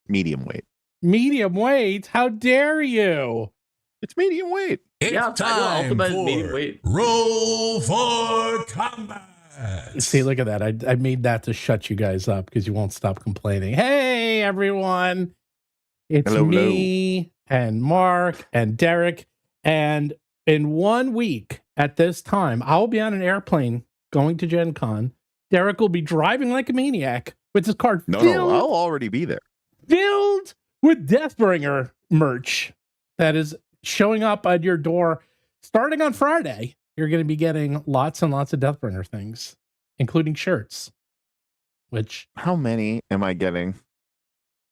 medium weight. Medium weight? How dare you? It's medium weight. It's time for Roll for Combat. See, look at that. I made that to shut you guys up because you won't stop complaining. Hey, everyone. It's me and Mark and Derik. And in 1 week at this time, I'll be on an airplane going to Gen Con. Derik will be driving like a maniac with his car No, I'll already be there. Filled with Deathbringer merch that is showing up at your door starting on Friday. You're going to be getting lots and lots of Deathbringer things, including shirts. Which how many am I getting?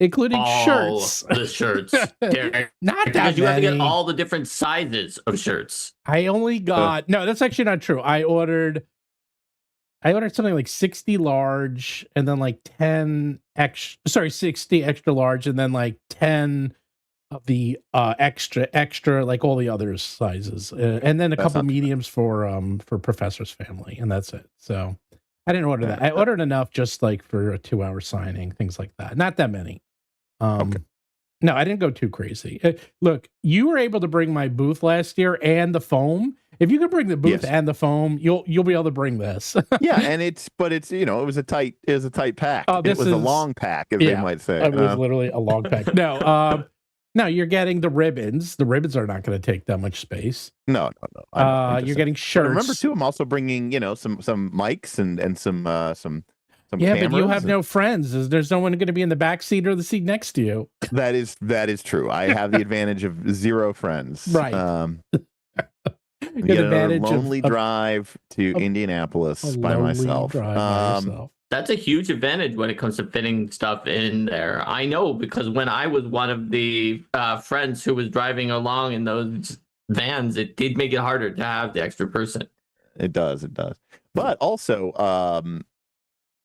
Including shirts. The shirts. Not that you have to get all the different sizes of shirts. I only got no, that's actually not true. I ordered something like 60 large and then like 60 extra large and then like 10 of the extra like all the other sizes. And then a couple mediums for Professor's family, and that's it. So I didn't order that. I ordered enough just like for a 2-hour signing, things like that. Not that many. Okay. No, I didn't go too crazy. Look, you were able to bring my booth last year and the foam. If you could bring the booth and the foam, you'll be able to bring this. Yeah, and it's it was a tight pack. It was a long pack, as they might say. It was literally a long pack. No, no, you're getting the ribbons. The ribbons are not going to take that much space. No. You're getting shirts. But remember too, I'm also bringing some mics and some yeah, cameras. but you have no friends. There's no one going to be in the back seat or the seat next to you. That is true. I have the advantage of 0 friends. Right. Get a lonely drive to Indianapolis by myself. That's a huge advantage when it comes to fitting stuff in there. I know, because when I was one of the friends who was driving along in those vans, it did make it harder to have the extra person. It does. But also,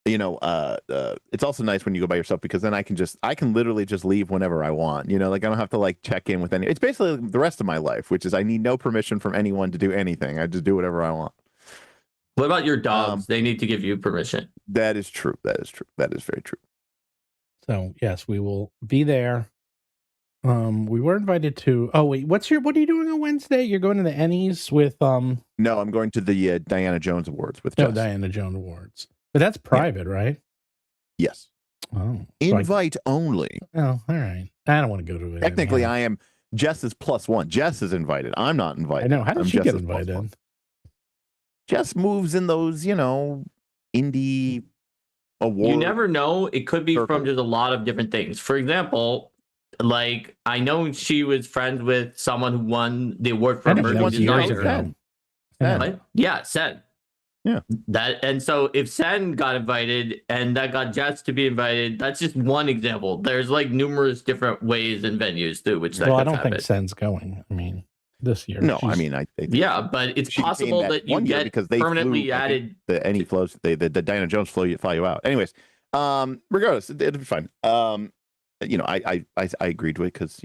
it's also nice when you go by yourself, because then I can literally just leave whenever I want. Like I don't have to like check in with any. It's basically the rest of my life, which is I need no permission from anyone to do anything. I just do whatever I want. What about your dogs? They need to give you permission. That is true. That is very true. So yes, we will be there. We were invited to. Oh wait, what are you doing on Wednesday? You're going to the Ennies with No, I'm going to the Diana Jones Awards with Jess. Diana Jones Awards. But that's private, right? Yes. Oh. Invite only. Oh, all right. I don't want to go to it. Technically, I am Jess's +1. Jess is invited. I'm not invited. I know. How did she get invited? Jess moves in those, indie awards. You never know. It could be from just a lot of different things. For example, like I know she was friends with someone who won the award for emerging designer. Yeah, Sen. Yeah. And so if Sen got invited and that got Jess to be invited, that's just one example. There's like numerous different ways and venues through which that I don't think Sen's going. I mean, this year. No, I mean, yeah, but it's possible that you get because they permanently added the any flows. The Diana Jones fly you out. Anyways, regardless, it'll be fine. I agreed to it because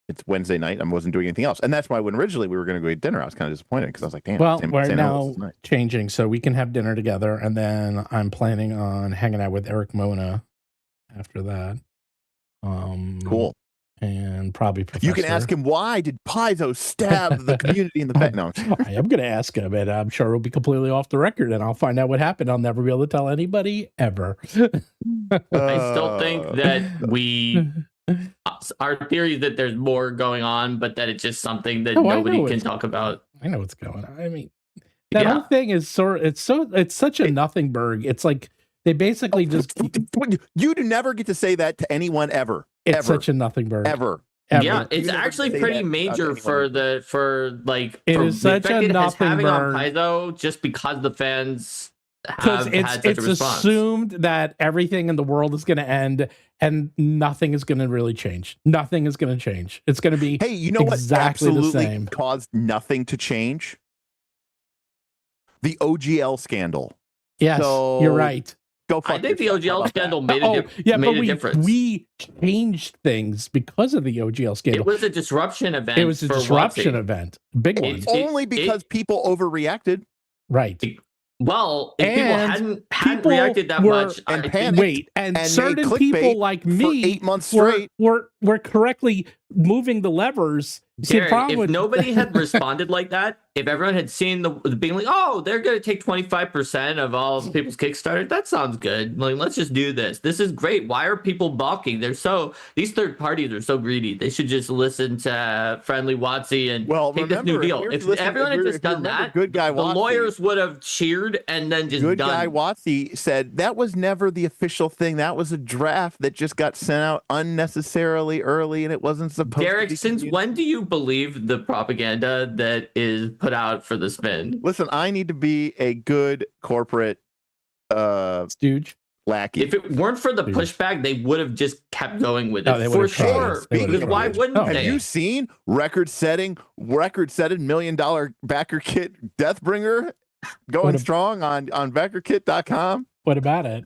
it's Wednesday night. I wasn't doing anything else, and that's why when originally we were going to go eat dinner, I was kind of disappointed because I was like, "Damn." Well, we're now changing, so we can have dinner together, and then I'm planning on hanging out with Eric Mona after that. Cool. And probably Professor. You can ask him, why did Paizo stab the community in the back? No, I am going to ask him, and I'm sure it'll be completely off the record, and I'll find out what happened. I'll never be able to tell anybody ever. I still think that our theory is that there's more going on, but that it's just something that nobody can talk about. I know what's going on. I mean, that whole thing is it's such a nothing burg. It's like they basically just you do never get to say that to anyone ever. It's such a nothing burg. Ever. Yeah, it's actually pretty major for it is such a nothing having burg on Paizo just because the fans have had such a response. Assumed that everything in the world is going to end and nothing is going to really change. Nothing is going to change. It's going to be exactly what the same. Caused nothing to change? The OGL scandal. Yes, you're right. I think the OGL scandal made a difference. We changed things because of the OGL scandal. It was a disruption event. It was a disruption event. Big one. Only because people overreacted. Right. Well, if And hadn't reacted that much, and I panicked think, and and certain made people clickbait like for me 8 months straight. were correctly moving the levers. See, the Derek, problem if with nobody had responded like that, if everyone had seen the being like, oh, they're going to take 25% of all of people's Kickstarter, that sounds good. Like, let's just do this. This is great. Why are people balking? These third parties are so greedy. They should just listen to Friendly Watsy and take this new deal. If everyone had just done that, Good Guy the Watsy, lawyers would have cheered and then just Good done. Guy Watsy said that was never the official thing. That was a draft that just got sent out unnecessarily early, and it wasn't supposed Derek, to be. since when do you believe the propaganda that is put out for the spin? Listen, I need to be a good corporate stooge lackey. If it weren't for the pushback, they would have just kept going with it for sure. Because why wouldn't they? Have you seen record-setting $1 million backer kit Deathbringer going strong on backerkit.com? What about it?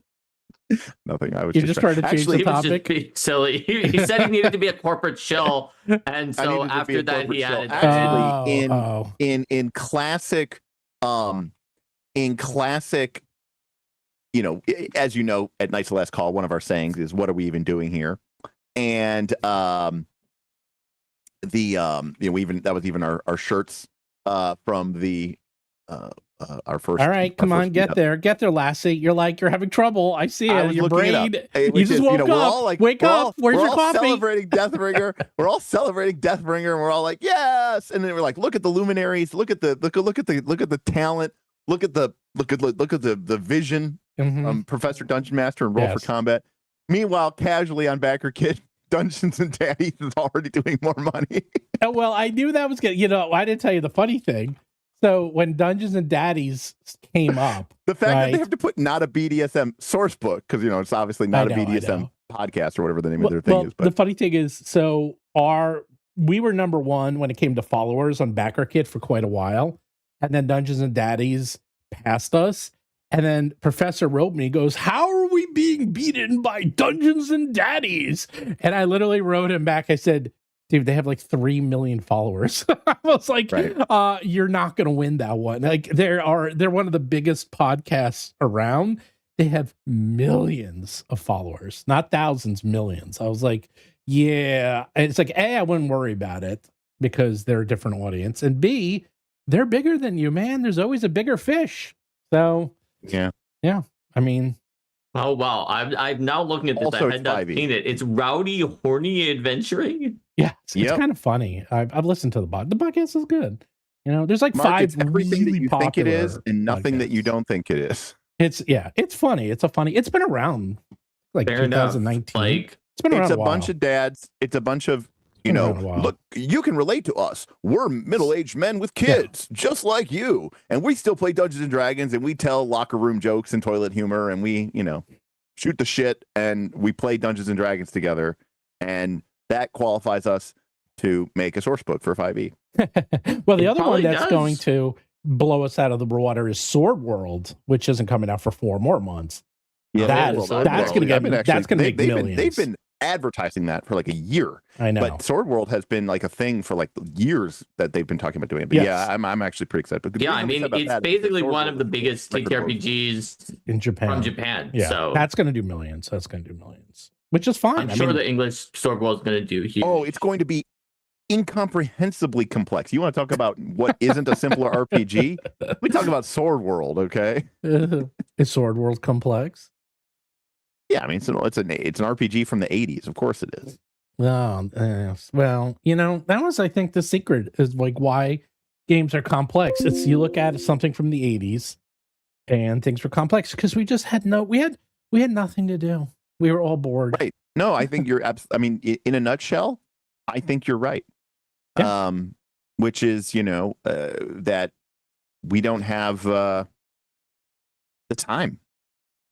Nothing. I was just trying to change the topic. He was just silly. He said he needed to be a corporate shill, and so after that he added actually in classic as you know, at Night's Last Call, one of our sayings is, "What are we even doing here?" And that was even our shirts from the our first. All right, come on, get there, Lassie. You're having trouble. I see it. Your brain. You just woke up. Wake up. Where's your coffee? Celebrating Deathbringer. We're all celebrating Deathbringer, and we're all like, yes. And then we're like, look at the luminaries. Look at the talent. Look at the vision. Professor Dungeon Master and Roll for Combat. Meanwhile, casually on BackerKit, Dungeons and Daddies is already doing more money. Well, I knew that was good. I didn't tell you the funny thing. So when Dungeons and Daddies came up, the fact that they have to put not a BDSM source book, because it's obviously not a BDSM podcast or whatever the name of their thing is. But the funny thing is, we were number one when it came to followers on BackerKit for quite a while, and then Dungeons and Daddies passed us. And then Professor wrote me, goes, "How are we being beaten by Dungeons and Daddies?" And I literally wrote him back. I said, "Dude, they have like 3 million followers." I was like, right. You're not going to win that one. Like they're one of the biggest podcasts around. They have millions of followers, not thousands, millions. I was like, yeah. And it's like, A, I wouldn't worry about it because they're a different audience. And B, they're bigger than you, man. There's always a bigger fish. So yeah. I mean, oh wow, I'm now looking at this. Also, I had not seen it. It's Rowdy Horny Adventuring. Yeah, it's kind of funny. I've listened to the podcast. The podcast is good. There's like Mark, 5 everything really that you think it is and nothing podcasts. That you don't think it is. It's funny. It's been around like Fair 2019. Enough. Like it's been around it's a while. bunch of dads. It's a bunch of look, you can relate to us. We're middle-aged men with kids, just like you. And we still play Dungeons and Dragons, and we tell locker room jokes and toilet humor, and we, shoot the shit, and we play Dungeons and Dragons together. And that qualifies us to make a source book for 5e. Well, the other one that's going to blow us out of the water is Sword World, which isn't coming out for 4 more months. Yeah, that's going to make millions. They've been advertising that for like a year. I know. But Sword World has been like a thing for like years that they've been talking about doing it. But I'm actually pretty excited. But I mean, it's basically one of the biggest TTRPGs in Japan. From Japan. Yeah. So that's going to do millions. Which is fine. I'm sure the English Sword World is going to do huge. Oh, it's going to be incomprehensibly complex. You want to talk about what isn't a simpler RPG? We talk about Sword World, okay? Is Sword World complex? Yeah, I mean, it's an RPG from the 80s. Of course it is. Well, that was, I think, the secret is like why games are complex. It's you look at something from the 80s and things were complex because we just had we had nothing to do. We were all bored. Right. No, I think you're I mean, in a nutshell, I think you're right. Yeah. Which is, that we don't have the time.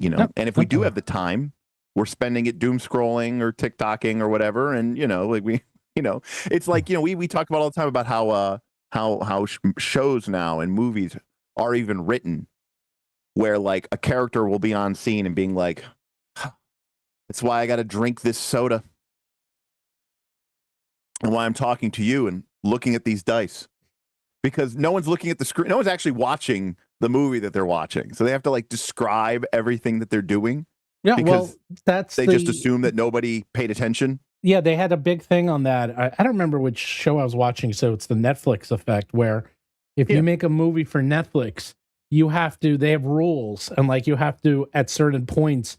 And if we do have the time, we're spending it doom scrolling or TikToking or whatever. And, it's like, we talk about all the time about how shows now and movies are even written where like a character will be on scene and being like, that's why I got to drink this soda and why I'm talking to you and looking at these dice, because no one's looking at the screen. No one's actually watching the movie that they're watching. So they have to like describe everything that they're doing. Yeah, because that's they just assume that nobody paid attention. Yeah, they had a big thing on that. I don't remember which show I was watching, so it's the Netflix effect, where if you make a movie for Netflix, they have rules, and like you have to, at certain points,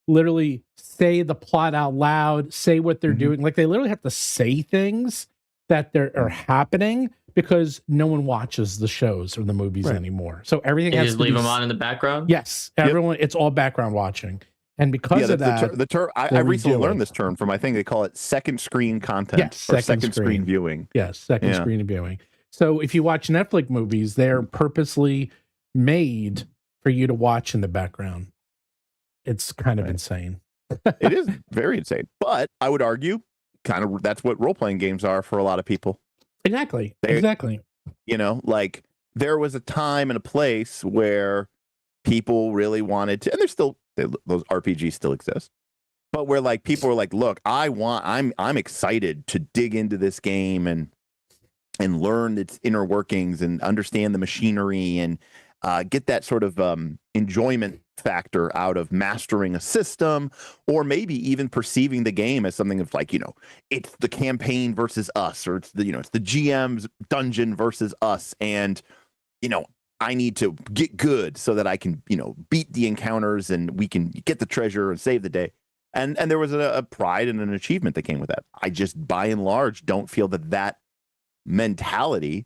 literally say the plot out loud, say what they're doing. Like they literally have to say things that are happening because no one watches the shows or the movies anymore. So everything has just to leave them on in the background. Yes, everyone. It's all background watching. And because of that, the term I recently learned this term from, I think they call it second screen content. Yes, or second screen viewing. Yes, second screen viewing. So if you watch Netflix movies, they're purposely made for you to watch in the background. It's kind of insane. It is very insane. But I would argue that's what role-playing games are for a lot of people. Exactly. Exactly. You know, like there was a time and a place where people really wanted to, and those RPGs still exist, but where like people were like, look, I'm excited to dig into this game and learn its inner workings and understand the machinery and get that sort of enjoyment factor out of mastering a system, or maybe even perceiving the game as something of like, it's the campaign versus us, or it's the GM's dungeon versus us, and I need to get good so that I can, beat the encounters and we can get the treasure and save the day. And there was a pride and an achievement that came with that. I just, by and large, don't feel that mentality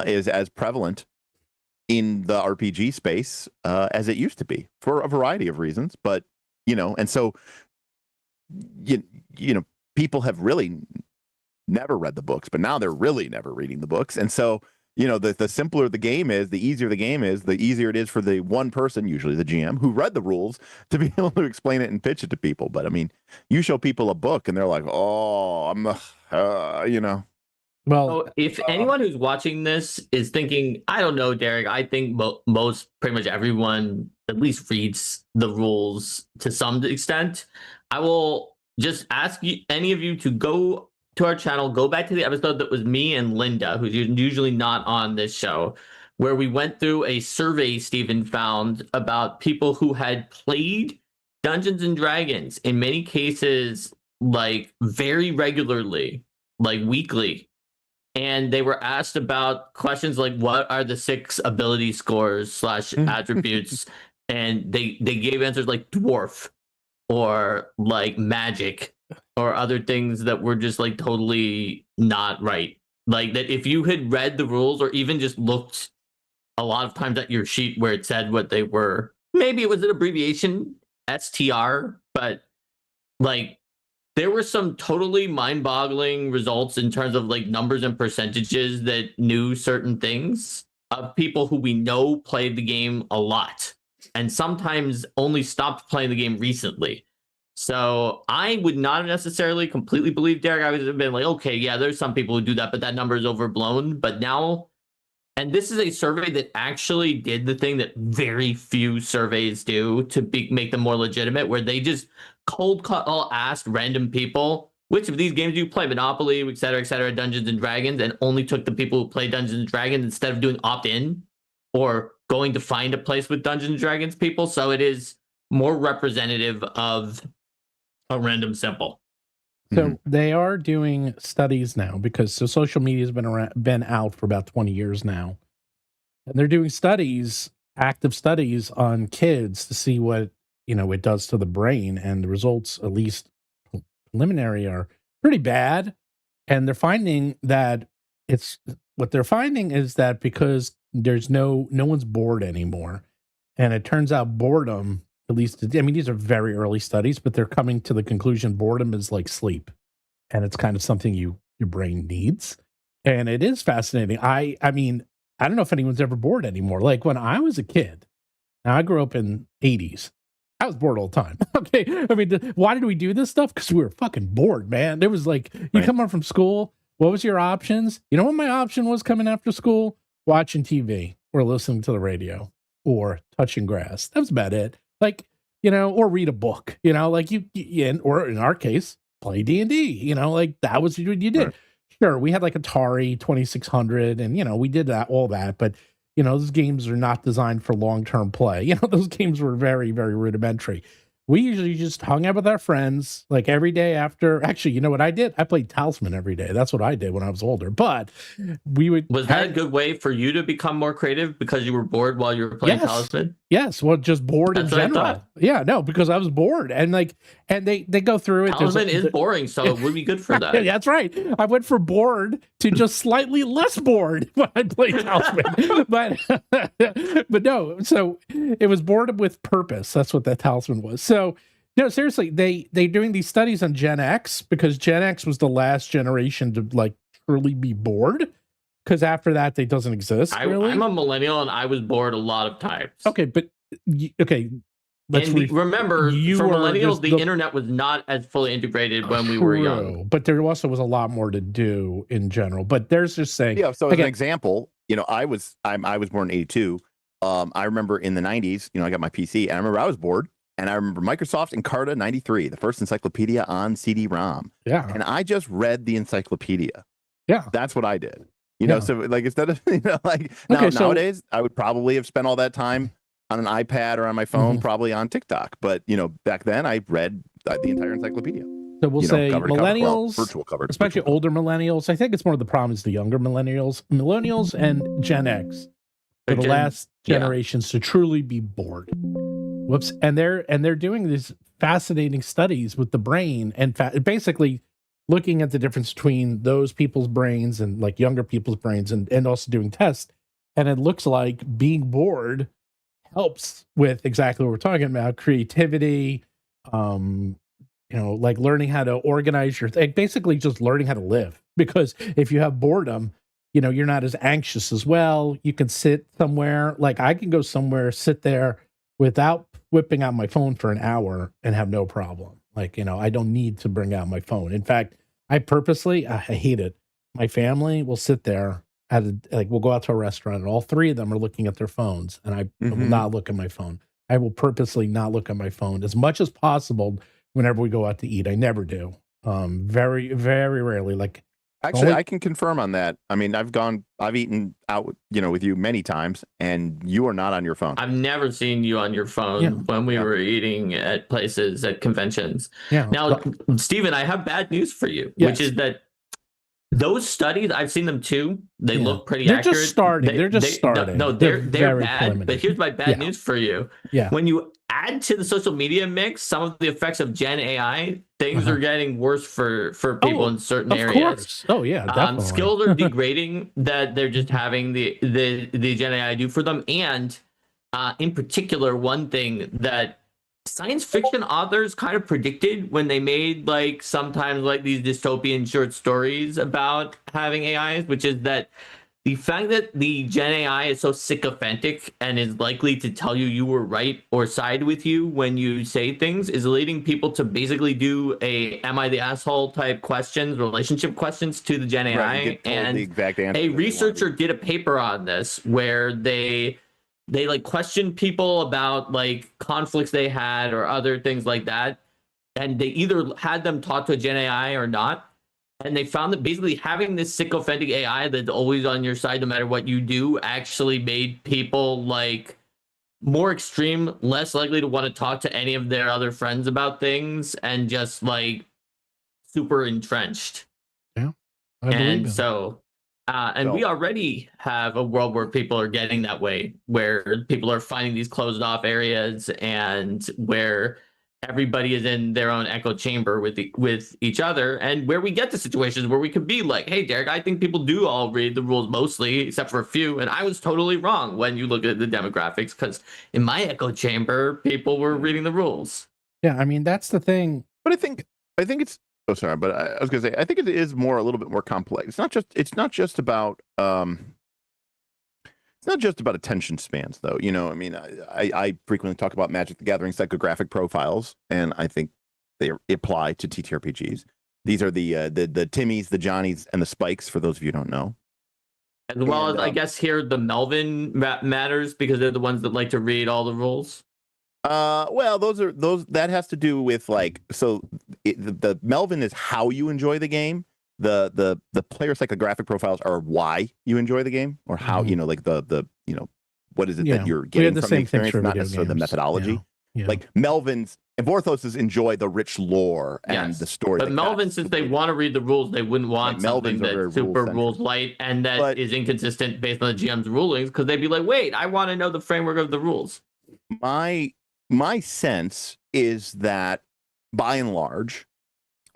is as prevalent in the RPG space as it used to be, for a variety of reasons. But, and so, people have really never read the books, but now they're really never reading the books. And so, the simpler the game is, the easier the game is, the easier it is for the one person, usually the GM, who read the rules, to be able to explain it and pitch it to people. But I mean, you show people a book and they're like, oh, Well, so if anyone who's watching this is thinking, I don't know, Derik, I think pretty much everyone at least reads the rules to some extent. I will just ask any of you to go to our channel, go back to the episode that was me and Linda, who's usually not on this show, where we went through a survey Stephen found about people who had played Dungeons and Dragons, in many cases, like very regularly, like weekly. And they were asked about questions like, what are the 6 ability scores / attributes? And they gave answers like dwarf or like magic, or other things that were just like totally not right. Like that if you had read the rules or even just looked a lot of times at your sheet where it said what they were, maybe it was an abbreviation, STR, but like there were some totally mind-boggling results in terms of like numbers and percentages that knew certain things of people who we know played the game a lot and sometimes only stopped playing the game recently. So I would not necessarily completely believe Derik. I would have been like, okay, yeah, there's some people who do that, but that number is overblown. But now, and this is a survey that actually did the thing that very few surveys do to make them more legitimate, where they just cold call asked random people, which of these games do you play? Monopoly, et cetera, Dungeons and Dragons, and only took the people who play Dungeons and Dragons instead of doing opt-in or going to find a place with Dungeons and Dragons people. So it is more representative of a random sample. So they are doing studies now because social media has been out for about 20 years now. And they're doing active studies on kids to see what, it does to the brain. And the results, at least preliminary, are pretty bad. And they're finding that is that because there's no one's bored anymore. And it turns out boredom, at least, these are very early studies, but they're coming to the conclusion boredom is like sleep. And it's kind of something your brain needs. And it is fascinating. I don't know if anyone's ever bored anymore. Like when I was a kid, now I grew up in 80s. I was bored all the time. Okay. Why did we do this stuff? Because we were fucking bored, man. It was like, you come home from school. What was your options? You know what my option was coming after school? Watching TV or listening to the radio or touching grass. That was about it. Like, or read a book, or in our case, play D&D, like that was what you did. Right. Sure, we had like Atari 2600 and, we did all that. But, those games are not designed for long-term play. Those games were very, very rudimentary. We usually just hung out with our friends like every day after. Actually, you know what I did? I played Talisman every day. That's what I did when I was older. But we would. Was that a good way for you to become more creative because you were bored while you were playing Talisman? Yes. Well, just bored in general. Yeah, no, because I was bored, and they go through it. Talisman is boring, so it would be good for that. Yeah, that's right. I went from bored to just slightly less bored when I played Talisman, but no. So it was boredom with purpose. That's what that Talisman was. So no, seriously, they're doing these studies on Gen X because Gen X was the last generation to like truly be bored. Because after that, they doesn't exist. Really? I'm a millennial, and I was bored a lot of times. Okay, but okay. Remember, for millennials, the internet was not as fully integrated when we were young. But there also was a lot more to do in general. But there's just saying. Yeah. So as an example, I was born in '82. I remember in the '90s, I got my PC, and I remember I was bored. And I remember Microsoft Encarta 93, the first encyclopedia on CD-ROM. Yeah. And I just read the encyclopedia. Yeah. That's what I did. So like instead of nowadays, I would probably have spent all that time on an iPad or on my phone, probably on TikTok. But back then I read the entire encyclopedia. So we'll say millennials, virtual cover, especially older millennials. I think it's more of the problem is the younger millennials and Gen X for the last generations to truly be bored. Whoops. And they're doing these fascinating studies with the brain and basically looking at the difference between those people's brains and like younger people's brains and also doing tests. And it looks like being bored helps with exactly what we're talking about, creativity, like learning how to organize basically just learning how to live. Because if you have boredom, you're not as anxious as well. You can sit somewhere, like I can go somewhere, sit there without whipping out my phone for an hour and have no problem. Like, I don't need to bring out my phone. In fact, I hate it. My family will sit there we'll go out to a restaurant and all three of them are looking at their phones and I will not look at my phone. I will purposely not look at my phone as much as possible whenever we go out to eat. I never do. Very, very rarely. Like actually, I can confirm on that. I mean, I've eaten out, with you many times and you are not on your phone. I've never seen you on your phone when we were eating at places, at conventions. Yeah. Now, Stephen, I have bad news for you, which is that those studies, I've seen them too. They look pretty accurate. They're just starting. No, they're bad. But here's my bad news for you. Yeah. When you add to the social media mix some of the effects of Gen AI, things are getting worse for people in certain areas. Course. Oh yeah, definitely. Skills are degrading that they're just having the Gen AI do for them. And in particular, one thing that science fiction authors kind of predicted when they made sometimes these dystopian short stories about having AIs, which is that the fact that the Gen AI is so sycophantic and is likely to tell you were right or side with you when you say things is leading people to basically do am I the asshole type questions, relationship questions to the Gen AI. Right, and the exact answer a researcher did a paper on this where they questioned people about conflicts they had or other things like that. And they either had them talk to a Gen AI or not. And they found that basically having this sycophantic AI that's always on your side no matter what you do actually made people more extreme, less likely to want to talk to any of their other friends about things, and just super entrenched. Yeah. And so we already have a world where people are getting that way, where people are finding these closed off areas and where everybody is in their own echo chamber with each other, and where we get to situations where we could be like, hey, Derik, I think people do all read the rules mostly, except for a few, and I was totally wrong when you look at the demographics, because in my echo chamber, people were reading the rules. Yeah, I mean, that's the thing. But I think it's sorry, but I was gonna say I think it is a little bit more complex. It's not just about attention spans, though. I mean, I frequently talk about Magic the Gathering psychographic profiles, and I think they apply to TTRPGs. These are the Timmies, the Johnnies, and the Spikes, for those of you who don't know. As well as, I guess, here the Melvin matters because they're the ones that like to read all the rules. Well, those that has to do with the Melvin is how you enjoy the game. the player psychographic profiles are why you enjoy the game, or how like the what is it that you're getting from the experience, not necessarily the methodology. Yeah. Like Melvin's and Vorthos's enjoy the rich lore and the story. But Melvin, since they want to read the rules, they wouldn't want something that's super rules light and that is inconsistent based on the GM's rulings, because they'd be like, wait, I want to know the framework of the rules. My sense is that by and large,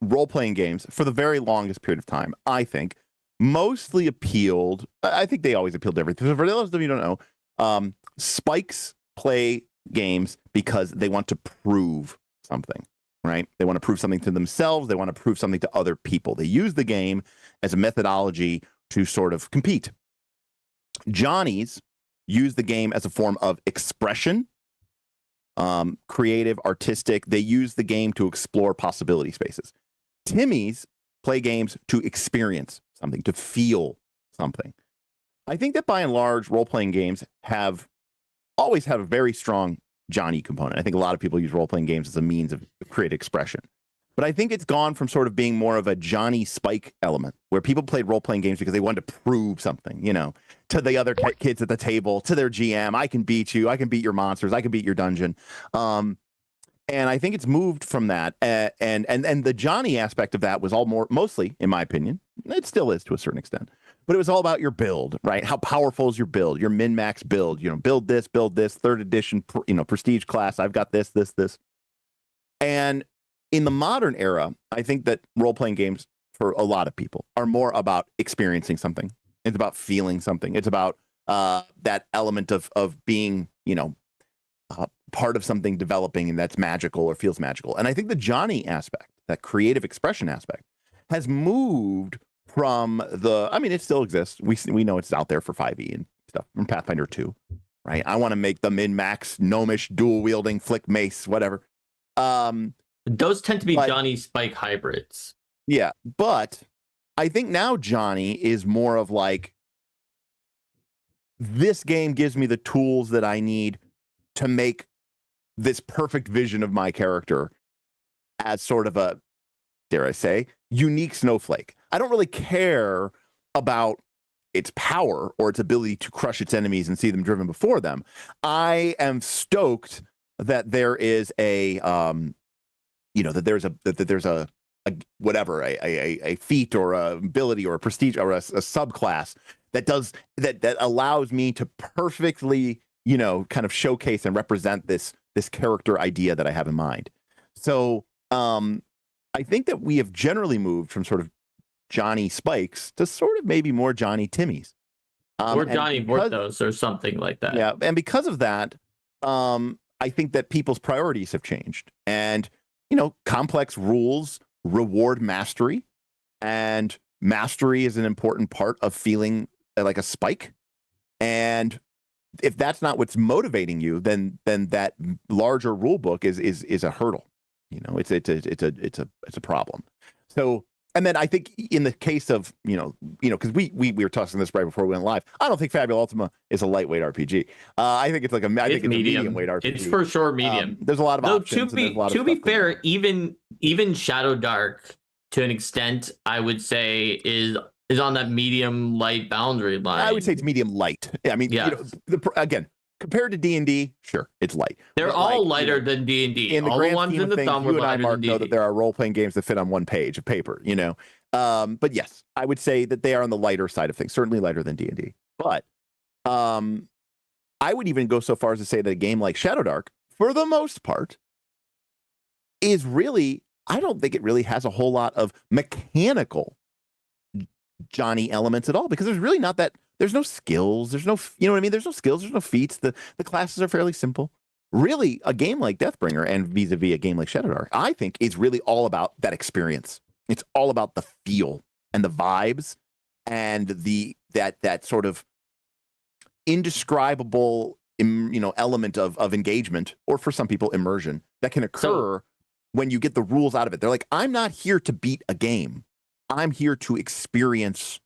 role-playing games for the very longest period of time, I think, mostly appealed. I think they always appealed to everything. So for those of you who don't know, spikes play games because they want to prove something, right? They want to prove something to themselves. They want to prove something to other people. They use the game as a methodology to sort of compete. Johnnies use the game as a form of expression, creative, artistic. They use the game to explore possibility spaces. Timmies play games to experience something, to feel something. I think that by and large, role-playing games have always had a very strong Johnny component. I think a lot of people use role-playing games as a means of creative expression. But I think it's gone from sort of being more of a Johnny Spike element, where people played role-playing games because they wanted to prove something, to the other kids at the table, to their GM. I can beat you. I can beat your monsters. I can beat your dungeon. And I think it's moved from that. And the Johnny aspect of that was mostly, in my opinion, it still is to a certain extent, but it was all about your build, right? How powerful is your build, your min-max build, build this, 3rd edition, prestige class. I've got this. And in the modern era, I think that role-playing games for a lot of people are more about experiencing something. It's about feeling something. It's about that element of being, part of something developing and that's magical or feels magical. And I think the Johnny aspect, that creative expression aspect, has moved from it still exists. We know it's out there for 5e and stuff from Pathfinder 2, right? I want to make the min-max gnomish dual wielding flick mace, whatever. Those tend to be Johnny Spike hybrids. Yeah, but I think now Johnny is more of like, this game gives me the tools that I need to make this perfect vision of my character as sort of a, dare I say, unique snowflake. I don't really care about its power or its ability to crush its enemies and see them driven before them. I am stoked that there is a a feat or a ability or a prestige or a subclass that allows me to perfectly, kind of showcase and represent this character idea that I have in mind. So I think that we have generally moved from sort of Johnny Spikes to sort of maybe more Johnny Timmies. Or Johnny Vorthos or something like that. Yeah, and because of that, I think that people's priorities have changed. And, complex rules reward mastery, and mastery is an important part of feeling like a spike. And if that's not what's motivating you, then that larger rule book is a hurdle. It's a problem. So, and then I think in the case of because we were talking this right before we went live, I don't think Fabula Ultima is a lightweight RPG. I think it's like I think it's a medium weight RPG. It's for sure medium. There's a lot of options. To be fair, even Shadowdark to an extent, I would say is on that medium light boundary line. I would say it's medium light. I mean, again, compared to D&D, sure, it's light. They're all lighter than D&D. All the ones in the thumb are lighter than D&D. Know that there are role-playing games that fit on one page of paper, But yes, I would say that they are on the lighter side of things, certainly lighter than D&D. But I would even go so far as to say that a game like Shadowdark, for the most part, is really, I don't think it really has a whole lot of mechanical Johnny elements at all, because there's really not that. There's no skills. There's no, There's no skills. There's no feats. The classes are fairly simple. Really, a game like Deathbringer and vis-a-vis a game like Shadowdark, I think is really all about that experience. It's all about the feel and the vibes and that sort of indescribable, element of engagement, or for some people, immersion that can occur when you get the rules out of it. They're like, I'm not here to beat a game. I'm here to experience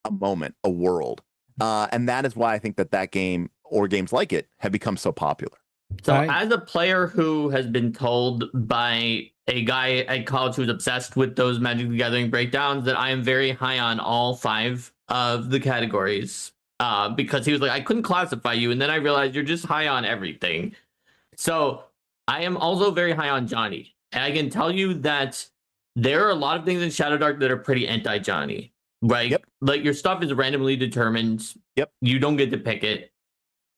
a moment, a world. And that is why I think that game or games like it have become so popular. So as a player who has been told by a guy at college who's obsessed with those Magic the Gathering breakdowns, that I am very high on all 5 of the categories. Because he was like, I couldn't classify you, and then I realized you're just high on everything. So I am also very high on Johnny. And I can tell you that there are a lot of things in Shadowdark that are pretty anti-Johnny, right? Yep. Like your stuff is randomly determined. Yep. You don't get to pick it.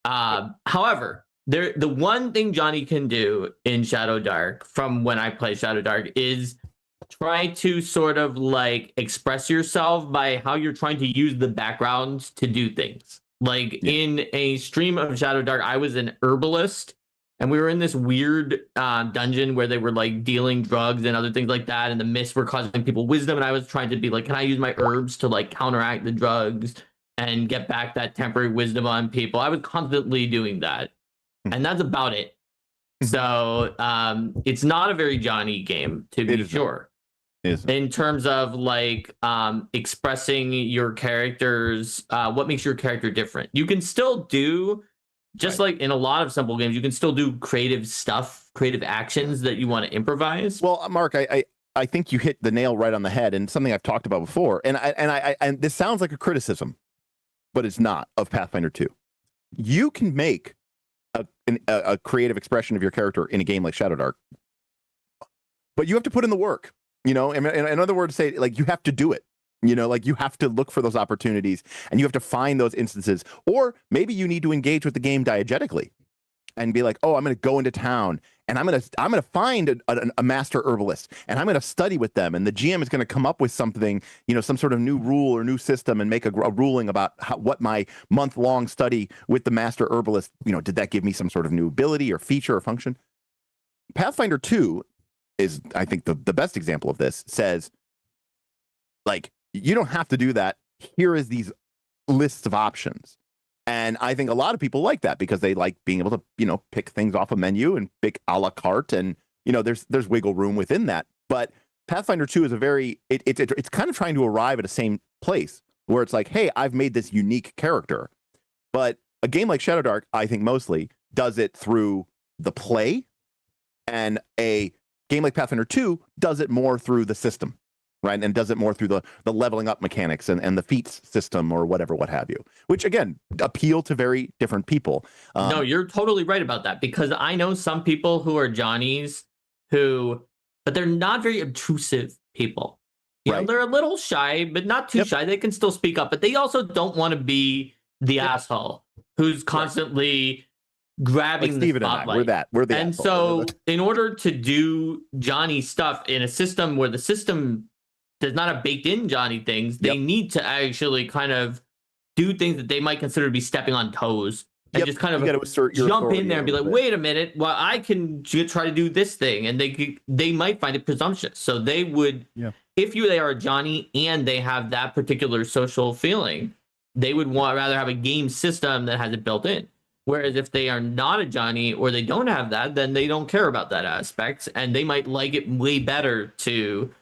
However, the one thing Johnny can do in Shadowdark from when I play Shadowdark is try to sort of like express yourself by how you're trying to use the background to do things. Like in a stream of Shadowdark, I was an herbalist, and we were in this weird dungeon where they were like dealing drugs and other things like that, and the mists were causing people wisdom, and I was trying to be like, can I use my herbs to like counteract the drugs and get back that temporary wisdom on people? I was constantly doing that, and that's about it. So it's not a very Johnny game, to be sure. In terms of like expressing your characters, what makes your character different. You can still do, just like in a lot of simple games, you can still do creative stuff, creative actions that you want to improvise. Well, Mark, I think you hit the nail right on the head, and something I've talked about before. And this sounds like a criticism, but it's not, of Pathfinder 2. You can make a creative expression of your character in a game like Shadowdark, but you have to put in the work. You know, in other words, say, like, you have to do it. You know, like, you have to look for those opportunities, and you have to find those instances. Or maybe you need to engage with the game diegetically and be like, oh, I'm going to go into town, and I'm going to find a master herbalist, and I'm going to study with them, and the GM is going to come up with something, you know, some sort of new rule or new system, and make a ruling about what my month-long study with the master herbalist, you know, did that give me some sort of new ability or feature or function? Pathfinder 2 is, I think, the best example of this. Says, like, you don't have to do that. Here is these lists of options. And I think a lot of people like that because they like being able to, you know, pick things off a menu and pick a la carte, and, you know, there's wiggle room within that. But Pathfinder 2 is it's kind of trying to arrive at the same place where it's like, hey, I've made this unique character. But a game like Shadowdark, I think, mostly does it through the play, and a game like Pathfinder 2 does it more through the system, right? And does it more through the leveling up mechanics and the feats system or whatever, what have you, which, again, appeal to very different people. No, you're totally right about that, because I know some people who are Johnnies but they're not very obtrusive people. You know, they're a little shy, but not too shy. They can still speak up, but they also don't want to be the asshole who's constantly grabbing the spotlight. We're the and asshole. So in order to do Johnny stuff in a system where the system does not have baked in Johnny things, they need to actually kind of do things that they might consider to be stepping on toes, and just kind of jump in there and be like, wait a minute, well, I can try to do this thing. And they might find it presumptuous. So they would, if they are a Johnny and they have that particular social feeling, they would rather have a game system that has it built in. Whereas if they are not a Johnny, or they don't have that, then they don't care about that aspect, and they might like it way better to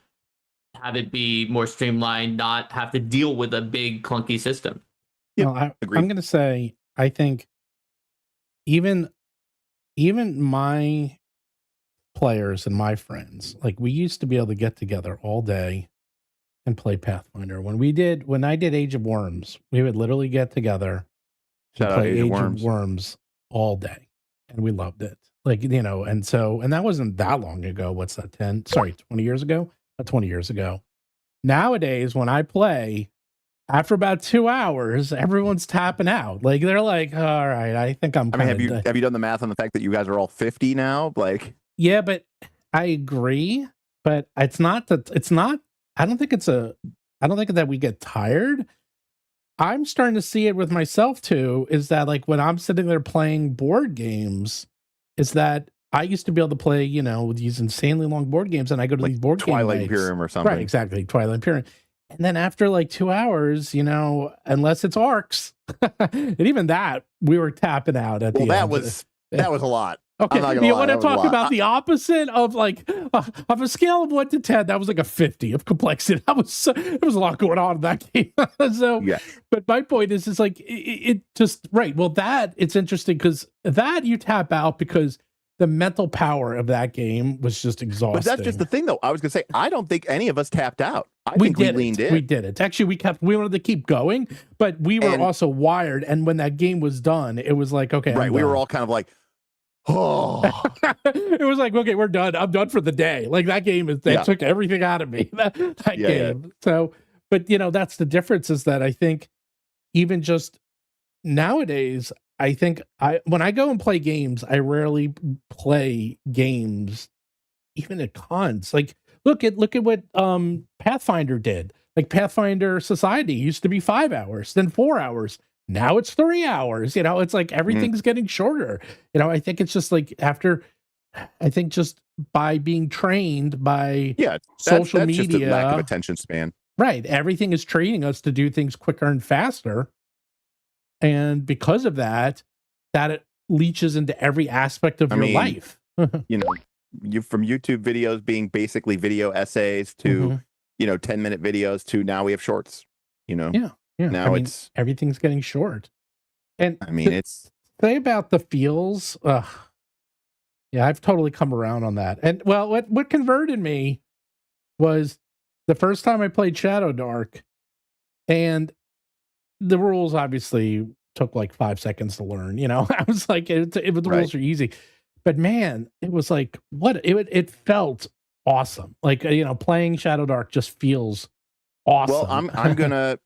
have it be more streamlined, not have to deal with a big clunky system. Well, I'm going to say, I think even my players and my friends, like, we used to be able to get together all day and play Pathfinder. When I did Age of Worms, we would literally get together and play Age of Worms all day, and we loved it. Like, you know, and that wasn't that long ago. What's that? 20 years ago? 20 years ago. Nowadays, when I play, after about 2 hours, everyone's tapping out. Like, they're like, all right, I think I'm. I mean, have you done the math on the fact that you guys are all 50 now? Like, yeah, but I agree. But it's not. I don't think that we get tired. I'm starting to see it with myself too. Is that, like, when I'm sitting there playing board games, is that I used to be able to play, you know, these insanely long board games, and I go to, like, these board games, Twilight Imperium or something. Right, exactly, Twilight Imperium. And then after like 2 hours, you know, unless it's arcs, and even that, we were tapping out at the end. That was a lot. Okay, you want to talk about the opposite of, like, of a scale of 1 to 10? That was like a 50 of complexity. There was a lot going on in that game. So, yeah. But my point is like, it just right. Well, that it's interesting because that you tap out because the mental power of that game was just exhausting. But that's just the thing, though. I was gonna say, I don't think any of us tapped out. I think we leaned in. We did it. Actually, we wanted to keep going, but we were also wired. And when that game was done, it was like, okay, right. We were all kind of like, oh. It was like, okay, we're done. I'm done for the day. Like that game took everything out of me. That game. Yeah. So, but that's the difference, is that I think even just nowadays, I think when I go and play games, I rarely play games even at cons. Like look at what Pathfinder did. Like Pathfinder Society used to be 5 hours, then 4 hours. Now it's 3 hours. It's like everything's getting shorter. I think it's just like just by being trained by social media, just a lack of attention span. Right. Everything is training us to do things quicker and faster. And because of that it leaches into every aspect of your life. You from YouTube videos being basically video essays to 10-minute videos to now we have shorts. Now everything's getting short. And it's say about the feels. Yeah, I've totally come around on that. And well, what converted me was the first time I played Shadowdark, and the rules obviously took like 5 seconds to learn. I was like, the rules are easy, but man, it was like it felt awesome. Like playing Shadowdark just feels awesome. Well,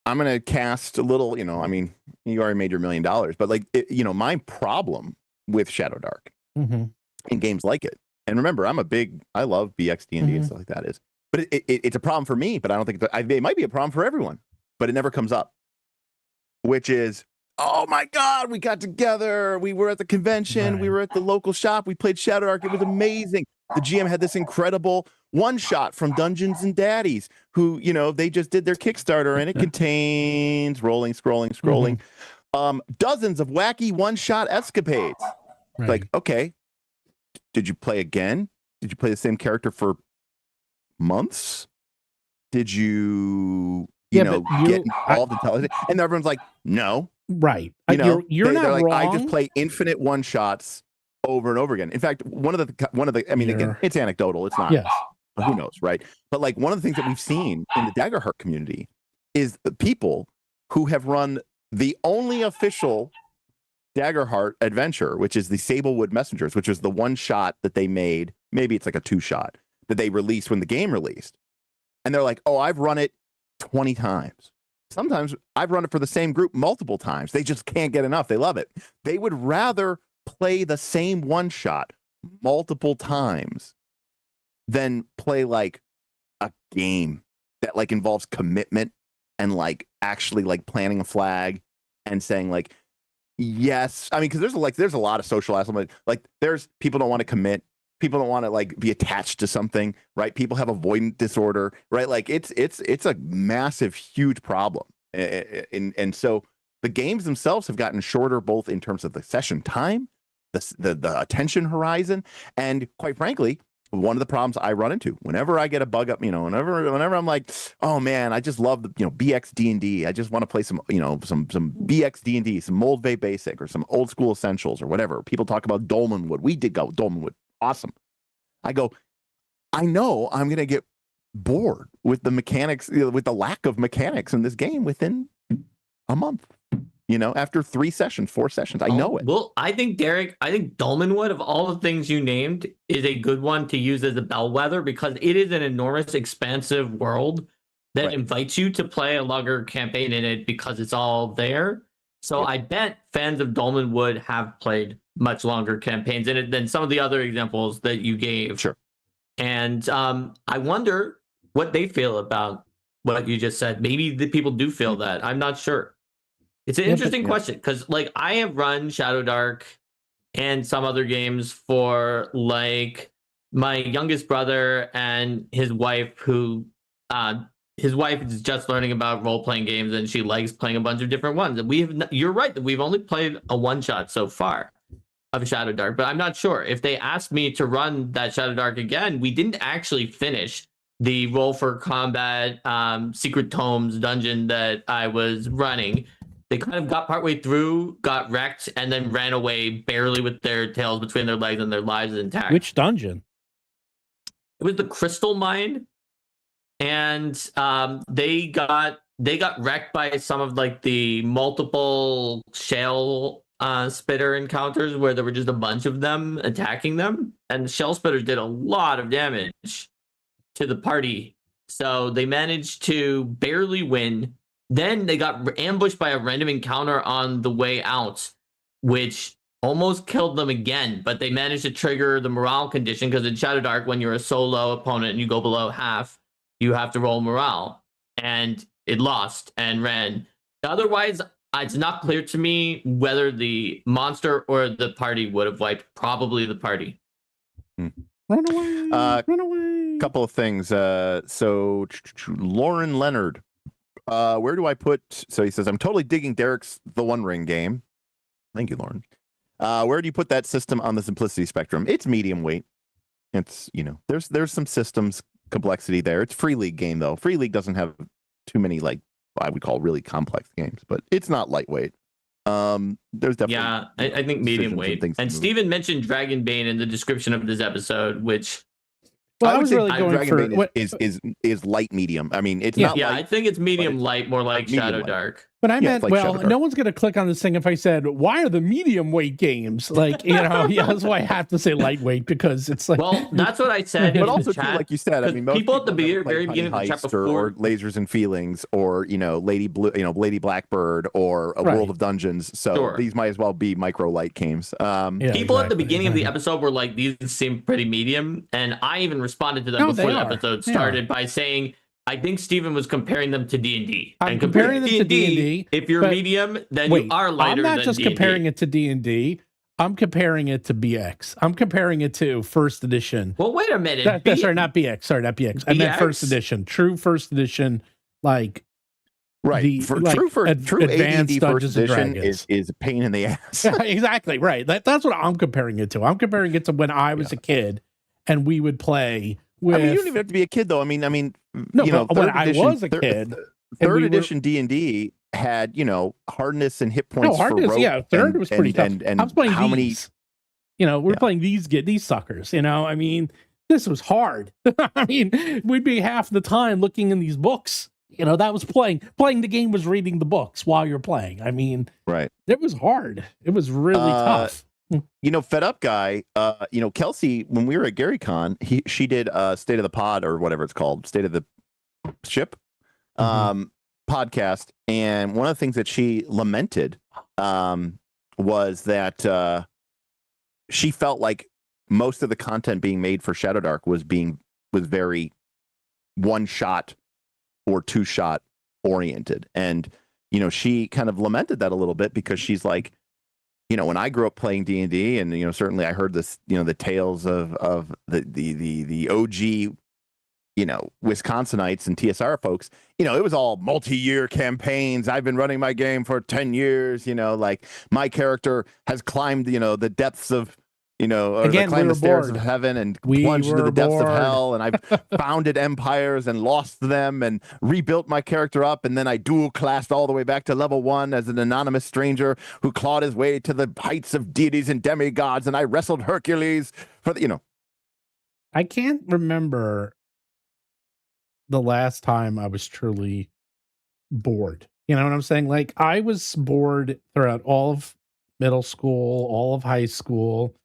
I'm gonna cast a little. You already made your $1 million, but like my problem with Shadowdark in games like it, and remember, I love BXD and stuff like that is, but it's a problem for me. But I don't think it might be a problem for everyone, but it never comes up. Which is, oh my God, we got together. We were at the convention. Right. We were at the local shop. We played Shadowdark. It was amazing. The GM had this incredible one-shot from Dungeons and Daddies, who, they just did their Kickstarter, and it contains scrolling, dozens of wacky one-shot escapades. Right. Like, okay, did you play again? Did you play the same character for months? Did you... get involved in television, and everyone's like, no, right? You're not like, wrong. I just play infinite one shots over and over again. In fact, one of the, again, it's anecdotal. It's not. Yes. Who knows, right? But like one of the things that we've seen in the Daggerheart community is the people who have run the only official Daggerheart adventure, which is the Sablewood Messengers, which is the one shot that they made. Maybe it's like a 2-shot that they released when the game released, and they're like, oh, I've run it 20 times. Sometimes I've run it for the same group multiple times. They just can't get enough. They love it. They would rather play the same one shot multiple times than play like a game that like involves commitment and like actually like planting a flag and saying like, yes. Because there's a lot of social aspects. Like there's people don't want to commit. People don't want to like be attached to something, right? People have avoidant disorder, right? Like it's a massive, huge problem. And so the games themselves have gotten shorter, both in terms of the session time, the attention horizon, and quite frankly, one of the problems I run into whenever I get a bug up, whenever I'm like, oh man, I just love the BX D&D. I just want to play some some BX D&D, some Moldvay Basic or some old school essentials or whatever. People talk about Dolmenwood. We did go Dolmenwood. Awesome. I go, I know I'm going to get bored with the mechanics, with the lack of mechanics in this game within a month, after 3 sessions, 4 sessions. I know it. Well, I think Dolmenwood, of all the things you named, is a good one to use as a bellwether, because it is an enormous, expansive world that invites you to play a longer campaign in it because it's all there. So I bet fans of Dolmenwood have played much longer campaigns in it than some of the other examples that you gave. Sure. And I wonder what they feel about what you just said. Maybe the people do feel that. I'm not sure. It's an interesting question, because like I have run Shadowdark and some other games for like my youngest brother and his wife, who his wife is just learning about role-playing games, and she likes playing a bunch of different ones. And you're right that we've only played a one-shot so far of Shadowdark, but I'm not sure if they asked me to run that Shadowdark again. We didn't actually finish the Roll for Combat Secret Tomes dungeon that I was running. They kind of got partway through, got wrecked, and then ran away barely with their tails between their legs and their lives intact. Which dungeon? It was the Crystal Mine, and they got wrecked by some of like the multiple shell spitter encounters where there were just a bunch of them attacking them, and the shell spitters did a lot of damage to the party. So they managed to barely win. Then they got ambushed by a random encounter on the way out, which almost killed them again, but they managed to trigger the morale condition because in Shadowdark, when you're a solo opponent and you go below half, you have to roll morale. And it lost and ran. Otherwise, it's not clear to me whether the monster or the party would have wiped. Probably the party. Run away! Run away! Couple of things. So Lauren Leonard, where do I put? So he says, I'm totally digging Derik's The One Ring game. Thank you, Lauren. Where do you put that system on the simplicity spectrum? It's medium weight. It's, there's some systems complexity there. It's Free League game though. Free League doesn't have too many like I would call really complex games, but it's not lightweight. There's definitely I think medium weight. And Steven mentioned Dragonbane in the description of this episode, which I was really going Dragonbane for is light medium. I mean, it's not. Yeah, light, I think it's medium light, more like Shadowdark. But I meant, no one's going to click on this thing if I said, why are the medium weight games? Like, that's why I have to say lightweight, because it's like. Well, that's what I said. But also, too, like you said, I mean, most people at the very beginning of the chat before. Or Lasers and Feelings, or, Lady Blackbird, or A World of Dungeons. So these might as well be micro light games. People at the beginning of the episode were like, these seem pretty medium. And I even responded to them before the episode started by saying, I think Steven was comparing them to D&D. I'm comparing them to D&D. If you're medium, then you are lighter than I'm not just D&D. Comparing it to D&D. I'm comparing it to BX. I'm comparing it to first edition. Well, wait a minute. Sorry, not BX. Sorry, not BX. I meant first edition. True first edition, like... Right. True AD&D first edition is a pain in the ass. Exactly, right. That's what I'm comparing it to. I'm comparing it to when I was a kid and we would play... you don't even have to be a kid, though. I mean, no, when I was a kid, third edition D&D had, hardness and hit points. For rope third was pretty tough. And I was playing how these. We're playing these suckers. I mean, this was hard. I mean, we'd be half the time looking in these books. That was playing. Playing the game was reading the books while you're playing. I mean, right. It was hard. It was really tough. Fed Up Guy, Kelsey, when we were at GaryCon, she did State of the Pod, or whatever it's called, State of the Ship podcast. And one of the things that she lamented was that she felt like most of the content being made for Shadowdark was very one shot or two shot oriented. And, she kind of lamented that a little bit because she's like, when I grew up playing D&D, and certainly I heard this, the tales of the OG, Wisconsinites and TSR folks. It was all multi-year campaigns. I've been running my game for 10 years. Like my character has climbed, the depths of, Again, climbed the stairs of heaven and plunged into the depths of hell. And I've founded empires and lost them and rebuilt my character up. And then I dual classed all the way back to level 1 as an anonymous stranger who clawed his way to the heights of deities and demigods. And I wrestled Hercules for the, I can't remember the last time I was truly bored. You know what I'm saying? Like, I was bored throughout all of middle school, all of high school,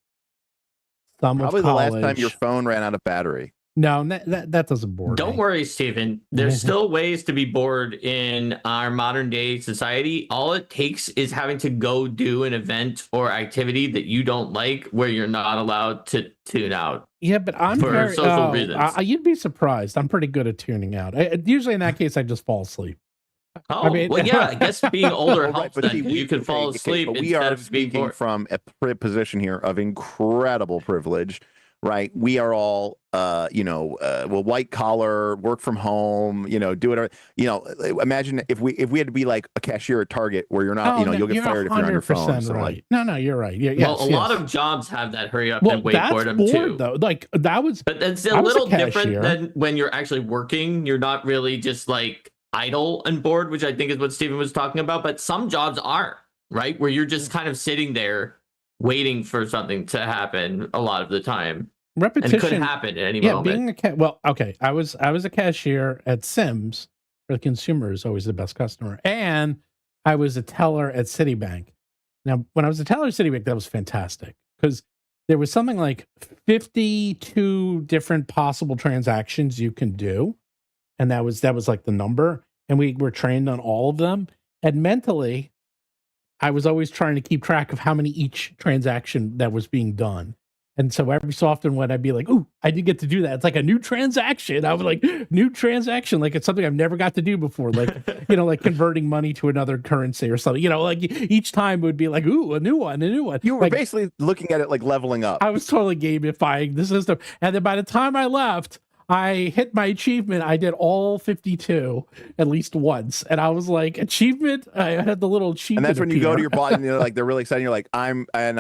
some probably of college. The last time your phone ran out of battery. No, that doesn't bore me. Don't worry, Stephen. There's still ways to be bored in our modern day society. All it takes is having to go do an event or activity that you don't like, where you're not allowed to tune out. Yeah, but I'm for social reasons. You'd be surprised. I'm pretty good at tuning out. Usually in that case, I just fall asleep. Oh, well, yeah, I guess being older helps then, because you can fall asleep instead of being bored. From a position here of incredible privilege, right? We are all, white collar, work from home, do it. Imagine if we had to be like a cashier at Target, where you're not, you'll get fired if you're on your phone. So right. No, you're right. Yeah, well, a lot of jobs have that hurry up and wait boredom too. Though. Like that was, but it's a little different than when you're actually working. You're not really just like idle and bored, which I think is what Stephen was talking about. But some jobs are, right? Where you're just kind of sitting there waiting for something to happen a lot of the time. Repetition. And it could happen at any moment. I was a cashier at Sims, where the consumer is always the best customer. And I was a teller at Citibank. Now, when I was a teller at Citibank, that was fantastic because there was something like 52 different possible transactions you can do. And that was like the number. And we were trained on all of them. And mentally, I was always trying to keep track of how many each transaction that was being done. And so every so often when I'd be like, "Ooh, I did get to do that." It's like a new transaction. I was like, "New transaction," like it's something I've never got to do before. Like, like converting money to another currency or something. Like each time it would be like, "Ooh, a new one." You were basically looking at it like leveling up. I was totally gamifying the system. And then by the time I left, I hit my achievement. I did all 52 at least once. And I was like, achievement? I had the little achievement. And that's when you go to your boss and you're like, they're really excited. You're like, I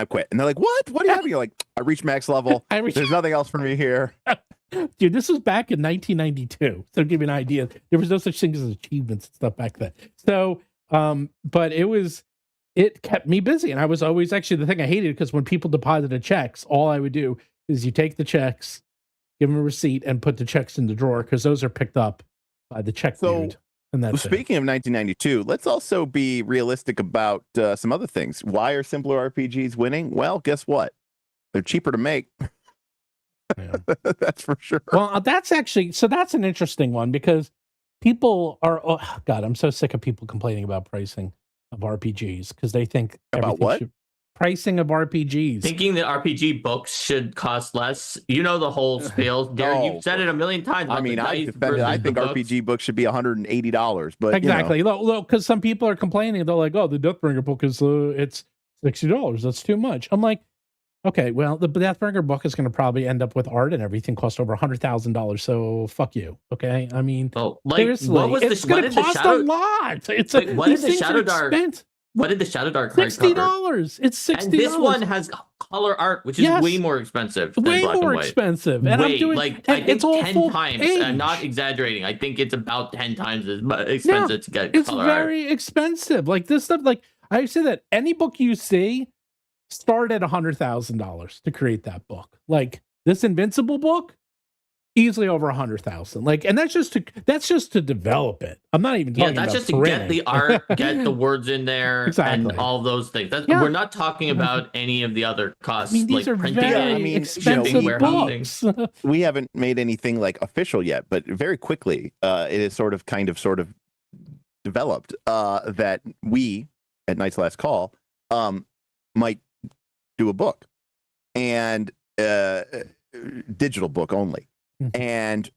quit. And they're like, what? What are you having? You're like, I reached max level. There's nothing else for me here. Dude, this was back in 1992. So to give you an idea, there was no such thing as achievements and stuff back then. So, but it kept me busy. And I was always actually the thing I hated because when people deposited checks, all I would do is you take the checks, give them a receipt, and put the checks in the drawer because those are picked up by the check dude. And that's speaking of 1992, let's also be realistic about some other things. Why are simpler RPGs winning? Well, guess what? They're cheaper to make. Yeah. That's for sure. Well, that's an interesting one because people are. Oh God, I'm so sick of people complaining about pricing of RPGs because they think about what. Pricing of RPGs. Thinking that RPG books should cost less. The whole spiel. Derek, you've said it a million times. I mean, I think RPG books should be $180, but exactly. Look, because some people are complaining. They're like, "Oh, the Deathbringer book is it's $60. That's too much." I'm like, okay, well, the Deathbringer book is going to probably end up with art and everything cost over $100,000. So fuck you. Okay, I mean, seriously, it's going to cost a lot. It's what is the Shadowdark? What did the Shadowdark $60? It's $60. And this one has color art, which is way more expensive. Way more expensive. And I'm doing I think it's all 10 times. I'm not exaggerating. I think it's about 10 times as expensive to get color art. It's very expensive. Like this stuff, like I say that any book you see start at $100,000 to create that book. Like this Invincible book, easily over 100,000. Like, and that's just to develop it. I'm not even talking about that's just printing. To get the art, get the words in there, exactly. and all those things. We're not talking about any of the other costs. I mean, these like are very expensive books. We haven't made anything like official yet, but very quickly, it is sort of developed that we at Night's Last Call might do a book and digital book only. And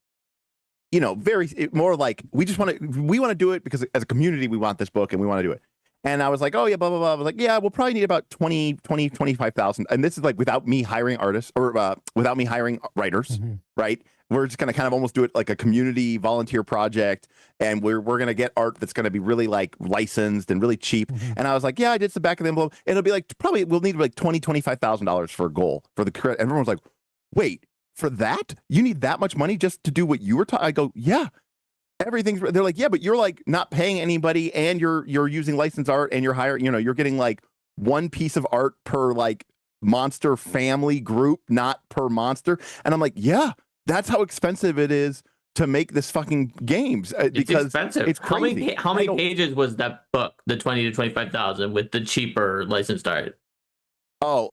very more like we want to do it because as a community we want this book and we want to do it. And I was like, oh yeah, blah blah blah. I was like, yeah, we'll probably need about 25,000. And this is like without me hiring artists or without me hiring writers, right? We're just gonna kind of almost do it like a community volunteer project, and we're gonna get art that's gonna be really like licensed and really cheap. And I was like, yeah, I did some back of the envelope, and it'll be like probably we'll need like $25,000 for a goal for the credit. Everyone's like, wait. For that, you need that much money just to do what you were I go, yeah, everything's. They're like, yeah, but you're like not paying anybody, and you're using licensed art, and you're hiring. You're getting like one piece of art per like monster family group, not per monster. And I'm like, yeah, that's how expensive it is to make this fucking games. It's expensive. It's crazy. How many pages was that book? The 20 to 25,000 with the cheaper licensed art. Oh,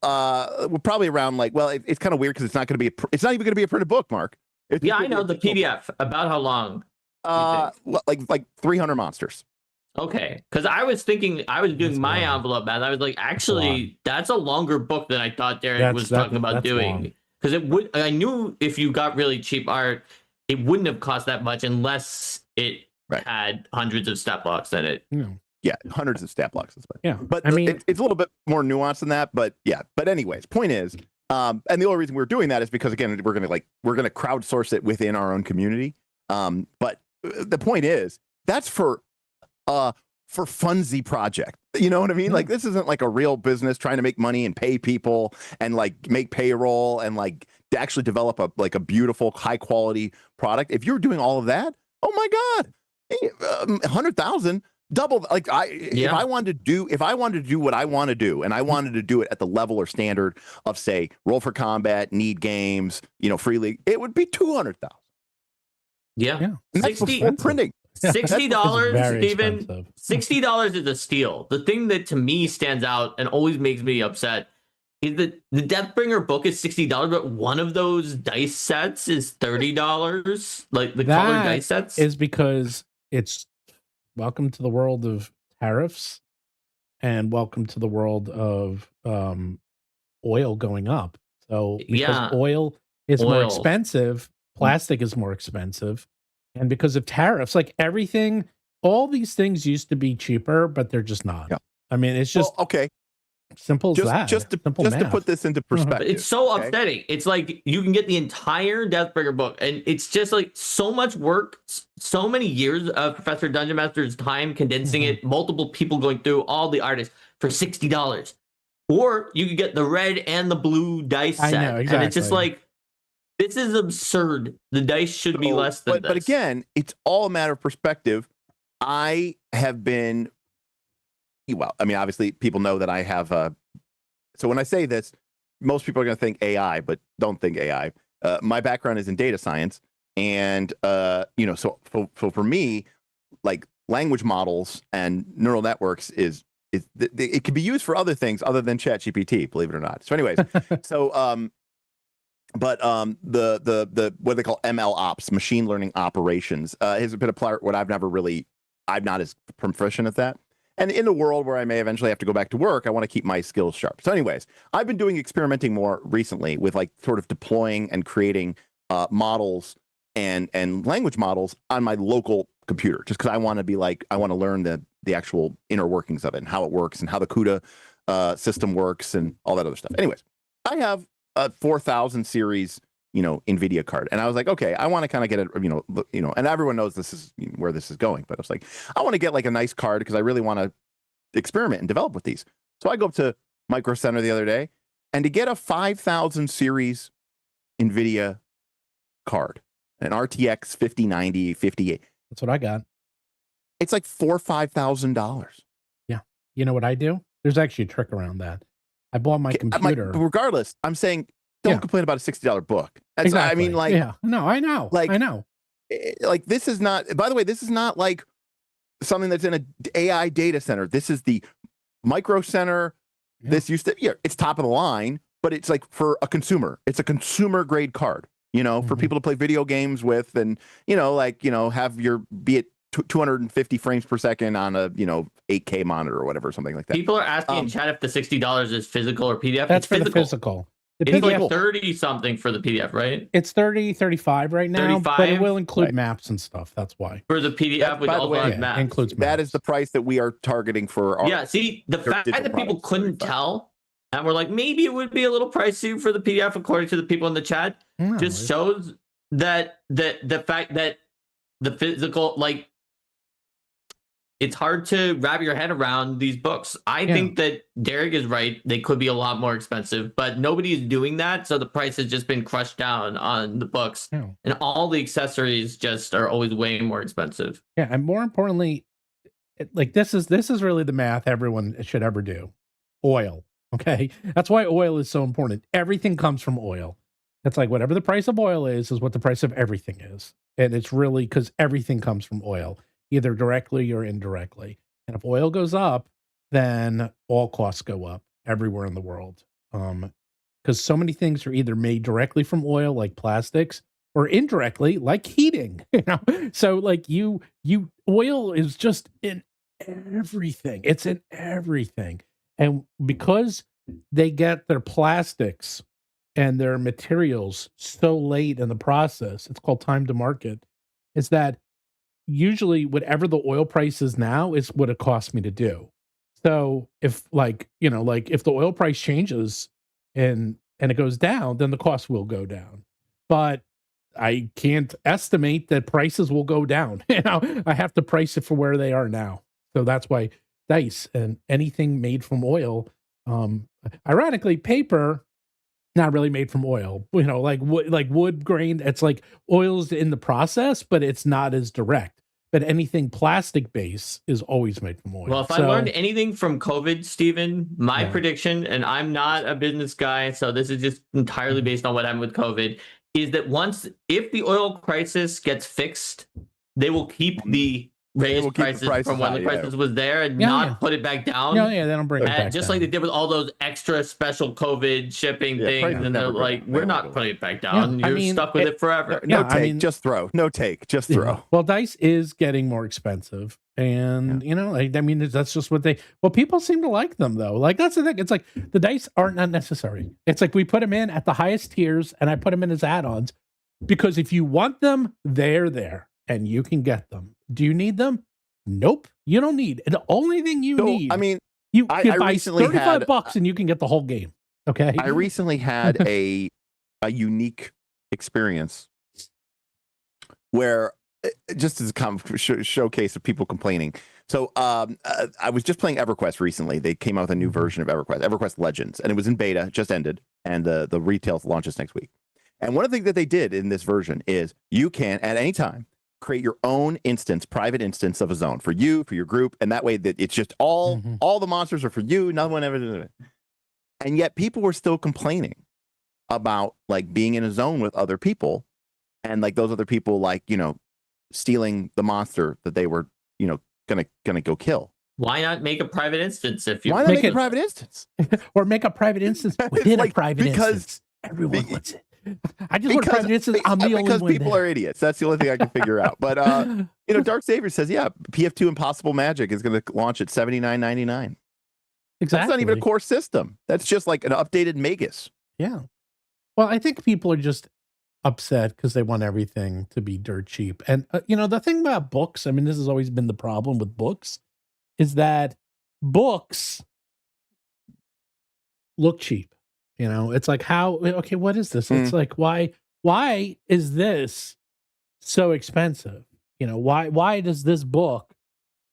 we're probably around like. Well, it's kind of weird because it's not going to be. It's not even going to be a printed book, Mark. I know the PDF. About how long? Like 300 monsters. Okay, because I was thinking, I was doing my envelope math. I was like, actually, that's a longer book than I thought Derek was talking about doing. Because I knew if you got really cheap art, it wouldn't have cost that much unless it had hundreds of stat blocks in it. Yeah, hundreds of stat blocks. Yeah, but I mean, it's a little bit more nuanced than that. But yeah, but anyways, point is, and the only reason we're doing that is because again, we're gonna crowdsource it within our own community. But the point is, that's for funsy project. You know what I mean? Like this isn't like a real business trying to make money and pay people and like make payroll and like to actually develop a beautiful high quality product. If you're doing all of that, oh my God. 100,000, double. Like if I wanted to do what I want to do, and I wanted to do it at the level or standard of, say, Roll for Combat, Need Games, Free League, it would be 200,000. Yeah. That's before printing. $60, even $60 is a steal. The thing that to me stands out and always makes me upset is that the Deathbringer book is $60, but one of those dice sets is $30. Like the colored dice sets is because it's welcome to the world of tariffs and welcome to the world of oil going up. So because oil is more expensive, plastic is more expensive. And because of tariffs, like everything, all these things used to be cheaper, but they're just not. Yeah. I mean, it's just okay. Simple as that. Just to put this into perspective. It's so upsetting. It's like you can get the entire Deathbringer book, and it's just like so much work, so many years of Professor Dungeon Master's time condensing it, multiple people going through all the artists for $60. Or you could get the red and the blue dice set. I know, exactly. And it's just like, this is absurd. The dice should be less than this. But again, it's all a matter of perspective. I have been, well, I mean, obviously people know that I have, so when I say this, most people are going to think AI, but don't think AI. My background is in data science. And, so for me, like language models and neural networks it can be used for other things other than ChatGPT, believe it or not. So anyways, but the what they call ML ops, machine learning operations, has been a part what I'm not as proficient at that. And in the world where I may eventually have to go back to work, I want to keep my skills sharp. So anyways, I've been doing experimenting more recently with like sort of deploying and creating models and language models on my local computer, just because I want to learn the actual inner workings of it and how it works and how the CUDA system works and all that other stuff. Anyways, I have a 4000 series, NVIDIA card. And I was like, okay, I want to kind of get it, and everyone knows this is where this is going, but I was like, I want to get like a nice card because I really want to experiment and develop with these. So I go up to Micro Center the other day, and to get a 5000 series NVIDIA card, an RTX 5090, 58. That's what I got. It's like $4,000 or $5,000. Yeah. You know what I do? There's actually a trick around that. I bought my computer. Regardless, I'm saying don't complain about a $60 book. That's, exactly. I mean, like, no, I know. Like, I know. Like, this is not, by the way, this is not like something that's in an AI data center. This is the Micro Center. Yeah. This used to, it's top of the line, but it's like for a consumer. It's a consumer grade card, for people to play video games with and, have be it 250 frames per second on a 8K monitor or whatever, something like that. People are asking in chat if the $60 is physical or PDF. That's for the physical. It's like 30 something for the PDF, right? It's 35 right now, 35? But it will include maps and stuff. That's why. For the PDF with all those maps. Includes maps. That is the price that we are targeting for our see, the fact that people couldn't tell and we're like, maybe it would be a little pricey for the PDF according to the people in the chat, just shows that the fact that the physical, like, it's hard to wrap your head around these books. I think that Derik is right. They could be a lot more expensive, but nobody is doing that. So the price has just been crushed down on the books, and all the accessories just are always way more expensive. Yeah, and more importantly, like this is really the math everyone should ever do. Oil, okay? That's why oil is so important. Everything comes from oil. It's like whatever the price of oil is what the price of everything is, and it's really because everything comes from oil, either directly or indirectly. And if oil goes up, then all costs go up everywhere in the world. Because so many things are either made directly from oil, like plastics, or indirectly, like heating. So like oil is just in everything. It's in everything. And because they get their plastics and their materials so late in the process, it's called time to market, is that usually whatever the oil price is now is what it costs me to do. So if if the oil price changes and it goes down, then the cost will go down. But I can't estimate that prices will go down. I have to price it for where they are now. So that's why dice and anything made from oil, ironically, paper, not really made from oil, like wood grain. It's like oil's in the process, but it's not as direct but anything plastic base is always made from oil. Well, if I learned anything from COVID, Stephen, my prediction, and I'm not a business guy, so this is just entirely based on what happened with COVID, is that if the oil crisis gets fixed, they will keep the raised prices from when the crisis was there and not put it back down. Yeah, they don't bring it back just down. like they did with all those extra special COVID shipping things, and they're like, we're not putting it back down. You're stuck with it forever. Just throw. No take, just throw. Well, dice is getting more expensive, and that's just what people seem to like them though. Like that's the thing. It's like the dice aren't not necessary. It's like we put them in at the highest tiers, and I put them in as add-ons because if you want them, they're there, and you can get them. Do you need them? Nope, you don't need. The only thing you need. I mean, you can buy $35 and you can get the whole game. Okay. I recently had a unique experience where, just as a kind of showcase of people complaining. So I was just playing EverQuest recently. They came out with a new version of EverQuest Legends, and it was in beta, just ended, and the retail launches next week. And one of the things that they did in this version is you can, at any time, create your own private instance of a zone for you, for your group, and that way that it's just all the monsters are for you. No one ever. And yet people were still complaining about like being in a zone with other people, and like those other people stealing the monster that they were gonna go kill. Why not make a private instance if you? Why not make a private instance, or make a private instance within a private instance? Everyone wants it. I just want private instance. I'm the only one. Because people are idiots. That's the only thing I can figure out. But Dark Savior says, PF2 Impossible Magic is going to launch at $79.99. Exactly. That's not even a core system. That's just like an updated Magus. Yeah. Well, I think people are just upset because they want everything to be dirt cheap. And the thing about books, I mean, this has always been the problem with books, is that books look cheap. It's like what is this? It's like, why is this so expensive? Why does this book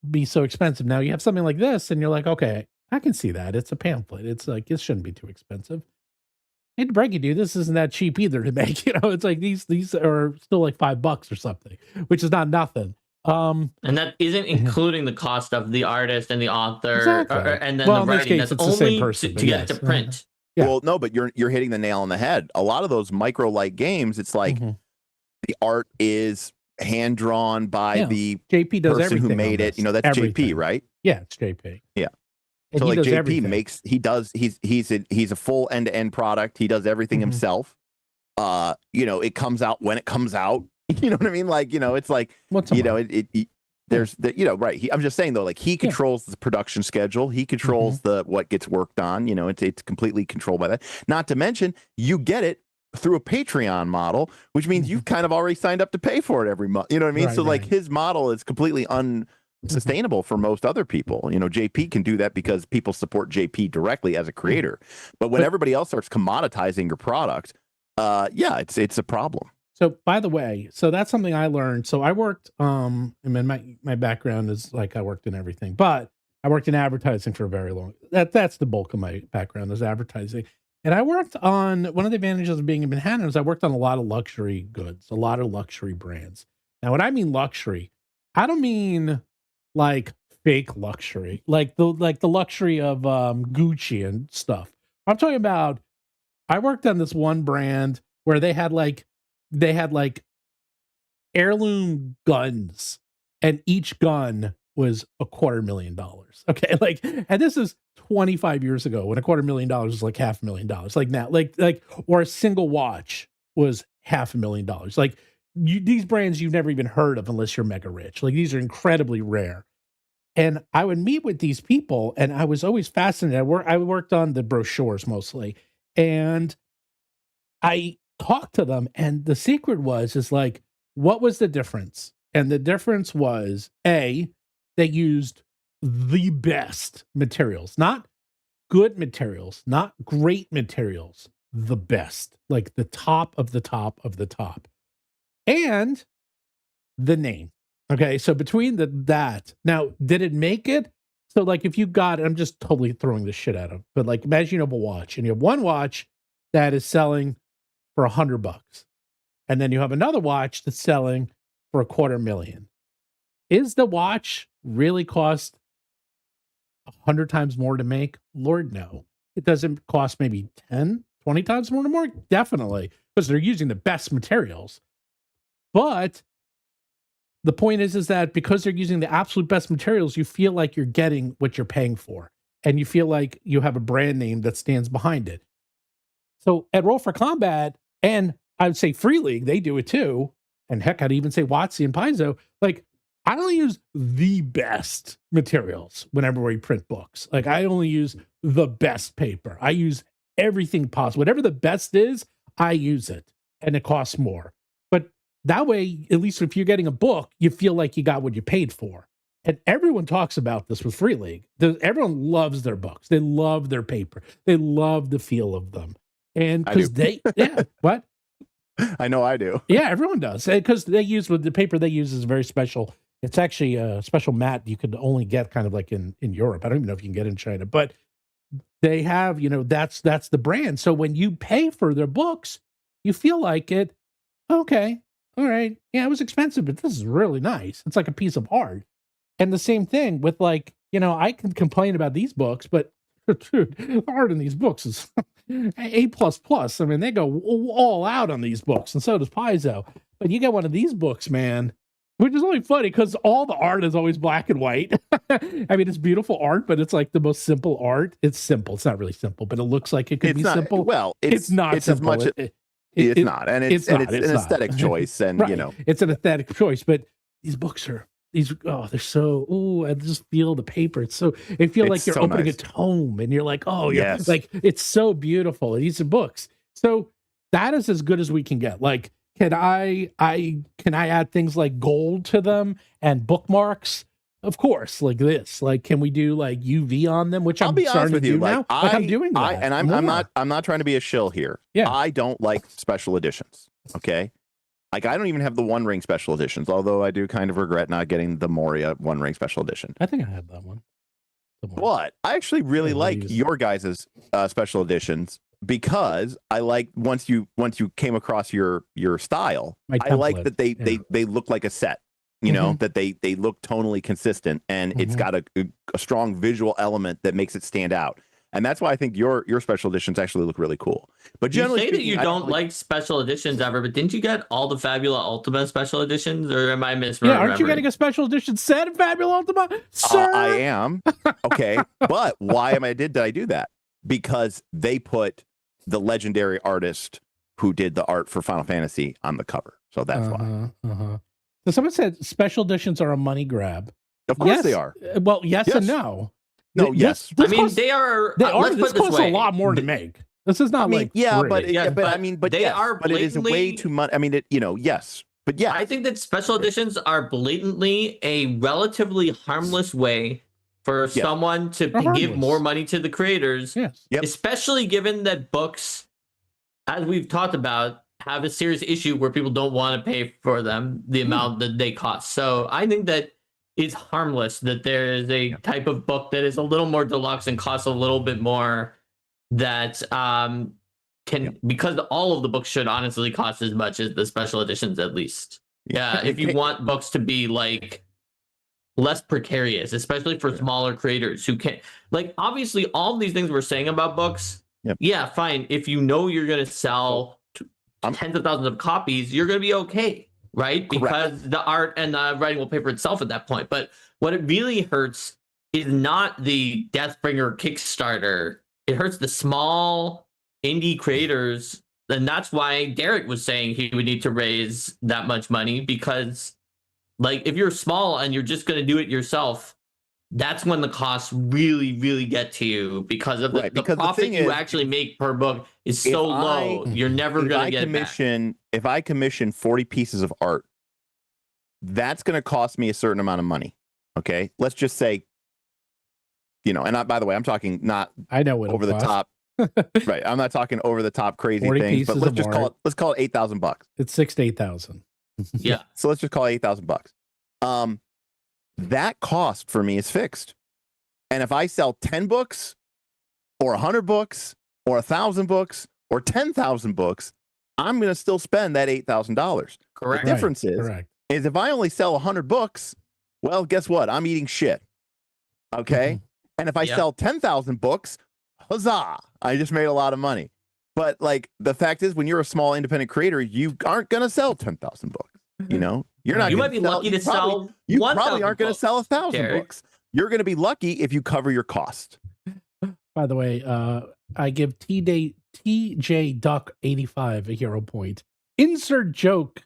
be so expensive? Now you have something like this and you're like, okay, I can see that. It's a pamphlet. It's like, it shouldn't be too expensive. I hate to break it, dude. This isn't that cheap either to make, it's like these are still like $5 or something, which is not nothing. And that isn't including the cost of the artist and the author, exactly. And then the writing. That's only to get it to print. Yeah. Well, no, but you're hitting the nail on the head. A lot of those micro-like games, it's like the art is hand drawn by the JP does person who made it. That's everything. JP, right? Yeah, it's JP. Yeah. And so like JP he's a full end-to-end product. He does everything himself. It comes out when it comes out. You know what I mean? Like, it's like there's right. I'm just saying though, like he controls the production schedule. He controls what gets worked on. It's completely controlled by that. Not to mention, you get it through a Patreon model, which means you've kind of already signed up to pay for it every month. You know what I mean? Right, so like his model is completely unsustainable for most other people. JP can do that because people support JP directly as a creator. But when everybody else starts commoditizing your product, it's a problem. So by the way, that's something I learned. So I worked, my background is like, I worked in everything, but I worked in advertising for a very long, that's the bulk of my background is advertising. And I worked on, one of the advantages of being in Manhattan is I worked on a lot of luxury goods, a lot of luxury brands. Now, when I mean luxury, I don't mean like fake luxury, like the luxury of Gucci and stuff. I'm talking about, I worked on this one brand where they had heirloom guns, and each gun was $250,000. Okay, and this is 25 years ago when $250,000 was like $500,000. Like now, like or a single watch was $500,000. Like these brands you've never even heard of unless you're mega rich. Like these are incredibly rare. And I would meet with these people, and I was always fascinated. I worked on the brochures mostly, and I talked to them, and the secret is like, what was the difference? And the difference was they used the best materials, not good materials, not great materials, the best, like the top of the top of the top, and the name. Okay, so between that, now did it make it? So like if you got, I'm just totally throwing this shit at them, but like imagine you have a watch, and you have one watch that is selling for $100, and then you have another watch that's selling for $250,000. is the watch really cost 100 times more to make? Lord, no. It doesn't cost maybe 10, 20 times more to make? Definitely, because they're using the best materials. But the point is that because they're using the absolute best materials, you feel like you're getting what you're paying for. And you feel like you have a brand name that stands behind it. So at Roll for Combat, and I would say Free League, they do it too. And heck, I'd even say WotC and Paizo. Like, I only use the best materials whenever we print books. Like, I only use the best paper. I use everything possible. Whatever the best is, I use it. And it costs more. But that way, at least if you're getting a book, you feel like you got what you paid for. And everyone talks about this with Free League. Everyone loves their books. They love their paper. They love the feel of them. And because what? I know I do. Yeah, everyone does. Because they use the paper they use is very special. It's actually a special mat you could only get kind of like in Europe. I don't even know if you can get in China, but they have, that's the brand. So when you pay for their books, you feel like it. Okay, all right. Yeah, it was expensive, but this is really nice. It's like a piece of art. And the same thing with I can complain about these books, but dude, the art in these books is A++. I mean, they go all out on these books, and so does Paizo. But you get one of these books, man, which is only funny because all the art is always black and white. I mean, it's beautiful art, but it's like the most simple art. It's simple. It's not really simple, but it looks like it could be simple. Well, it's not. It's simple. as much. It's not, and it's an aesthetic choice, and right. It's an aesthetic choice. But they're so. I just feel the paper. It feels like you're opening a tome, and you're like, yes. Like it's so beautiful. These are books. So that is as good as we can get. Like, can I add things like gold to them and bookmarks? Of course, like this. Like, can we do like UV on them? Which I'm starting to do now. I'm doing that. And I'm not trying to be a shill here. Yeah. I don't like special editions. Okay. Like, I don't even have the One Ring special editions, although I do kind of regret not getting the Moria One Ring special edition. I think I have that one. But I actually really like your guys' special editions because I like once you came across your style, I like that they look like a set. That they look tonally consistent, and it's got a strong visual element that makes it stand out. And that's why I think your special editions actually look really cool. But generally, you say that you don't like special editions ever, but didn't you get all the Fabula Ultima special editions, or am I misremembering? Yeah, aren't you getting a special edition set of Fabula Ultima, sir? I am. Okay, but why did I do that? Because they put the legendary artist who did the art for Final Fantasy on the cover, so that's why. So someone said special editions are a money grab. Of course they are. Well, yes and no. No, yes. This they are. This costs a lot more to make. This is not free. But it is way too much. I mean, yes, but yeah. I think that special editions are blatantly a relatively harmless way for someone to give more money to the creators. Yes. Yep. Especially given that books, as we've talked about, have a serious issue where people don't want to pay for them the amount that they cost. So I think that it's harmless that there is a type of book that is a little more deluxe and costs a little bit more that because all of the books should honestly cost as much as the special editions, at least. Yeah, if you want books to be like less precarious, especially for smaller creators who can't, like, obviously all of these things we're saying about books. Yeah, fine. If you know you're going to sell tens of thousands of copies, you're going to be okay. Right? Because the art and the writing will pay for itself at that point. But what it really hurts is not the Deathbringer Kickstarter. It hurts the small indie creators. And that's why Derik was saying he would need to raise that much money, because like if you're small and you're just going to do it yourself, that's when the costs really, really get to you, because of the profit you actually make per book is so low. You're never going to get back. If I commission 40 pieces of art, that's going to cost me a certain amount of money. Okay, let's just say, and by the way, I'm talking not over the top. Right, I'm not talking over the top crazy things, but let's call it $8,000. It's 6 to 8,000. Yeah. So let's just call it $8,000. That cost for me is fixed. And if I sell 10 books or 100 books or 1,000 books or 10,000 books, I'm going to still spend that $8,000. Correct. The difference is if I only sell 100 books, Well, guess what? I'm eating shit. Okay. And if I sell 10,000 books, huzzah, I just made a lot of money. But like the fact is, when you're a small independent creator, you aren't going to sell 10,000 books. You know, you're not. You might be lucky to sell. You probably aren't going to sell 1,000 books. You're going to be lucky if you cover your cost. By the way, I give TJ Duck 85 a hero point. Insert joke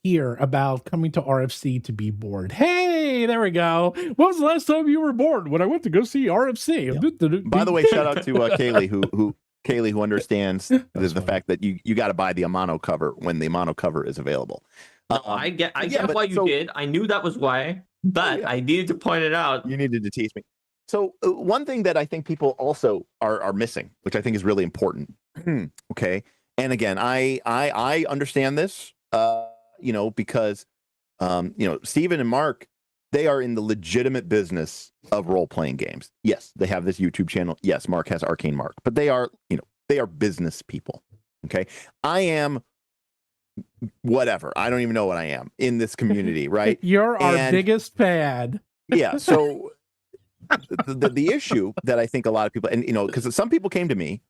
here about coming to RFC to be bored. Hey, there we go. When was the last time you were bored? When I went to go see RFC. Yeah. By the way, shout out to Kaylee who understands the fact that you got to buy the Amano cover when the Amano cover is available. No, I get why you did. I knew that was why, but I needed to point it out. You needed to tease me. So one thing that I think people also are missing, which I think is really important. Okay, and again, I understand this. You know, because you know, Steven and Mark, they are in the legitimate business of role-playing games. Yes, they have this YouTube channel. Yes, Mark has Arcane Mark, but they are, you know, they are business people. Okay. I am whatever. I don't even know what I am in this community, right? You're our biggest fan. Yeah. So the issue that I think a lot of people, and you know, because some people came to me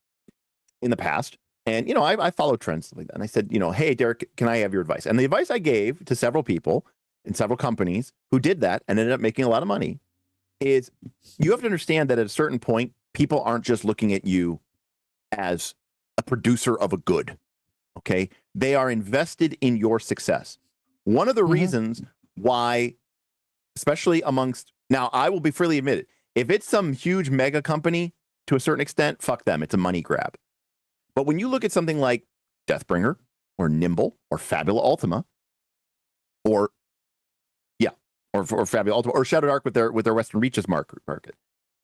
in the past, and you know, I follow trends like that, and I said, you know, hey, Derik, can I have your advice? And the advice I gave to several people in several companies who did that and ended up making a lot of money is you have to understand that at a certain point, people aren't just looking at you as a producer of a good. Okay. They are invested in your success. One of the reasons why, especially amongst, now I will be freely admitted, if it's some huge mega company to a certain extent, fuck them. It's a money grab. But when you look at something like Deathbringer or Nimble or Fabula Ultima or Fabula Ultima or Shadowdark with their Western Reaches market,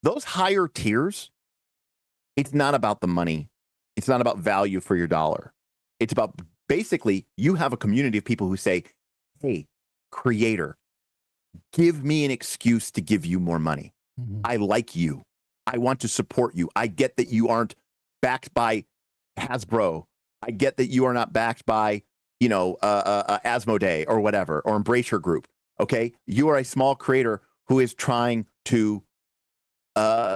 those higher tiers, it's not about the money. It's not about value for your dollar. It's about basically you have a community of people who say, hey, creator, give me an excuse to give you more money. I like you. I want to support you. I get that you aren't backed by Hasbro. I get that you are not backed by, you know, Asmodee or whatever, or Embracer Group. Okay. You are a small creator who is trying to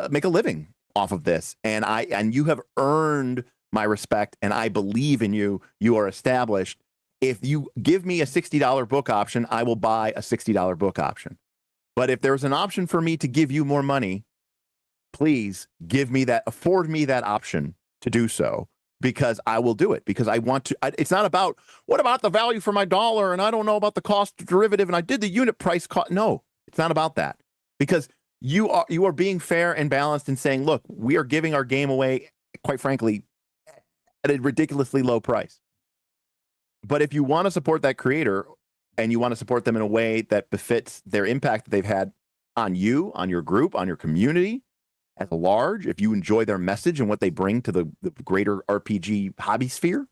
make a living off of this. And you have earned my respect, and I believe in you. You are established. If you give me a $60 book option, I will buy a $60 book option. But if there's an option for me to give you more money, please give me that, afford me that option to do so, because I will do it, because I want to. It's not about, what about the value for my dollar? And I don't know about the cost derivative. And I did the unit price cost. No, it's not about that, because you are being fair and balanced and saying, look, we are giving our game away, quite frankly, at a ridiculously low price. But if you want to support that creator and you want to support them in a way that befits their impact that they've had on you, on your group, on your community at large, if you enjoy their message and what they bring to the greater RPG hobby sphere,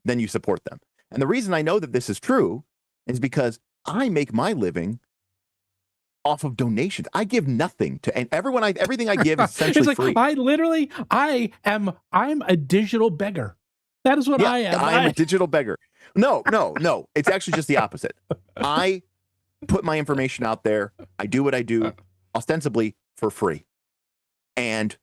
then you support them. And the reason I know that this is true is because I make my living off of donations. I give nothing to, and everything I give is essentially like, free. I'm a digital beggar. That is what I am. I'm a digital beggar. No. It's actually just the opposite. I put my information out there. I do what I do ostensibly for free. And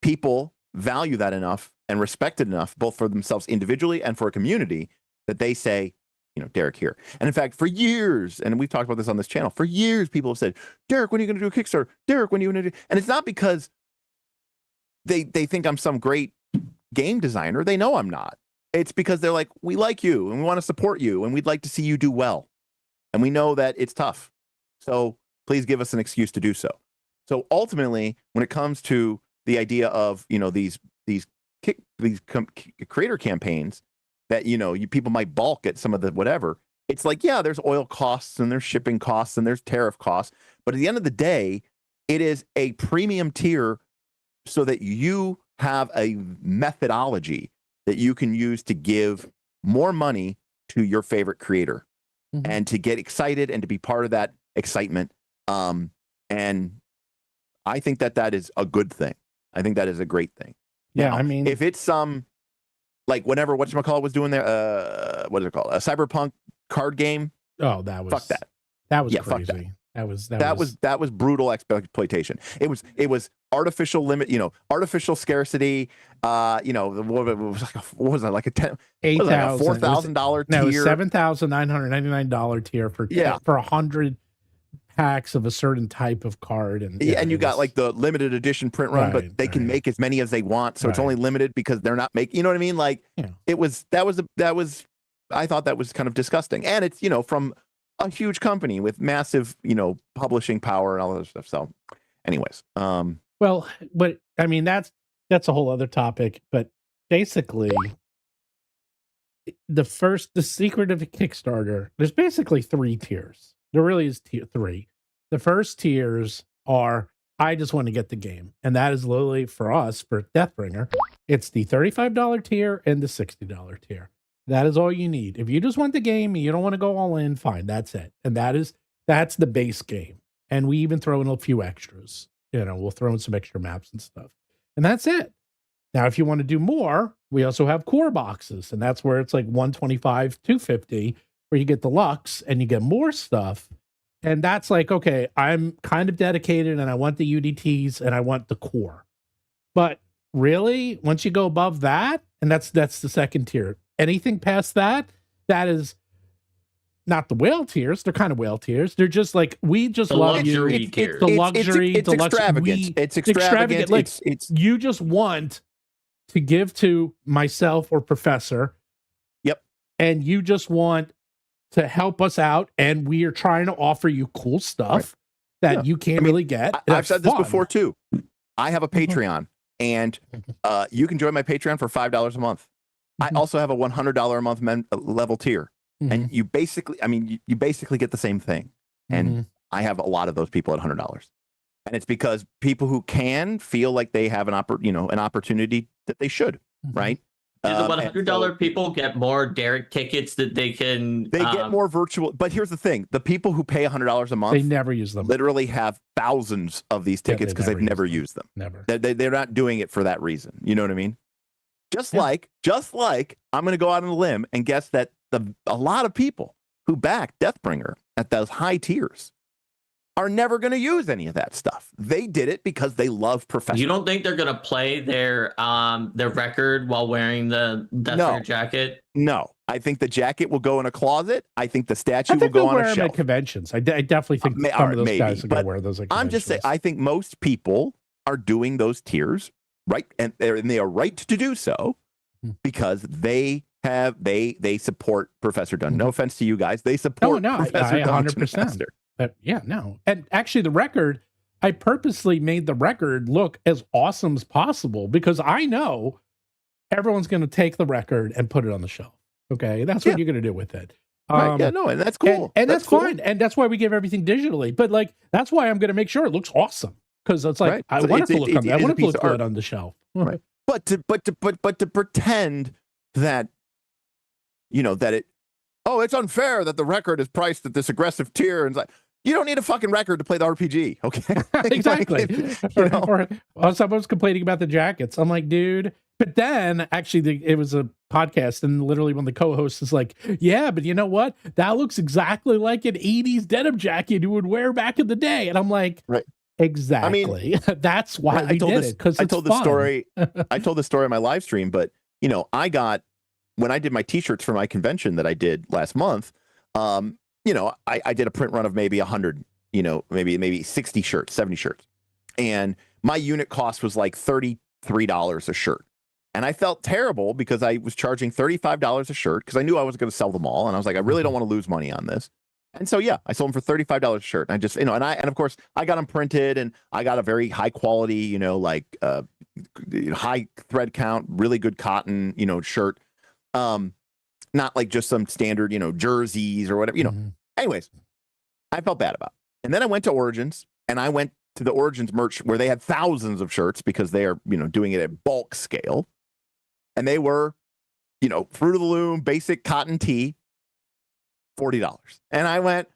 people value that enough and respect it enough, both for themselves individually and for a community, that they say, you know, Derik here. And in fact, for years, and we've talked about this on this channel, for years, people have said, Derik, when are you going to do a Kickstarter? Derik, when are you going to do? And it's not because they think I'm some great game designer. They know I'm not. It's because they're like, we like you and we want to support you and we'd like to see you do well. And we know that it's tough. So please give us an excuse to do so. So ultimately, when it comes to the idea of, you know, these creator campaigns that, you know, people might balk at some of the whatever, it's like, yeah, there's oil costs and there's shipping costs and there's tariff costs. But at the end of the day, it is a premium tier so that you have a methodology that you can use to give more money to your favorite creator and to get excited and to be part of that excitement. And I think that is a good thing. I think that is a great thing. Yeah, now, I mean, if it's some, like whenever whatchamacallit was doing there, what is it called? A cyberpunk card game. Oh, that was, fuck that. That was yeah, crazy. Fuck that. That was brutal exploitation. It was artificial limit, artificial scarcity. What was that, like a $4,000 tier? No, $7,999 tier for 100 packs of a certain type of card, and you got like the limited edition print run, but they can make as many as they want, so it's only limited because they're not making. You know what I mean? Like I thought that was kind of disgusting, and it's from a huge company with massive, publishing power and all that stuff. So, anyways, well, but I mean, that's a whole other topic. But basically, the secret of a Kickstarter, there's basically 3 tiers. There really is 3. The first tiers are, I just want to get the game, and that is literally for us for Deathbringer. It's the $35 tier and the $60 tier. That is all you need. If you just want the game and you don't want to go all in, fine. That's it. And that's the base game. And we even throw in a few extras. We'll throw in some extra maps and stuff. And that's it. Now, if you want to do more, we also have core boxes. And that's where it's like $125, $250, where you get deluxe and you get more stuff. And that's like, okay, I'm kind of dedicated and I want the UDTs and I want the core. But really, once you go above that, and that's the second tier. Anything past that is not the whale tiers. They're kind of whale tiers. They're just like, we just love you. It's the luxury. It's extravagant. It's extravagant. Like, you just want to give to myself or Professor. Yep. And you just want to help us out. And we are trying to offer you cool stuff that you can't really get. I've said this before too. I have a Patreon, and you can join my Patreon for $5 a month. I also have a $100 a month level tier, and you basically get the same thing. And I have a lot of those people at $100, and it's because people who can feel like they have an opportunity that they should, right? Do the $100 people get more Derik tickets that they can? They get more virtual. But here's the thing: the people who pay $100 a month, they never use them. Literally have thousands of these tickets because they've never used them. Never. They're not doing it for that reason. You know what I mean? Just like I'm going to go out on a limb and guess that a lot of people who back Deathbringer at those high tiers are never going to use any of that stuff. They did it because they love Professor. You don't think they're going to play their record while wearing the Deathbringer jacket? No, I think the jacket will go in a closet. I think the statue will go on a shelf. At conventions. I definitely think some of those guys are going to wear those at conventions. I'm just saying, I think most people are doing those tiers. Right, and they are right to do so because they support Professor Dunn. No offense to you guys, they support Professor Dunn. 100%. And actually, the record, I purposely made the record look as awesome as possible because I know everyone's going to take the record and put it on the shelf. Okay, that's what you're going to do with it. And that's cool, and that's cool. Fine, and that's why we give everything digitally. But like, that's why I'm going to make sure it looks awesome. Because it's like I want it to look good on the shelf, right? But to pretend that it's unfair that the record is priced at this aggressive tier, and it's like you don't need a fucking record to play the RPG, okay? Exactly. Or someone's complaining about the jackets. I'm like, dude. But then actually, it was a podcast, and literally one of the co-hosts is like, "Yeah, but you know what? That looks exactly like an '80s denim jacket you would wear back in the day." And I'm like, right. Exactly. I mean, that's why we did it, because I told the story. I told the story on my live stream, but I got, when I did my t-shirts for my convention that I did last month, I did a print run of maybe 100, maybe 60 shirts, 70 shirts, and my unit cost was like $33 a shirt, and I felt terrible because I was charging $35 a shirt because I knew I was going to sell them all, and I was like, I really don't want to lose money on this. And so, I sold them for $35 a shirt. And I just, and of course I got them printed, and I got a very high quality, high thread count, really good cotton, shirt. Not like just some standard, jerseys or whatever, Anyways, I felt bad about it. And then I went to Origins, and I went to the Origins merch where they had thousands of shirts because they are, doing it at bulk scale. And they were, Fruit of the Loom, basic cotton tee, $40. And I went,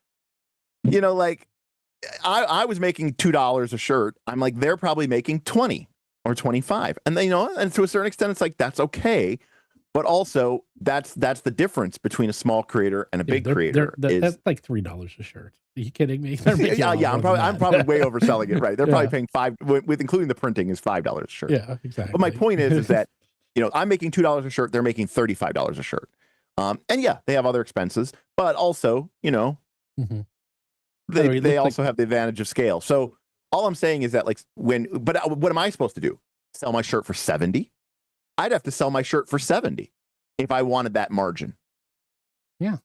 I was making $2 a shirt. I'm like, they're probably making 20 or 25. And they, and to a certain extent, it's like, that's okay. But also, that's the difference between a small creator and a big creator. That's like $3 a shirt. Are you kidding me? I'm probably way overselling it. Right? They're probably paying $5 with including the printing is $5 a shirt. Yeah, exactly. But my point is that I'm making $2 a shirt. They're making $35 a shirt. And yeah, they have other expenses, but also they also have the advantage of scale. So all I'm saying is that but what am I supposed to do? Sell my shirt for $70? I'd have to sell my shirt for $70 if I wanted that margin. Yeah.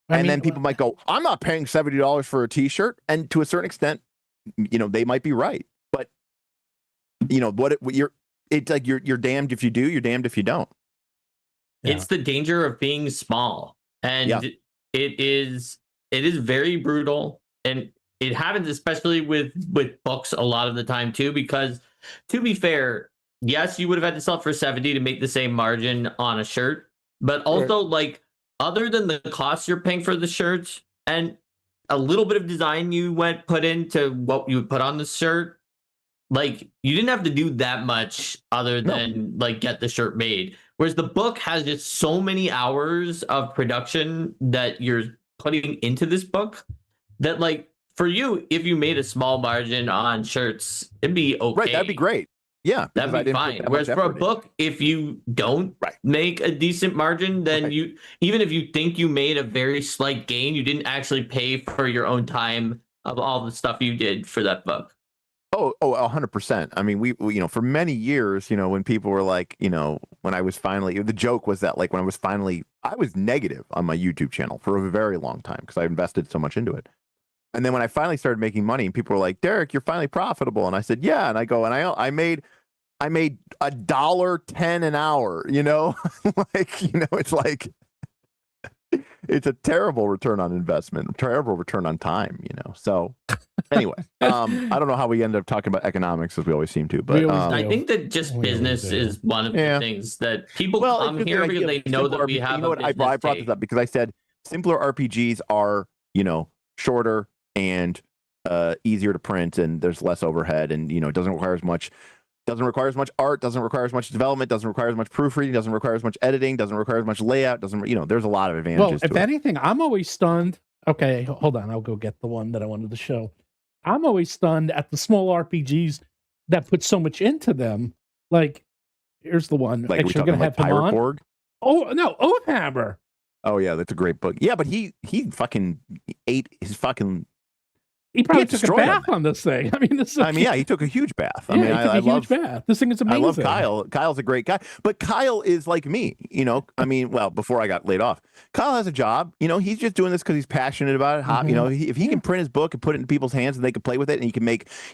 Then people might go, I'm not paying $70 for a t-shirt. And to a certain extent, they might be right. But it's like you're damned if you do, you're damned if you don't. Yeah. It's the danger of being small. And it is very brutal. And it happens especially with books a lot of the time too, because to be fair, yes, you would have had to sell it for $70 to make the same margin on a shirt, but also other than the cost you're paying for the shirts and a little bit of design you put into what you would put on the shirt, you didn't have to do that much other than get the shirt made. Whereas the book has just so many hours of production that you're putting into this book that for you, if you made a small margin on shirts, it'd be okay. Right, that'd be great. Yeah, that'd be fine. Whereas for a book, if you don't make a decent margin, then even if you think you made a very slight gain, you didn't actually pay for your own time of all the stuff you did for that book. Oh, 100%. I mean, we for many years, when people were when I was finally, the joke was that when I was negative on my YouTube channel for a very long time because I invested so much into it. And then when I finally started making money and people were like, Derik, you're finally profitable. And I said, yeah. And I go, and I made $1.10 an hour, it's a terrible return on investment, terrible return on time, So anyway, I don't know how we ended up talking about economics as we always seem to, but I think that just business is one of the things that people come here because they know that we have. I brought this up because I said simpler RPGs are, shorter and easier to print, and there's less overhead, and it doesn't require as much art, doesn't require as much development, doesn't require as much proofreading, doesn't require as much editing, doesn't require as much layout, there's a lot of advantages. Well, if anything, I'm always stunned. Okay, hold on, I'll go get the one that I wanted to show. I'm always stunned at the small RPGs that put so much into them. Here's the one. Actually, we're talking like Pirate Borg? Oh no, Oathhammer. Oh yeah, that's a great book. Yeah, but he fucking ate his fucking. He probably took a bath on this thing. I mean, yeah, he took a huge bath. I love bath. This thing is amazing. I love Kyle. Kyle's a great guy, but Kyle is like me. Well, before I got laid off, Kyle has a job. He's just doing this because he's passionate about it. If he can print his book and put it in people's hands and they can play with it, and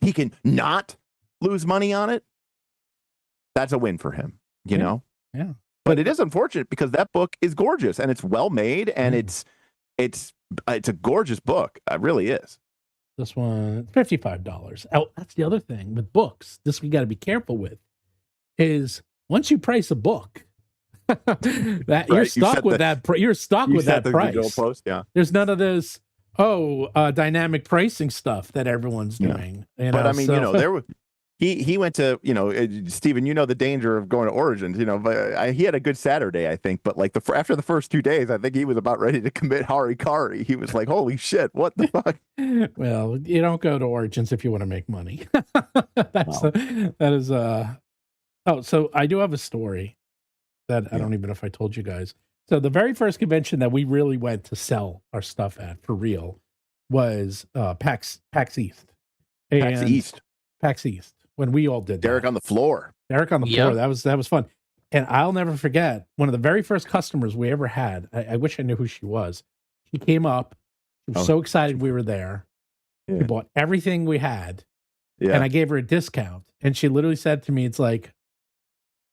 he can not lose money on it. That's a win for him. Yeah. But it is unfortunate because that book is gorgeous and it's well made and it's a gorgeous book. It really is. This one, $55. Oh, that's the other thing with books. This we got to be careful with. Is once you price a book, you're stuck with that. You're stuck with that price. Goalpost, yeah. There's none of this. Dynamic pricing stuff that everyone's doing. But I mean, there was. He went to, Stephen, the danger of going to Origins, but he had a good Saturday, I think. But after the first 2 days, I think he was about ready to commit harikari. He was like, holy shit, what the fuck? Well, you don't go to Origins if you want to make money. So I do have a story that I don't even know if I told you guys. So the very first convention that we really went to sell our stuff at for real was PAX East. PAX East. When we all did Derik on the floor. Derik on the floor. That was fun. And I'll never forget one of the very first customers we ever had. I wish I knew who she was. She came up. She was so excited we were there. Yeah. She bought everything we had. Yeah. And I gave her a discount. And she literally said to me, it's like,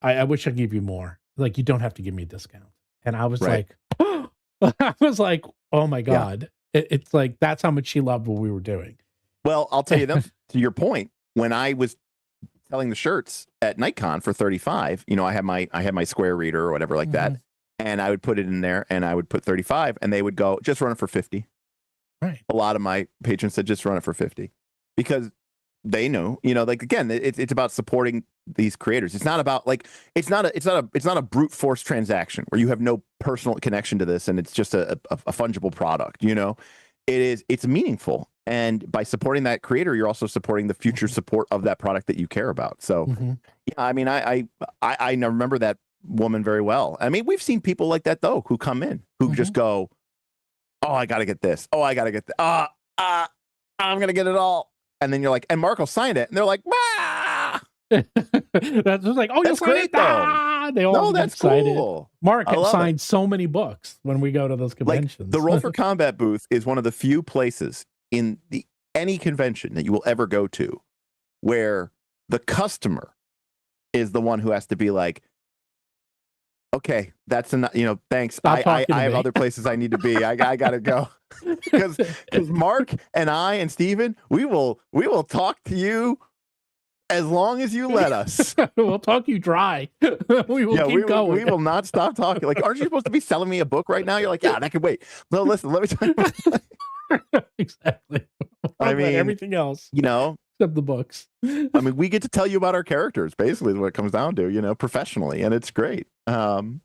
I wish I'd give you more. Like, you don't have to give me a discount. And I was like, oh my God. Yeah. It's like, that's how much she loved what we were doing. Well, I'll tell you to your point, when I was selling the shirts at NightCon for $35, I had my Square reader or whatever like that, and I would put it in there and I would put $35 and they would go, just run it for $50. Right. A lot of my patrons said, just run it for $50 because they know, like, again, it's about supporting these creators. It's not about like, it's not a brute force transaction where you have no personal connection to this and it's just a fungible product. It's meaningful. And by supporting that creator, you're also supporting the future support of that product that you care about. So yeah, I mean, I remember that woman very well. I mean, we've seen people like that though, who come in, who just go, oh, I got to get this. Oh, I got to get that. I'm going to get it all. And then you're like, and Mark will sign it. And they're like, ah! That's just like, oh, you'll sign it. Ah! They all get excited. Cool. Mark had signed so many books when we go to those conventions. Like, the Roll for Combat booth is one of the few places in any convention that you will ever go to where the customer is the one who has to be like, okay, that's enough. Thanks. I have other places I need to be. I gotta go because Mark and I and Steven, we will talk to you as long as you let us. We'll talk you dry. We will keep going. We will not stop talking. Like, aren't you supposed to be selling me a book right now? You're like, yeah, that could wait. No, listen, let me tell you. Exactly. I mean, everything else, except the books. I mean, we get to tell you about our characters, basically, is what it comes down to, professionally, and it's great. Bamboozle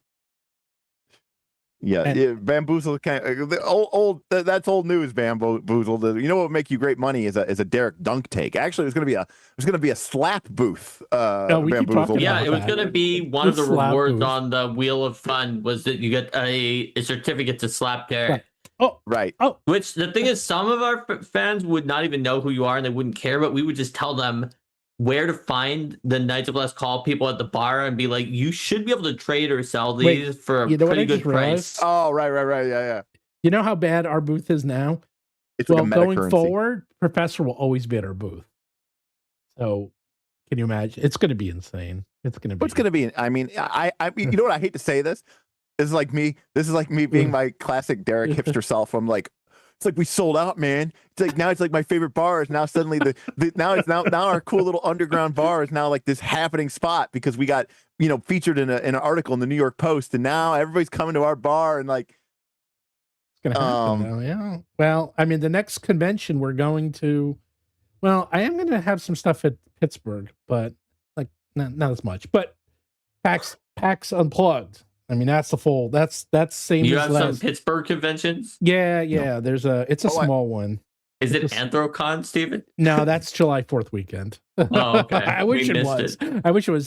that's old news. Bamboozle. What would make you great money is a Derik dunk take. Actually, it was gonna be a slap booth. Bamboozle. Yeah, it was gonna be one of the rewards on the Wheel of Fun was that you get a certificate to slap Derik. Oh, right. Oh, which the thing is, some of our fans would not even know who you are and they wouldn't care, but we would just tell them where to find the Knights of Last Call people at the bar and be like, you should be able to trade or sell these for a pretty good price. Oh, right. Yeah. You know how bad our booth is now? It's like going forward, Professor will always be at our booth. So can you imagine? It's going to be insane. It's going to be. I mean, I you know what? I hate to say this. This is like me being my classic Derik hipster self. I'm like, it's like we sold out, man. It's like now it's like my favorite bar is now suddenly now our cool little underground bar is now like this happening spot because we got featured in an article in the New York Post, and now everybody's coming to our bar and like it's gonna happen. Yeah. Well, I mean, the next convention we're going to. Well, I am going to have some stuff at Pittsburgh, but like not as much. But PAX Unplugged. I mean, that's same. You have some Pittsburgh conventions? Yeah. No. It's a small one. Is it Anthrocon, Steven? No, that's July 4th weekend. Oh, okay. I wish it was.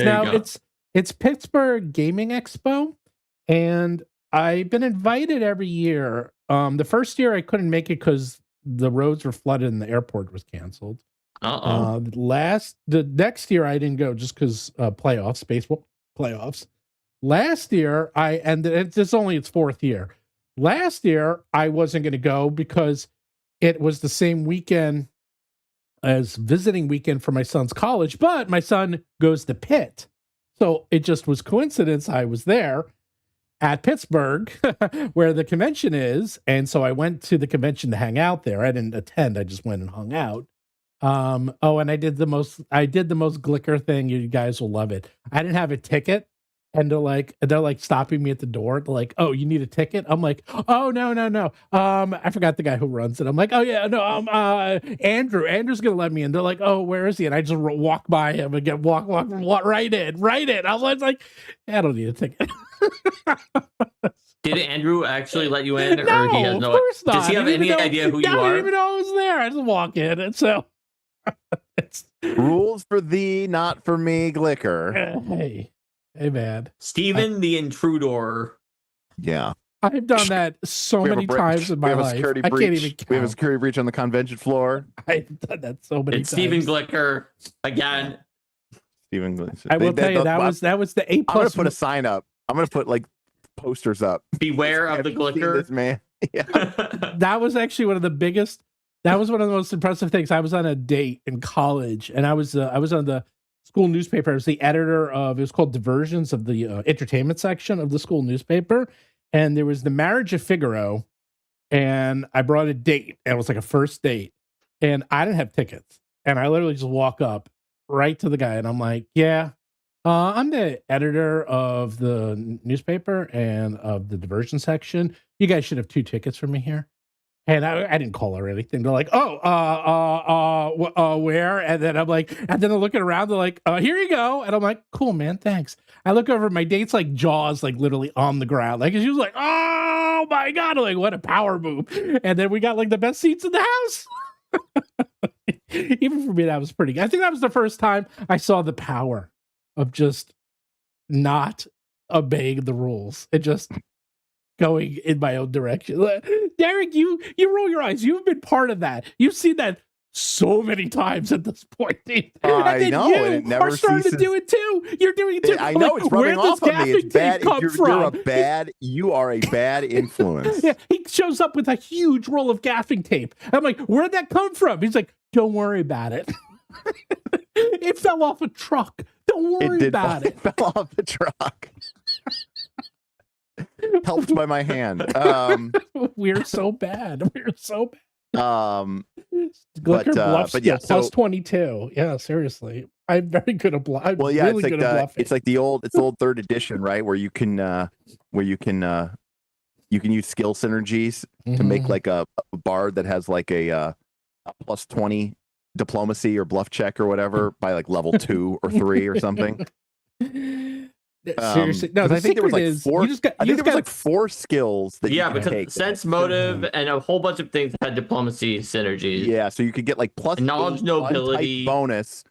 Now it's Pittsburgh Gaming Expo, and I've been invited every year. The first year I couldn't make it because the roads were flooded and the airport was canceled. The next year I didn't go just because baseball playoffs. Last year, it's fourth year. Last year, I wasn't going to go because it was the same weekend as visiting weekend for my son's college, but my son goes to Pitt. So it just was coincidence I was there at Pittsburgh where the convention is. And so I went to the convention to hang out there. I didn't attend. I just went and hung out. And I did the most Glicker thing. You guys will love it. I didn't have a ticket. And they're like stopping me at the door. They're like, "Oh, you need a ticket?" I'm like, "Oh, no. I forgot the guy who runs it." I'm like, "Oh yeah, no. Andrew. Andrew's gonna let me in." They're like, "Oh, where is he?" And I just walk by him and walk right in. I was like, "I don't need a ticket." Did Andrew actually let you in, or no, he has no? Of course not. Does he have any idea who you are? I didn't even know I was there. I just walk in, and so it's rules for thee, not for me, Glicker. Hey, man. Steven the Intruder. Yeah. I've done that so many times in my life. I can't even count. We have a security breach on the convention floor. I've done that so many times. Steven Glicker again. Steven Glicker. I will tell you, that was the A+. I'm going to put a sign up. I'm going to put like posters up. Beware of the Glicker. This man. Yeah. That was actually one of the biggest. That was one of the most impressive things. I was on a date in college, and I was on the school newspaper. I was the editor of, it was called Diversions, of the entertainment section of the school newspaper. And there was the Marriage of Figaro, and I brought a date, and it was like a first date, and I didn't have tickets. And I literally just walk up right to the guy, and I'm like, yeah, I'm the editor of the newspaper and of the diversion section. You guys should have 2 tickets for me here. And I didn't call or anything. They're like, oh, where? And then I'm like, and then they're looking around. They're like, here you go. And I'm like, cool, man, thanks. I look over, my date's like jaws, like literally on the ground. Like, she was like, oh my God. I'm like, what a power move. And then we got like the best seats in the house. Even for me, that was pretty good. I think that was the first time I saw the power of just not obeying the rules and just going in my own direction. Derik, you roll your eyes. You've been part of that. You've seen that so many times at this point. I know, and it never are starting to do it too. You're doing it too. I know, it's rubbing off on me. It's bad. You are a bad influence. Yeah, he shows up with a huge roll of gaffing tape. I'm like, where'd that come from? He's like, don't worry about it. It fell off a truck. Don't worry about it. It fell off the truck. Helped by my hand. We're so bad. Glicker bluffs, but yeah, plus 22. Yeah, seriously. I'm very good at bluffing. Well, yeah, it's like the old third edition, right? Where you can use skill synergies to make like a bard that has like a plus 20 diplomacy or bluff check or whatever by like level 2 or 3 or something. Seriously, no. The I think there was like is, four. I think there was like 4 skills that because take. sense, motive, and a whole bunch of things had diplomacy synergies. Yeah, so you could get like plus knowledge, nobility bonus,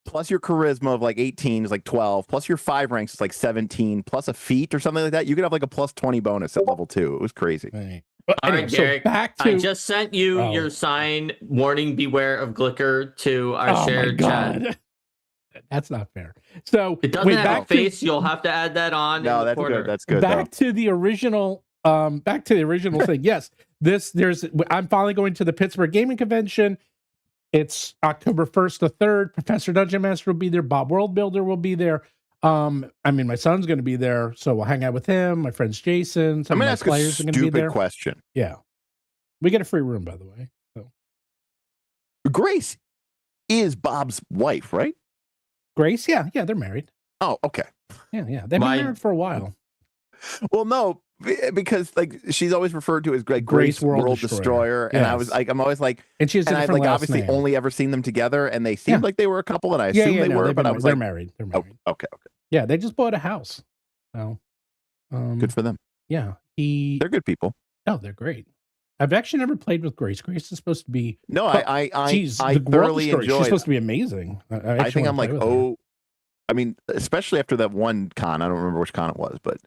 plus your charisma of like 18 is like 12, plus your 5 ranks is like 17, plus a feat or something like that. You could have like a plus 20 bonus at level 2. It was crazy. Right. All right, Derik, back to... I just sent you your sign warning, beware of Glicker to our shared chat. That's not fair. So it doesn't have a face. You'll have to add that on. No, that's corner. good. That's good. Back to the original thing. Yes, I'm finally going to the Pittsburgh Gaming Convention. It's October 1st to 3rd. Professor Dungeon Master will be there. Bob Worldbuilder will be there. My son's going to be there, so we'll hang out with him. My friends Jason. I'm going to ask a stupid question. Yeah, we get a free room, by the way. So. Grace is Bob's wife, right? Grace, yeah, they're married. Oh, okay. Yeah, they've been married for a while. Well, no, because like she's always referred to as like Grace World Destroyer, and yes. I'm always like, and she's I've like obviously name. Only ever seen them together, and they seemed like they were a couple, and I assumed they were, but I was they're like, married. They're married. Oh, okay. Yeah, they just bought a house. So, good for them. Yeah, they're good people. Oh, they're great. I've actually never played with Grace. Grace is supposed to be I thoroughly enjoyed. She's supposed to be amazing. I think I'm like, I mean, especially after that one con, I don't remember which con it was, but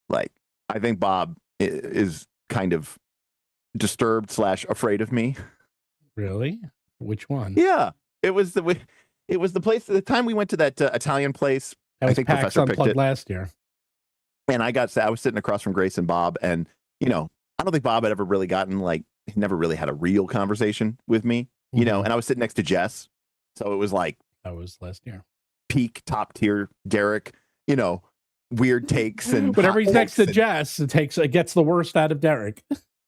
like, I think Bob is kind of disturbed / afraid of me. Really? Which one? Yeah, it was the place. The time we went to that Italian place, I think PAX Professor picked it last year. And I was sitting across from Grace and Bob, and I don't think Bob had ever really gotten he never really had a real conversation with me, and I was sitting next to Jess, so it was like that was last year. Peak top tier Derik, weird takes and whenever he's next to Jess, it gets the worst out of Derik.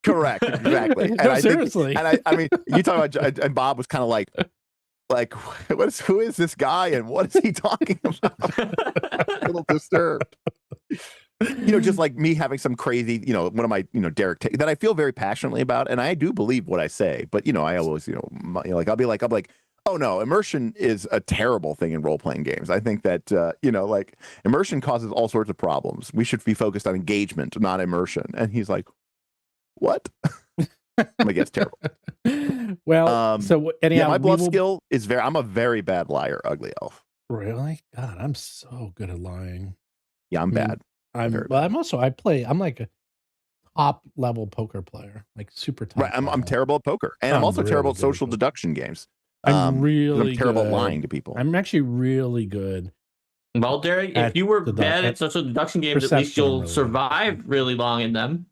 Correct, exactly. No, seriously. I mean, you talk about, and Bob was kind of like, who is this guy and what is he talking about? A little disturbed. Just like me having some crazy, one of my, Derik that I feel very passionately about, and I do believe what I say, but I always, I'll be like, oh no, immersion is a terrible thing in role-playing games. I think that, immersion causes all sorts of problems. We should be focused on engagement, not immersion. And he's like, what? I'm like, it's terrible. Well, so anyhow, my bluff skill is I'm a very bad liar, ugly elf. Really? God, I'm so good at lying. Yeah, I'm bad. I'm like a top level poker player, like super top. Right, I'm terrible at poker, and I'm also really terrible at social deduction games. I'm terrible at lying to people. I'm actually really good. Well, Derik, if you were bad at social deduction games, at least you'll survive really long in them.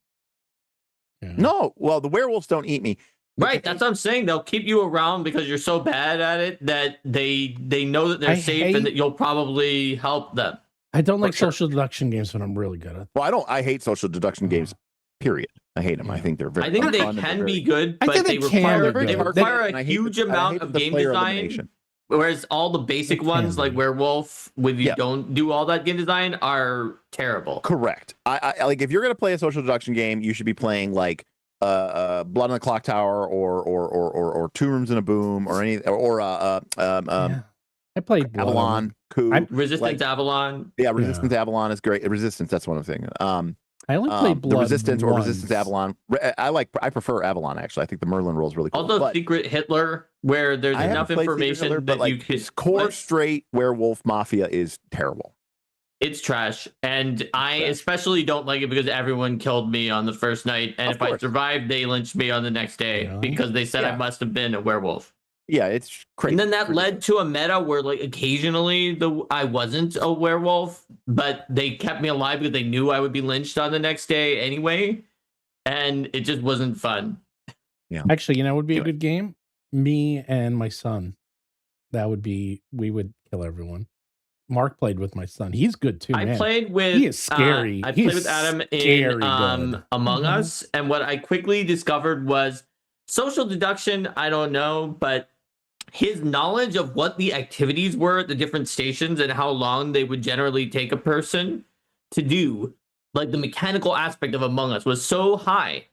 Yeah. No, well, the werewolves don't eat me. Right, that's what I'm saying. They'll keep you around because you're so bad at it that they know that they're safe and that you'll probably help them. I don't like social deduction games when I'm really good at them. Well, I hate social deduction games, period. I hate them. Yeah. I think they're very I think they can be good, but they require a huge amount of game design. Whereas all the basic ones like Werewolf, when you don't do all that game design, are terrible. Correct. I like if you're going to play a social deduction game, you should be playing like Blood on the Clock Tower or Two Rooms in a Boom or any I played Avalon Coup. Resistance Avalon. Yeah, Resistance Avalon is great. Resistance, that's one of the things. I only played Blood the Resistance once. or Resistance Avalon. I prefer Avalon actually. I think the Merlin role is really cool. Also, Secret Hitler, where there's enough information Hitler, that like, you could. Core straight werewolf mafia is terrible. It's trash, and I especially don't like it because everyone killed me on the first night, and if I survived, they lynched me on the next day because they said I must have been a werewolf. Yeah, it's crazy. And then that led to a meta where, like, occasionally I wasn't a werewolf, but they kept me alive because they knew I would be lynched on the next day anyway, and it just wasn't fun. Yeah, actually, it would be a good game. Me and my son, we would kill everyone. Mark played with my son. He's good too. I played with. He is scary. I played with Adam in Among Us, and what I quickly discovered was social deduction. I don't know, but his knowledge of what the activities were at the different stations and how long they would generally take a person to do, like the mechanical aspect of Among Us, was so high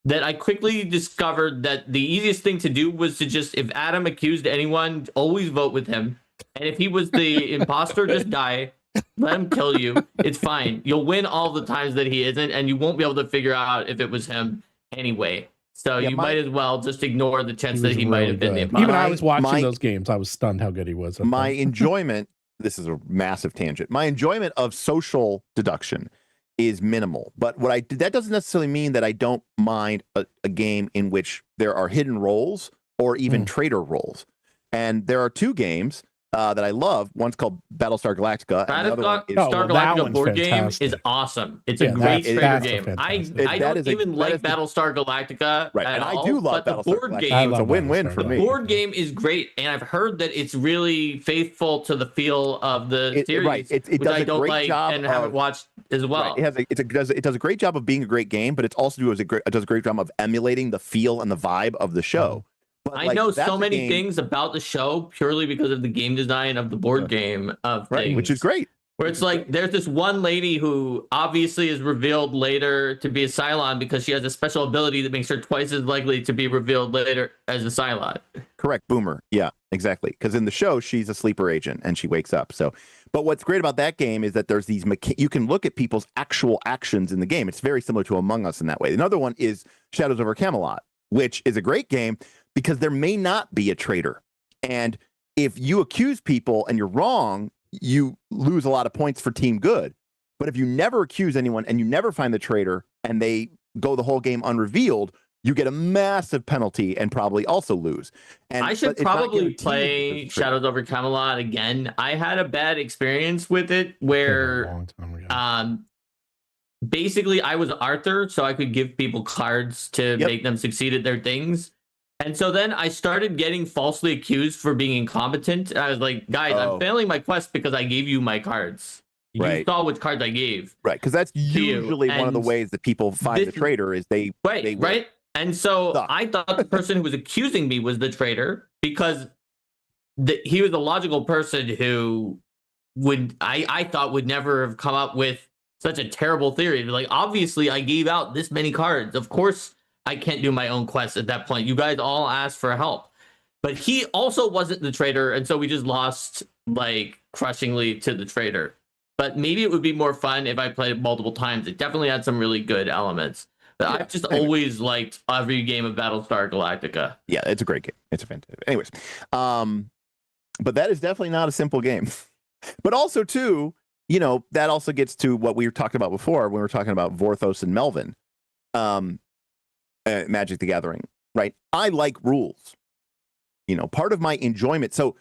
that I quickly discovered that the easiest thing to do was to just, if Adam accused anyone, always vote with him. And if he was the imposter, just die. Let him kill you. It's fine. You'll win all the times that he isn't, and you won't be able to figure out if it was him anyway. So you might as well just ignore the chance that he might have been the imposter. Even I was watching those games. I was stunned how good he was. My enjoyment, this is a massive tangent. My enjoyment of social deduction is minimal. But that doesn't necessarily mean that I don't mind a game in which there are hidden roles or even traitor roles. And there are two games that I love. One's called Battlestar Galactica. Battlestar Galactica board game is awesome. It's a great traitor game. I don't even like Battlestar Galactica at all. I do love but the board game. It's a win-win for me. The board game is great, and I've heard that it's really faithful to the feel of the series, right. It which does I a don't great like job and haven't watched as well. Right. It does a great job of being a great game, but it also does a great job of emulating the feel and the vibe of the show. But I know so many things about the show purely because of the game design of the board game of things. Which is great. Where it's like there's this one lady who obviously is revealed later to be a Cylon because she has a special ability that makes her twice as likely to be revealed later as a Cylon. Correct. Boomer. Yeah, exactly. Because in the show, she's a sleeper agent and she wakes up. But what's great about that game is that there's these, you can look at people's actual actions in the game. It's very similar to Among Us in that way. Another one is Shadows over Camelot, which is a great game because there may not be a traitor. And if you accuse people and you're wrong, you lose a lot of points for Team Good. But if you never accuse anyone and you never find the traitor and they go the whole game unrevealed, you get a massive penalty and probably also lose. And I should probably play Shadows over Camelot again. I had a bad experience with it where basically I was Arthur, so I could give people cards to make them succeed at their things. And so then I started getting falsely accused for being incompetent. And I was like, guys, I'm failing my quest because I gave you my cards. You saw which cards I gave. Right, because that's usually one of the ways that people find the traitor is they right. And so I thought the person who was accusing me was the traitor because he was a logical person who I thought would never have come up with such a terrible theory. Like, obviously, I gave out this many cards. Of course, I can't do my own quest at that point. You guys all asked for help. But he also wasn't the traitor, and so we just lost, like, crushingly to the traitor. But maybe it would be more fun if I played it multiple times. It definitely had some really good elements. But I've just always liked every game of Battlestar Galactica. Yeah, it's a great game. It's a fantastic. Anyways, but that is definitely not a simple game. But also, too, that also gets to what we were talking about before when we were talking about Vorthos and Melvin. Magic the Gathering, right? I like rules. Part of my enjoyment. So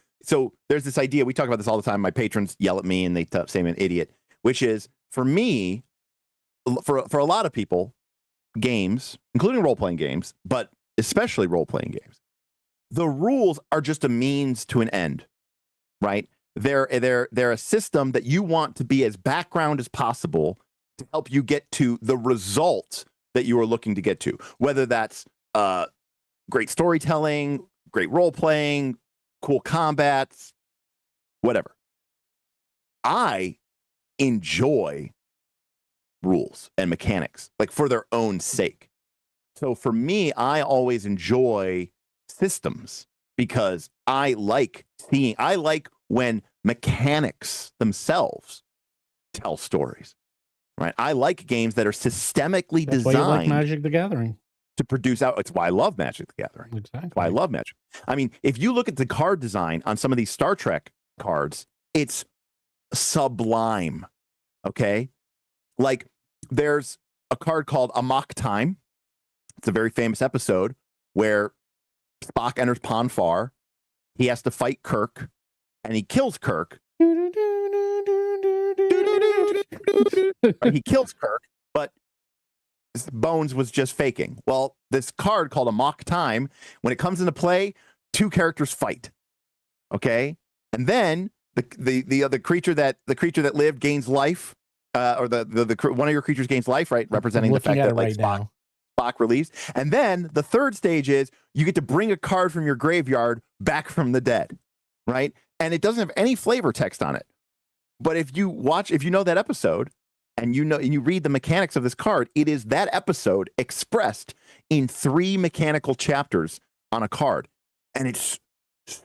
there's this idea, we talk about this all the time. My patrons yell at me and they say I'm an idiot, which is, for me, for a lot of people, games, including role-playing games, but especially role-playing games, the rules are just a means to an end, right? They're a system that you want to be as background as possible to help you get to the result that you are looking to get to, whether that's great storytelling, great role-playing, cool combats, whatever. I enjoy rules and mechanics, like, for their own sake. So for me, I always enjoy systems because I like when mechanics themselves tell stories, right? I like games that are systemically That's designed. why you like Magic the Gathering. To produce out. It's why I love Magic the Gathering. Exactly. That's why I love Magic. I mean, if you look at the card design on some of these Star Trek cards, it's sublime. Okay? Like, there's a card called Amok Time. It's a very famous episode where Spock enters Pon farr. He has to fight Kirk, and he kills Kirk. He kills Kirk, but Bones was just faking. Well, this card called Amok Time, when it comes into play, 2 characters fight. Okay, and then the creature that lived gains life, or the one of your creatures gains life, right? Representing the fact that like Spock released. And then the third stage is you get to bring a card from your graveyard back from the dead, right? And it doesn't have any flavor text on it. But if you know that episode, and you read the mechanics of this card, it is that episode expressed in 3 mechanical chapters on a card, and it's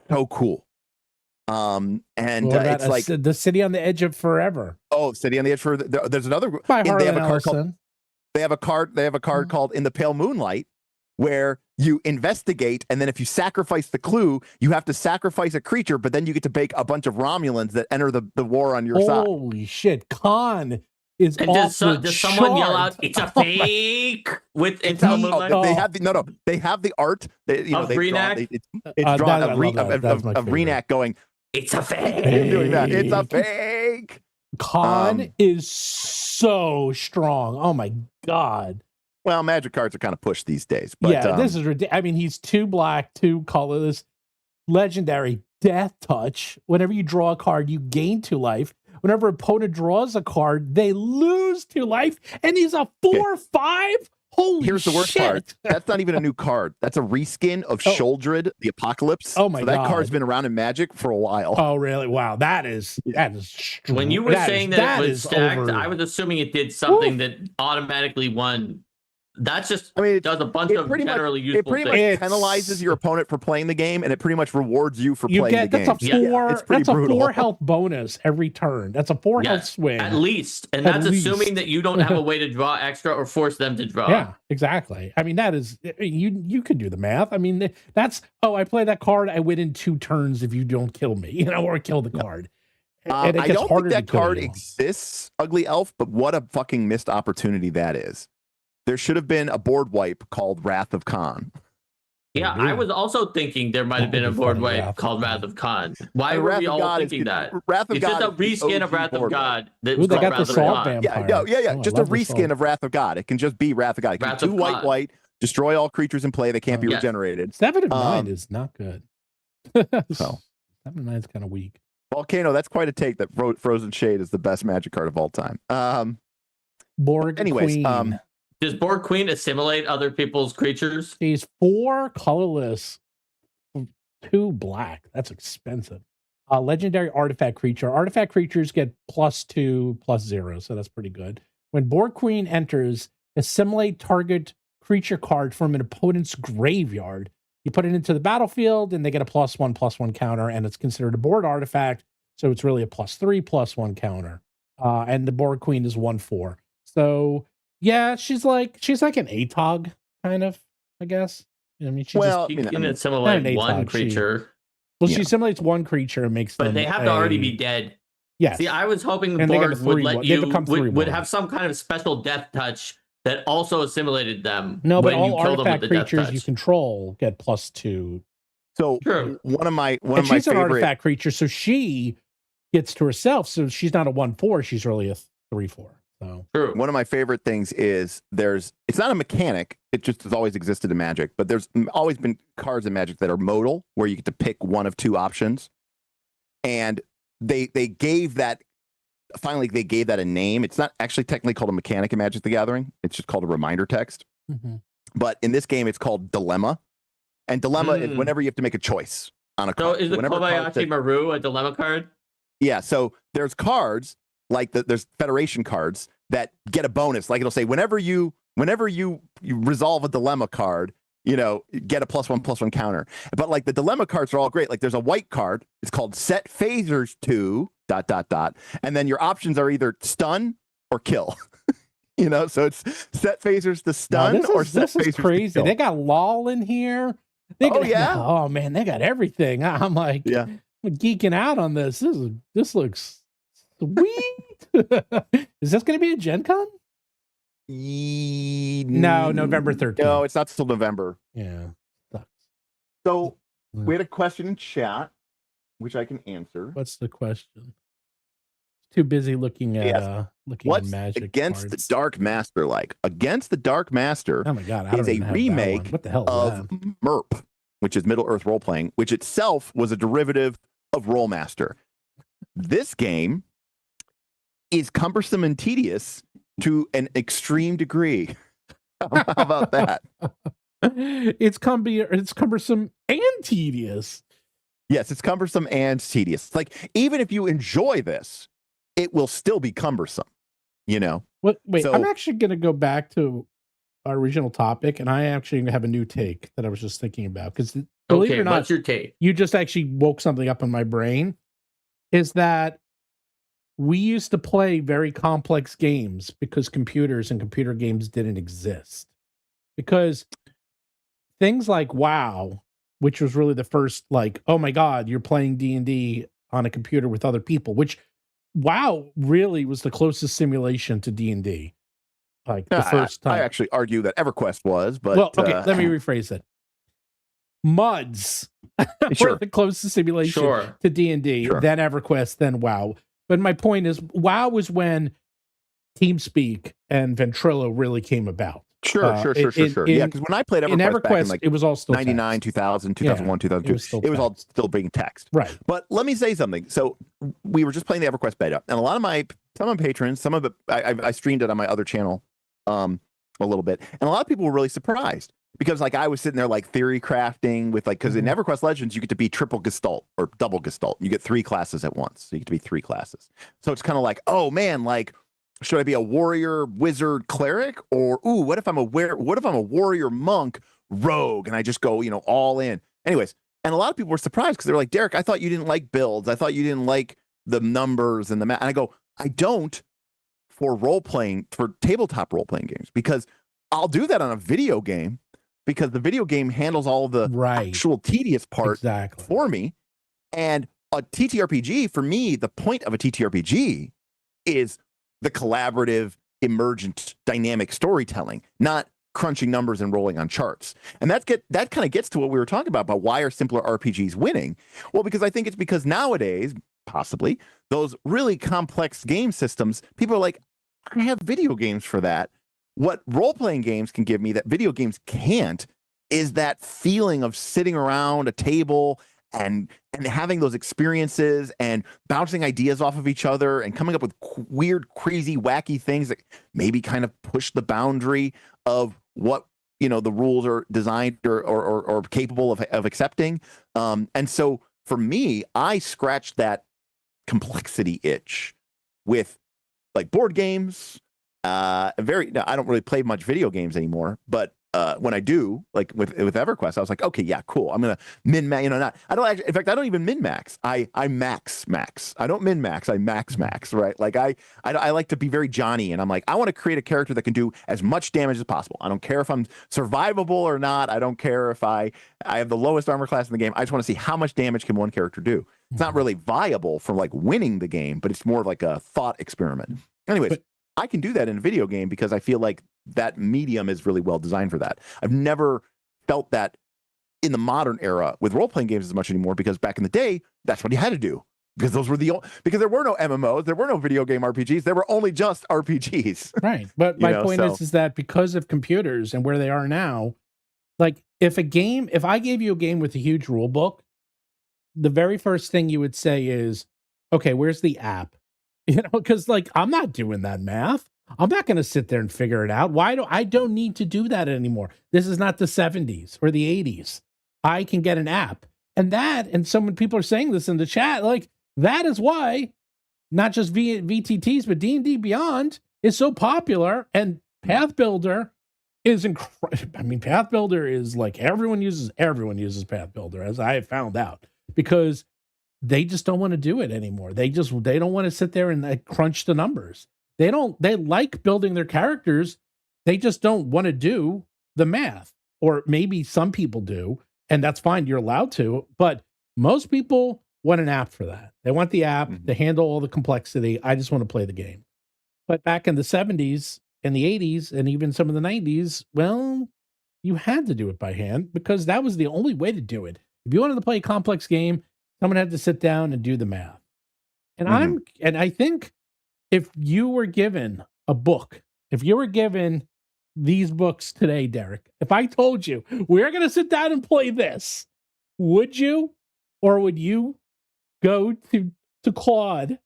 so cool. It's like the City on the Edge of Forever. Oh, City on the Edge there's another. By they have a card Ellison. called. They have a card called In the Pale Moonlight, where you investigate, and then if you sacrifice the clue, you have to sacrifice a creature, but then you get to bake a bunch of Romulans that enter the war on your side. Holy shit, Khan is and off does someone yell out, "It's a fake"? With it's they have the they have the art. It's drawn of Renak going, "It's a fake." Doing that. It's a fake. Khan is so strong. Oh my god. Well, Magic cards are kind of pushed these days. But, yeah, this is ridiculous. I mean, he's 2 black, 2 colorless, legendary Death Touch. Whenever you draw a card, you gain 2 life. Whenever an opponent draws a card, they lose 2 life. And he's a 4/5. Holy Here's the worst shit. part. That's not even a new card. That's a reskin of Sholdred, the Apocalypse. Oh my god. So that God. card's been around in Magic for a while. Oh, really? Wow. That is when you were saying that it was stacked, I was assuming it did something that automatically won. That's just, it does a bunch of generally useful things. It pretty much penalizes your opponent for playing the game, and it pretty much rewards you for playing the game. That's a 4 health bonus every turn. That's a 4 health swing. At least. And that's assuming that you don't have a way to draw extra or force them to draw. Yeah, exactly. I mean, that is, you could do the math. I mean, that's, I play that card, I win in 2 turns if you don't kill me, or kill the card. I don't think that card exists, Ugly Elf, but what a fucking missed opportunity that is. There should have been a board wipe called Wrath of Khan. Yeah, I was also thinking there might have been a board wipe called Wrath of Khan. Why were we all thinking that? Wrath of God just a reskin of Wrath of God. They got the Salt Vampire. Yeah. Just a reskin of Wrath of God. It can just be Wrath of God. It can be 2 white, destroy all creatures in play that can't be regenerated. 7 of 9 is not good. 7 of 9 is kind of weak. Volcano, that's quite a take that Frozen Shade is the best Magic card of all time. Borg Queen. Does Borg Queen assimilate other people's creatures? She's 4 colorless, 2 black. That's expensive. Legendary artifact creature. Artifact creatures get +2/+0, so that's pretty good. When Borg Queen enters, assimilate target creature card from an opponent's graveyard. You put it into the battlefield, and they get a +1/+1 counter, and it's considered a board artifact, so it's really a +3/+1 counter. And the Borg Queen is 1/4. So yeah, she's like an ATOG kind of, I guess. I mean, she can assimilate one creature. She assimilates 1 creature and makes them. But they have to already be dead. Yeah. See, I was hoping the board would let you would have some kind of special death touch that also assimilated them. No, but all artifact creatures you control get +2. So one of my she's favorite an artifact creature, so she gets to herself. So she's not a 1/4; she's really a 3/4. So one of my favorite things is it's not a mechanic. It just has always existed in Magic, but there's always been cards in Magic that are modal, where you get to pick one of 2 options. And they gave that a name. It's not actually technically called a mechanic in Magic the Gathering. It's just called a reminder text. Mm-hmm. But in this game, it's called Dilemma. And Dilemma is whenever you have to make a choice on a card. So is the Kobayashi Maru a dilemma card? Yeah, so there's cards like there's Federation cards that get a bonus. Like it'll say whenever you whenever you resolve a dilemma card, get a +1/+1 counter. But like the dilemma cards are all great. Like there's a white card. It's called set phasers to ... And then your options are either stun or kill. So it's set phasers to stun or set phasers this is crazy. to kill. They got LOL in here. Oh man, they got everything. I'm like, I'm geeking out on this. This looks sweet. Is this going to be a Gen Con? No, November 13th. No, it's not till November. Yeah. Sucks. So we had a question in chat, which I can answer. What's the question? Too busy looking at What's magic Against cards. the Dark Master like? Against the Dark Master Oh my god, I don't is a even have that remake one. What the hell is of that? MERP, which is Middle Earth Role Playing, which itself was a derivative of Rollmaster. This game is cumbersome and tedious to an extreme degree. How about that? It's cumbersome and tedious. Yes, it's cumbersome and tedious. Like, even if you enjoy this, it will still be cumbersome, Wait, So- I'm actually going to go back to our original topic, and I actually have a new take that I was just thinking about. Because believe it or not, what's your take? you just actually woke something up in my brain. Is that we used to play very complex games because computers and computer games didn't exist. Because things like WoW, which was really the first, like, oh my God, you're playing D&D on a computer with other people, which WoW really was the closest simulation to D&D. Like the first time. I actually argue that EverQuest was, but well, okay, let me rephrase it. MUDs Sure. were the closest simulation to D&D, then EverQuest, then WoW. But my point is, WoW was when TeamSpeak and Ventrilo really came about. Sure. Yeah, because when I played EverQuest back in like it was all still 99, text. 2000, 2001, 2002, it was all still being text. Right. But let me say something. So we were just playing the EverQuest beta, and a lot of some of my patrons, some of it, I streamed it on my other channel a little bit, and a lot of people were really surprised because like I was sitting there like theory crafting with like, because in EverQuest Legends you get to be triple Gestalt or double Gestalt. You get 3 classes at once, so you get to be 3 classes. So it's kind of like, oh man, like, should I be a warrior, wizard, cleric, or what if I'm a warrior, monk, rogue, and I just go all in? Anyways, and a lot of people were surprised because they're like, Derik, I thought you didn't like builds. I thought you didn't like the numbers and the math. And I go, I don't for tabletop role playing games, because I'll do that on a video game because the video game handles all the actual tedious part for me. And a TTRPG, for me, the point of a TTRPG is the collaborative, emergent, dynamic storytelling, not crunching numbers and rolling on charts. And that kind of gets to what we were talking about why are simpler RPGs winning? Well, because I think it's because nowadays, possibly, those really complex game systems, people are like, I have video games for that. What role-playing games can give me that video games can't is that feeling of sitting around a table and having those experiences and bouncing ideas off of each other and coming up with weird, crazy, wacky things that maybe kind of push the boundary of what the rules are designed or capable of accepting. And so for me, I scratched that complexity itch with like board games. I don't really play much video games anymore, but when I do, like with EverQuest, I was like, okay, yeah, cool. I'm gonna min-max. In fact, I don't even min-max. I max. I don't min-max. I max. Right? Like I like to be very Johnny, and I'm like, I want to create a character that can do as much damage as possible. I don't care if I'm survivable or not. I don't care if I have the lowest armor class in the game. I just want to see how much damage can one character do. It's not really viable for like winning the game, but it's more of like a thought experiment. Anyways, I can do that in a video game because I feel like that medium is really well designed for that. I've never felt that in the modern era with role-playing games as much anymore, because back in the day, that's what you had to do. Because because there were no MMOs, there were no video game RPGs, there were only just RPGs. Right. But my point is that because of computers and where they are now, like if I gave you a game with a huge rule book, the very first thing you would say is, okay, where's the app? Because like I'm not doing that math. I'm not going to sit there and figure it out. I don't need to do that anymore. This is not the 70s or the 80s. I can get an app. And people are saying this in the chat, like that is why not just VTTs, but D&D Beyond is so popular, and Path Builder is incredible. I mean, Path Builder is like everyone uses Path Builder, as I have found out, because they just don't want to do it anymore. They don't want to sit there and crunch the numbers. They like building their characters. They just don't want to do the math. Or maybe some people do, and that's fine. You're allowed to, but most people want an app for that. They want the app to handle all the complexity. I just want to play the game. But back in the 70s and the 80s and even some of the 90s, well, you had to do it by hand because that was the only way to do it. If you wanted to play a complex game, someone had to sit down and do the math. And I think if you were given a book, if you were given these books today, Derik, if I told you we're going to sit down and play this, would you? Or would you go to Claude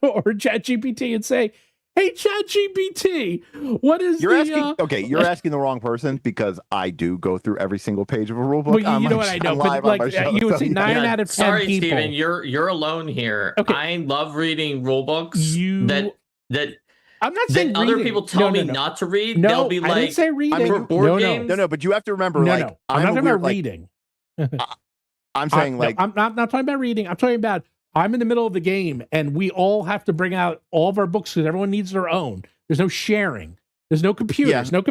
or ChatGPT and say, hey, ChatGPT, what is you're asking the wrong person because I do go through every single page of a rule book. Well, you know what I know, but like you would say 9 out of 10 sorry, people. Steven, you're alone here. Okay. I love reading rule books that I'm not saying other people tell me not to read. They'll be like, I didn't say reading. For board games. No, but you have to remember, I'm not talking about reading. I'm saying I'm not talking about reading. I'm talking about I'm in the middle of the game and we all have to bring out all of our books because everyone needs their own. There's no sharing. There's no computers. No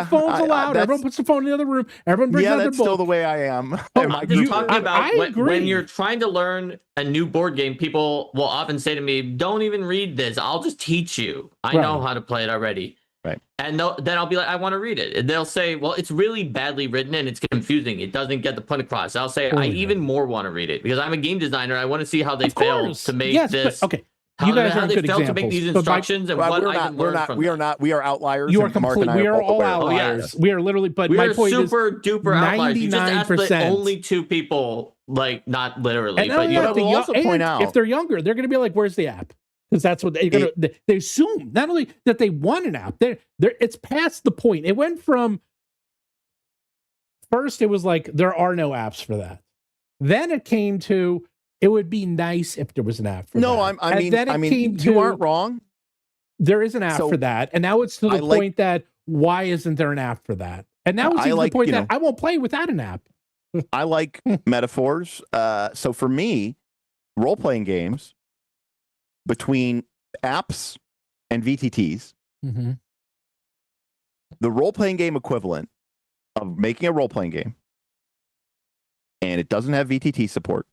phones allowed. Everyone puts the phone in the other room. Everyone brings out their book. That's still the way I am. I'm just talking about when you're trying to learn a new board game, people will often say to me, don't even read this. I'll just teach you. I know how to play it already. Right. And then I'll be like, I want to read it. And they'll say, well, it's really badly written and it's confusing. It doesn't get the point across. I'll say, I even more want to read it because I'm a game designer. I want to see how they failed to make this. Okay. You guys are good examples. To make these instructions and what I can learn from them. We are outliers. You are complete. We are all outliers. We are literally. But my point is, super duper outliers. You just asked the only two people, like not literally. But you will also point out if they're younger, they're going to be like, "Where's the app?" Because that's what they're going to. They assume not only that they want an app. It's past the point. It went from first. It was like there are no apps for that. Then it came to. It would be nice if there was an app for that. I mean, you aren't wrong. There is an app for that. And now it's to the point that why isn't there an app for that? And now it's to the point that I won't play without an app. I like metaphors. So for me, role-playing games between apps and VTTs, the role-playing game equivalent of making a role-playing game, and it doesn't have VTT support,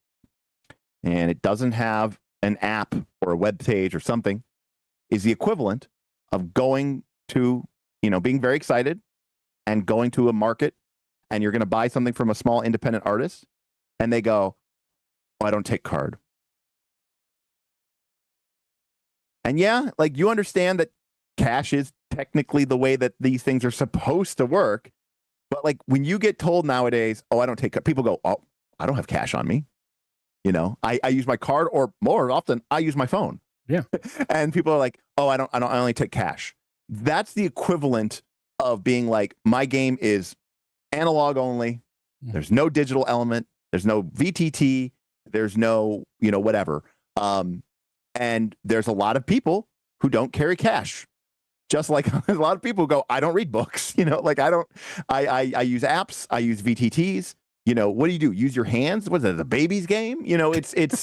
and it doesn't have an app or a web page or something, is the equivalent of going to, being very excited and going to a market and you're going to buy something from a small independent artist and they go, oh, I don't take card. And you understand that cash is technically the way that these things are supposed to work. But when you get told nowadays, oh, I don't take card, people go, oh, I don't have cash on me. I use my card, or more often, I use my phone. Yeah. And people are like, oh, I only take cash. That's the equivalent of being like, my game is analog only. There's no digital element. There's no VTT. There's no, whatever. And there's a lot of people who don't carry cash. Just like a lot of people who go, I don't read books. I use apps. I use VTTs. What do? Use your hands? What is it, the baby's game? It's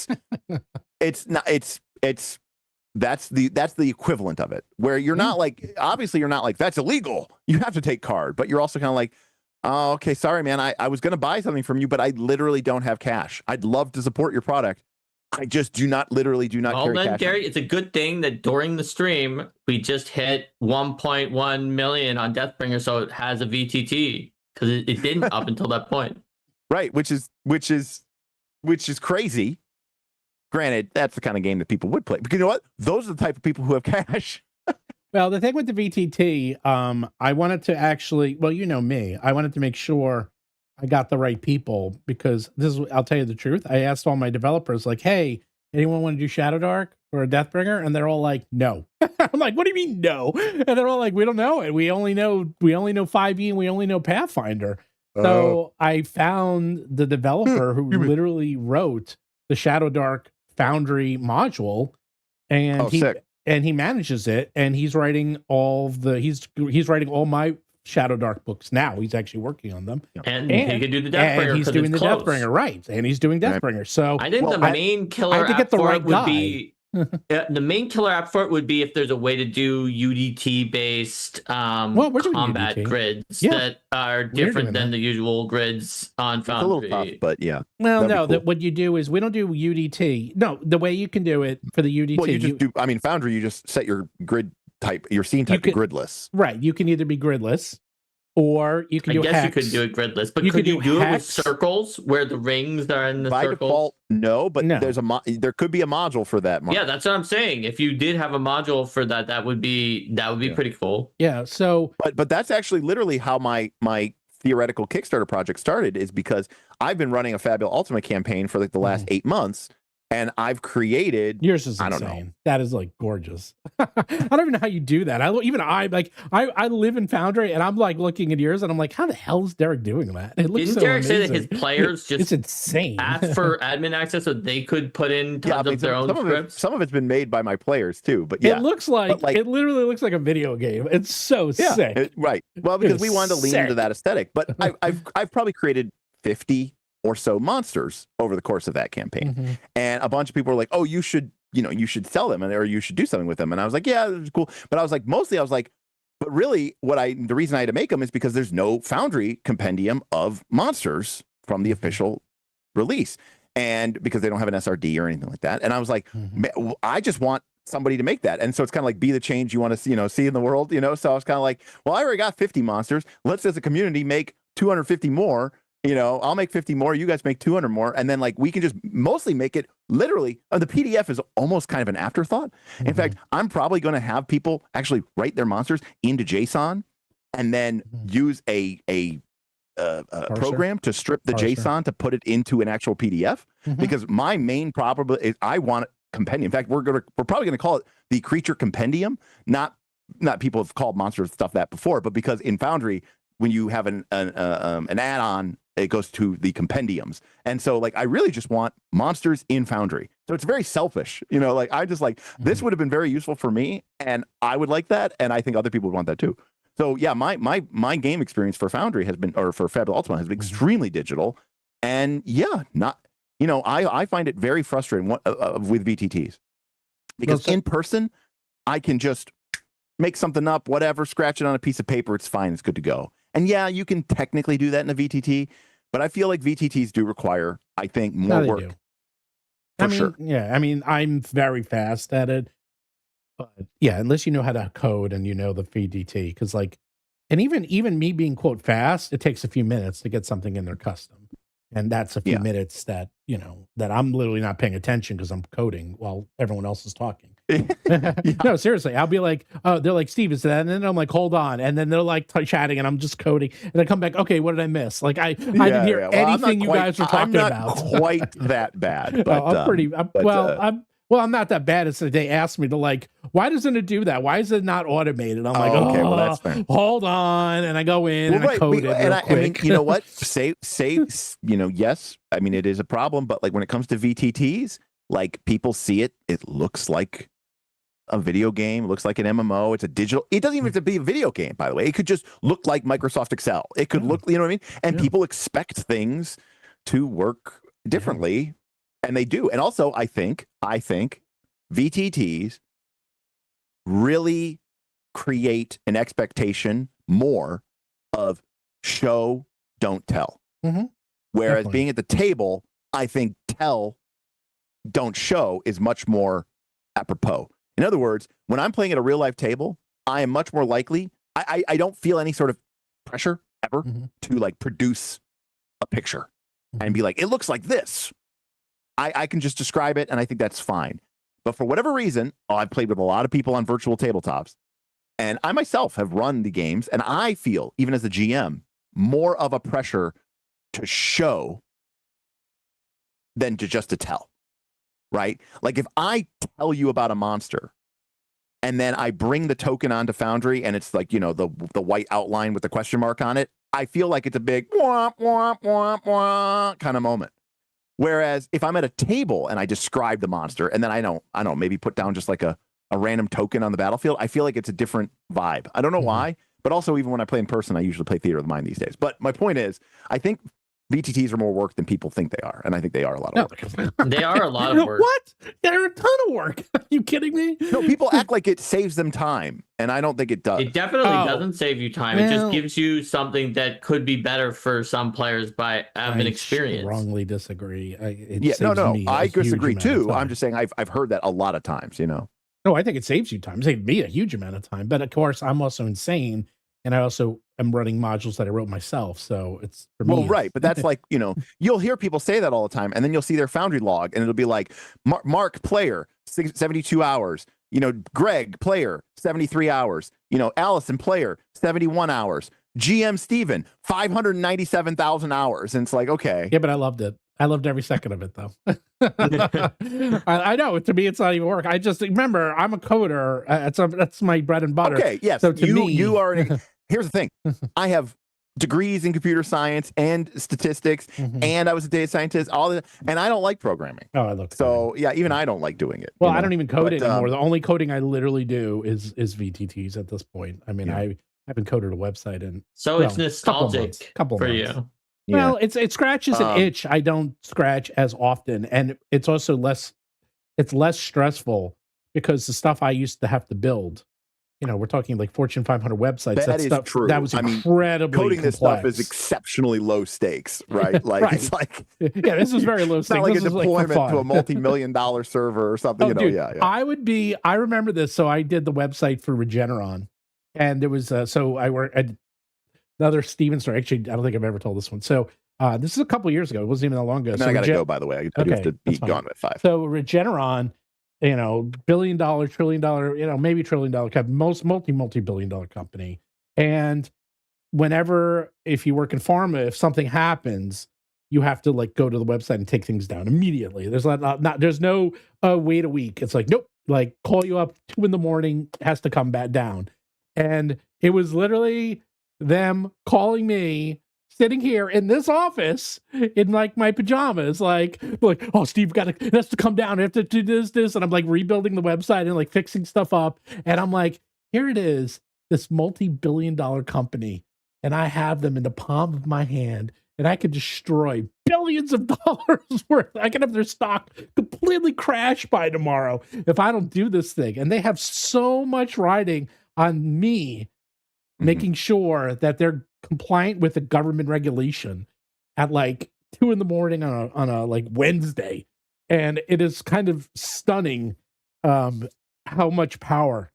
that's the equivalent of it, where you're not obviously you're not that's illegal. You have to take card, but you're also kind of like, oh, okay, sorry, man. I was going to buy something from you, but I literally don't have cash. I'd love to support your product. I just do not carry cash. Well, then, Gary, it's a good thing that during the stream, we just hit 1.1 million on Deathbringer, so it has a VTT, because it didn't up until that point. Right, which is crazy. Granted, that's the kind of game that people would play. Because you know what? Those are the type of people who have cash. Well, the thing with the VTT, I wanted to actually, me, I wanted to make sure I got the right people, because I'll tell you the truth. I asked all my developers, hey, anyone want to do Shadowdark or a Deathbringer? And they're all like, no. I'm like, what do you mean no? And they're all like, we don't know it. We only know 5e and we only know Pathfinder. So I found the developer who literally wrote the Shadowdark Foundry module, and and he manages it, and he's writing he's writing all my Shadowdark books now. He's actually working on them, and he can do the Deathbringer. And he's doing the Deathbringer, right? And he's doing Deathbringer. So I think the main killer app for it would be the main killer app for it would be if there's a way to do UDT based combat UDT. Grids that are different than the usual grids on Foundry. It's a little tough, but yeah. Well, no, cool. What you do is we don't do UDT. No, the way you can do it for the UDT. Well, you just do. I mean, Foundry, you just set your grid type, your scene type to gridless. Right. You can either be gridless, or you can do hex. I guess you could do it gridless, but could you do it with circles where the rings are in the by circles? Default, no, but there could be a module for that. Yeah, that's what I'm saying. If you did have a module for that, that would be pretty cool. Yeah. So, but that's actually literally how my theoretical Kickstarter project started, is because I've been running a Fabula Ultimate campaign for like the last 8 months. And I've created. Yours is insane. I don't know. That is like gorgeous. I don't even know how you do that. I live in Foundry, and I'm like looking at yours, and I'm like, how the hell is Derik doing that? It looks Didn't so Derik amazing. say that his players just it's insane. asked for admin access so they could put in tons of their own scripts? Some of it's been made by my players too, but yeah, it looks like it literally looks like a video game. It's so sick. Right. Well, because we wanted to lean into that aesthetic, but I've probably created 50 or so monsters over the course of that campaign. And a bunch of people were like, oh, you should sell them, or you should do something with them. And I was like, yeah, it was cool. But I was like, but really the reason I had to make them is because there's no Foundry compendium of monsters from the official release. And because they don't have an SRD or anything like that. And I was like, I just want somebody to make that. And so it's kind of like, be the change you want to see, see in the world, So I was kind of like, well, I already got 50 monsters. Let's, as a community, make 250 more. I'll make 50 more, you guys make 200 more, and then like we can just mostly make it literally. The PDF is almost kind of an afterthought. In fact, I'm probably going to have people actually write their monsters into JSON and then use a program to strip the JSON to put it into an actual PDF. Because my main problem is I want compendium. In fact, we're probably going to call it the Creature Compendium. Not people have called monster stuff that before, but because in Foundry, when you have an add-on, it goes to the compendiums. And so like, I really just want monsters in Foundry. So it's very selfish, like I just like, this would have been very useful for me, and I would like that. And I think other people would want that too. So yeah, my game experience for Foundry has been, or for Fabula Ultimate, has been extremely digital. And yeah, I find it very frustrating with VTTs, because in person, I can just make something up, whatever, scratch it on a piece of paper. It's fine. It's good to go. And yeah, you can technically do that in a VTT, but I feel like VTTs do require, I think, more work. For sure. Yeah. I mean, I'm very fast at it, but yeah, unless you know how to code and the VTT, because like, and even me being quote fast, it takes a few minutes to get something in there custom. And that's a few minutes that, that I'm literally not paying attention because I'm coding while everyone else is talking. No, seriously. I'll be like, oh, they're like, Steve, is that? And then I'm like, hold on. And then they're like chatting, and I'm just coding. And I come back, okay, what did I miss? Like, I didn't hear anything you guys were talking about. I'm not quite that bad. But, I'm not that bad. It's that they asked me to like, why doesn't it do that? Why is it not automated? I'm like, okay, well, that's fair. Hold on. And I go in and I code it real quick. I mean, you know what? Say, yes. I mean, it is a problem, but like when it comes to VTTs, like people see it, it looks like a video game, looks like an MMO. It's a digital. It doesn't even have to be a video game, by the way. It could just look like Microsoft Excel. It could look, you know what I mean? And people expect things to work differently. And they do. And also, I think VTTs really create an expectation more of show, don't tell. Whereas being at the table, I think tell, don't show is much more apropos. In other words, when I'm playing at a real life table, I am much more likely, I don't feel any sort of pressure ever to like produce a picture and be like, it looks like this. I can just describe it, and I think that's fine. But for whatever reason, I've played with a lot of people on virtual tabletops, and I myself have run the games, and I feel, even as a GM, more of a pressure to show than to tell, right? Like if I tell you about a monster, and then I bring the token onto Foundry, and it's like, the white outline with the question mark on it, I feel like it's a big womp, womp, womp, womp kind of moment. Whereas if I'm at a table and I describe the monster, and then I don't maybe put down just like a a random token on the battlefield, I feel like it's a different vibe. I don't know why, but also even when I play in person, I usually play Theater of the Mind these days. But my point is, I think VTTs are more work than people think they are, and I think they are a lot of work. They are a lot of work. What? They're a ton of work. Are you kidding me? No, people act like it saves them time, and I don't think it does. It definitely doesn't save you time. It just gives you something that could be better for some players by having experience. I strongly disagree. I disagree too. I'm just saying I've heard that a lot of times, you know. No, I think it saves you time. It saved me a huge amount of time. But of course, I'm also insane, and I also am running modules that I wrote myself. So it's for me. Well, right, but that's like, you know, you'll hear people say that all the time, and then you'll see their Foundry log, and it'll be like Mark player 72 hours. You know, Greg player 73 hours. You know, Allison player 71 hours. GM Steven 597,000 hours, and it's like, okay, yeah, but I loved it. I loved every second of it, though. I know. To me, it's not even work. I just remember I'm a coder. That's my bread and butter. Okay, yes. So you are. Here's the thing. I have degrees in computer science and statistics, and I was a data scientist. And I don't like programming. Oh, I love. So yeah, even I don't like doing it. Well, I don't even code anymore. The only coding I literally do is VTTs at this point. I mean, I haven't coded a website in it's nostalgic couple for months. You. Yeah. Well, it scratches an itch I don't scratch as often, and it's also less stressful because the stuff I used to have to build, you know, we're talking like Fortune 500 websites. That is stuff, true. That was incredibly coding complex. This stuff is exceptionally low stakes, right? Like it's like this is very low stakes. Not like this a deployment to a multi-million-dollar server or something. Oh, you know, dude, yeah. I remember this. So I did the website for Regeneron, and there was so I worked at another Steven story. Actually, I don't think I've ever told this one. So this is a couple years ago. It wasn't even that long ago. And then I got to go, by the way. I do have to be gone at 5. So Regeneron, you know, billion-dollar, trillion-dollar, you know, maybe trillion-dollar company, multi-billion-dollar company. And if you work in pharma, if something happens, you have to like go to the website and take things down immediately. There's there's no wait a week. It's like, nope, like call you up 2 a.m, has to come back down. And it was literally them calling me, sitting here in this office in like my pajamas, like, oh, Steve, it has to come down. I have to do this. And I'm like rebuilding the website and like fixing stuff up. And I'm like, here it is, this multi-billion-dollar company. And I have them in the palm of my hand, and I could destroy billions of dollars worth. I can have their stock completely crash by tomorrow if I don't do this thing. And they have so much riding on me making sure that they're compliant with the government regulation at like 2 a.m. on a like Wednesday. And it is kind of stunning how much power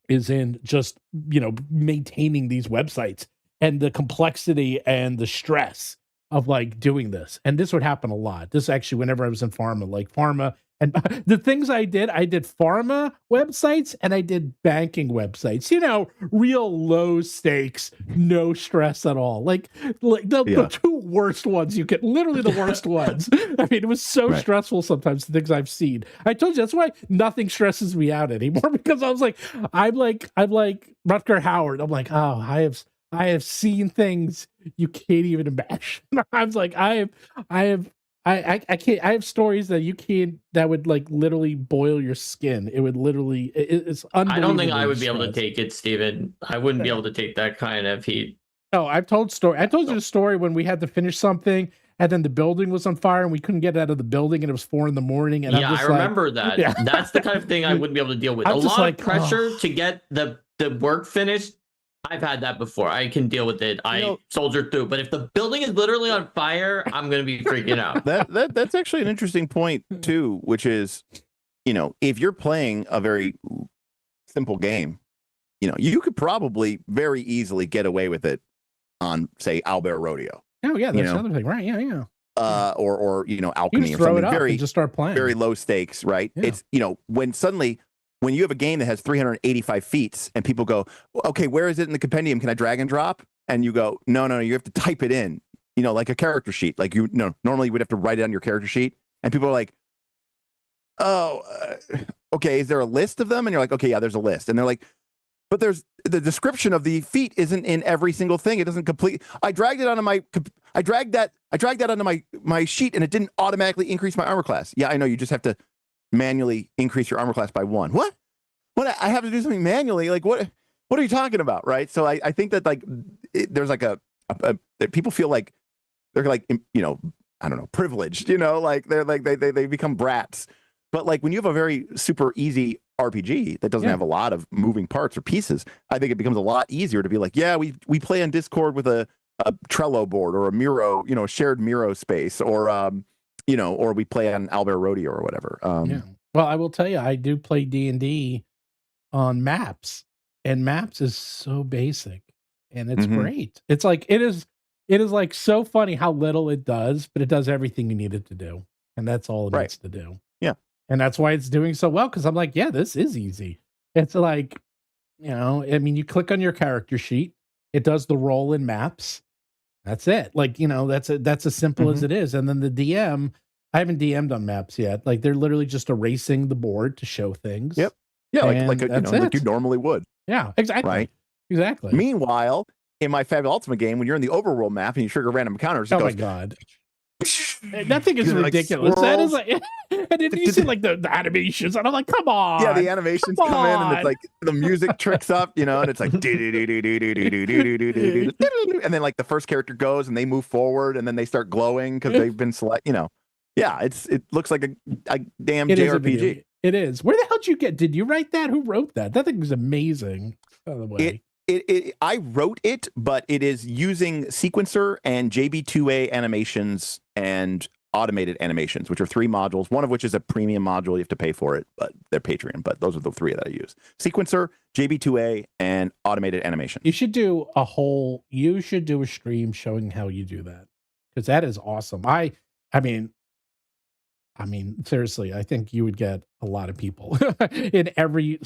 is in just, you know, maintaining these websites and the complexity and the stress of like doing this. And this would happen a lot. This actually, whenever I was in pharma, and the things I did pharma websites and I did banking websites, you know, real low stakes, no stress at all. Like the 2 worst ones you get, literally the worst ones. I mean, it was so stressful sometimes, the things I've seen. I told you, that's why nothing stresses me out anymore, because I was like, I'm like Rutger Hauer. I'm like, oh, I have seen things you can't even imagine. I was like, I can't. I have stories that you can't. That would like literally boil your skin. It would literally. It's unbelievable. I don't think I would be able to take it, Steven. I wouldn't be able to take that kind of heat. No, I've told story. I told you the story when we had to finish something, and then the building was on fire, and we couldn't get out of the building, and it was 4 a.m. And yeah, I remember that. Yeah. That's the kind of thing I wouldn't be able to deal with. A lot of pressure to get the work finished. I've had that before. I can deal with it. I soldier through. But if the building is literally on fire, I'm going to be freaking out. That's actually an interesting point too, which is, you know, if you're playing a very simple game, you know, you could probably very easily get away with it on, say, Owlbear Rodeo. Oh yeah, that's another thing, right? Yeah. Or you know, Alchemy, you or something very and just start playing. Very low stakes, right? Yeah. It's, you know, when you have a game that has 385 feats and people go, okay, where is it in the compendium? Can I drag and drop? And you go, no, you have to type it in, you know, like a character sheet. Like normally you would have to write it on your character sheet. And people are like, oh, okay, is there a list of them? And you're like, okay, yeah, there's a list. And they're like, but there's the description of the feat isn't in every single thing. It doesn't complete. I dragged that onto my sheet and it didn't automatically increase my armor class. Yeah, I know. You just have to manually increase your armor class by 1. What? what I have to do something manually. Like what are you talking about? Right. So I think that like there's like that people feel like they're like, you know, I don't know, privileged, you know, like they're like they become brats. But like when you have a very super easy RPG that doesn't have a lot of moving parts or pieces, I think it becomes a lot easier to be like, yeah, we play on Discord with a Trello board or a Miro, you know, shared Miro space, or you know, or we play on Albert Rodeo or whatever. Yeah. Well, I will tell you, I do play D&D on Maps, and Maps is so basic, and it's great. It's like it is like so funny how little it does, but it does everything you need it to do, and that's all it needs to do. Yeah, and that's why it's doing so well. Because I'm like, yeah, this is easy. It's like, you know, I mean, you click on your character sheet, it does the roll in Maps. That's it. Like, you know, that's as simple as it is. And then the DM, I haven't DM'd on Maps yet. Like they're literally just erasing the board to show things. Yep. Yeah, like you know, like you normally would. Yeah, exactly. Right. Exactly. Meanwhile, in my Fabulous Ultimate game, when you're in the overworld map and you trigger random encounters, it goes, my god. That thing is ridiculous. That is like, and then you see like the animations, and I'm like, come on. Yeah, the animations come in, and it's like the music tricks up, you know, and it's like, and then like the first character goes, and they move forward, and then they start glowing because they've been select, you know. Yeah, it looks like a damn JRPG. It is. Where the hell did you write that? Who wrote that? That thing is amazing, by the way. I wrote it, but it is using Sequencer and JB2A animations and automated animations, which are 3 modules, one of which is a premium module. You have to pay for it, but they're Patreon. But those are the 3 that I use: Sequencer, JB2A, and automated animation. You should do a stream showing how you do that, because that is awesome. I mean, seriously, I think you would get a lot of people in every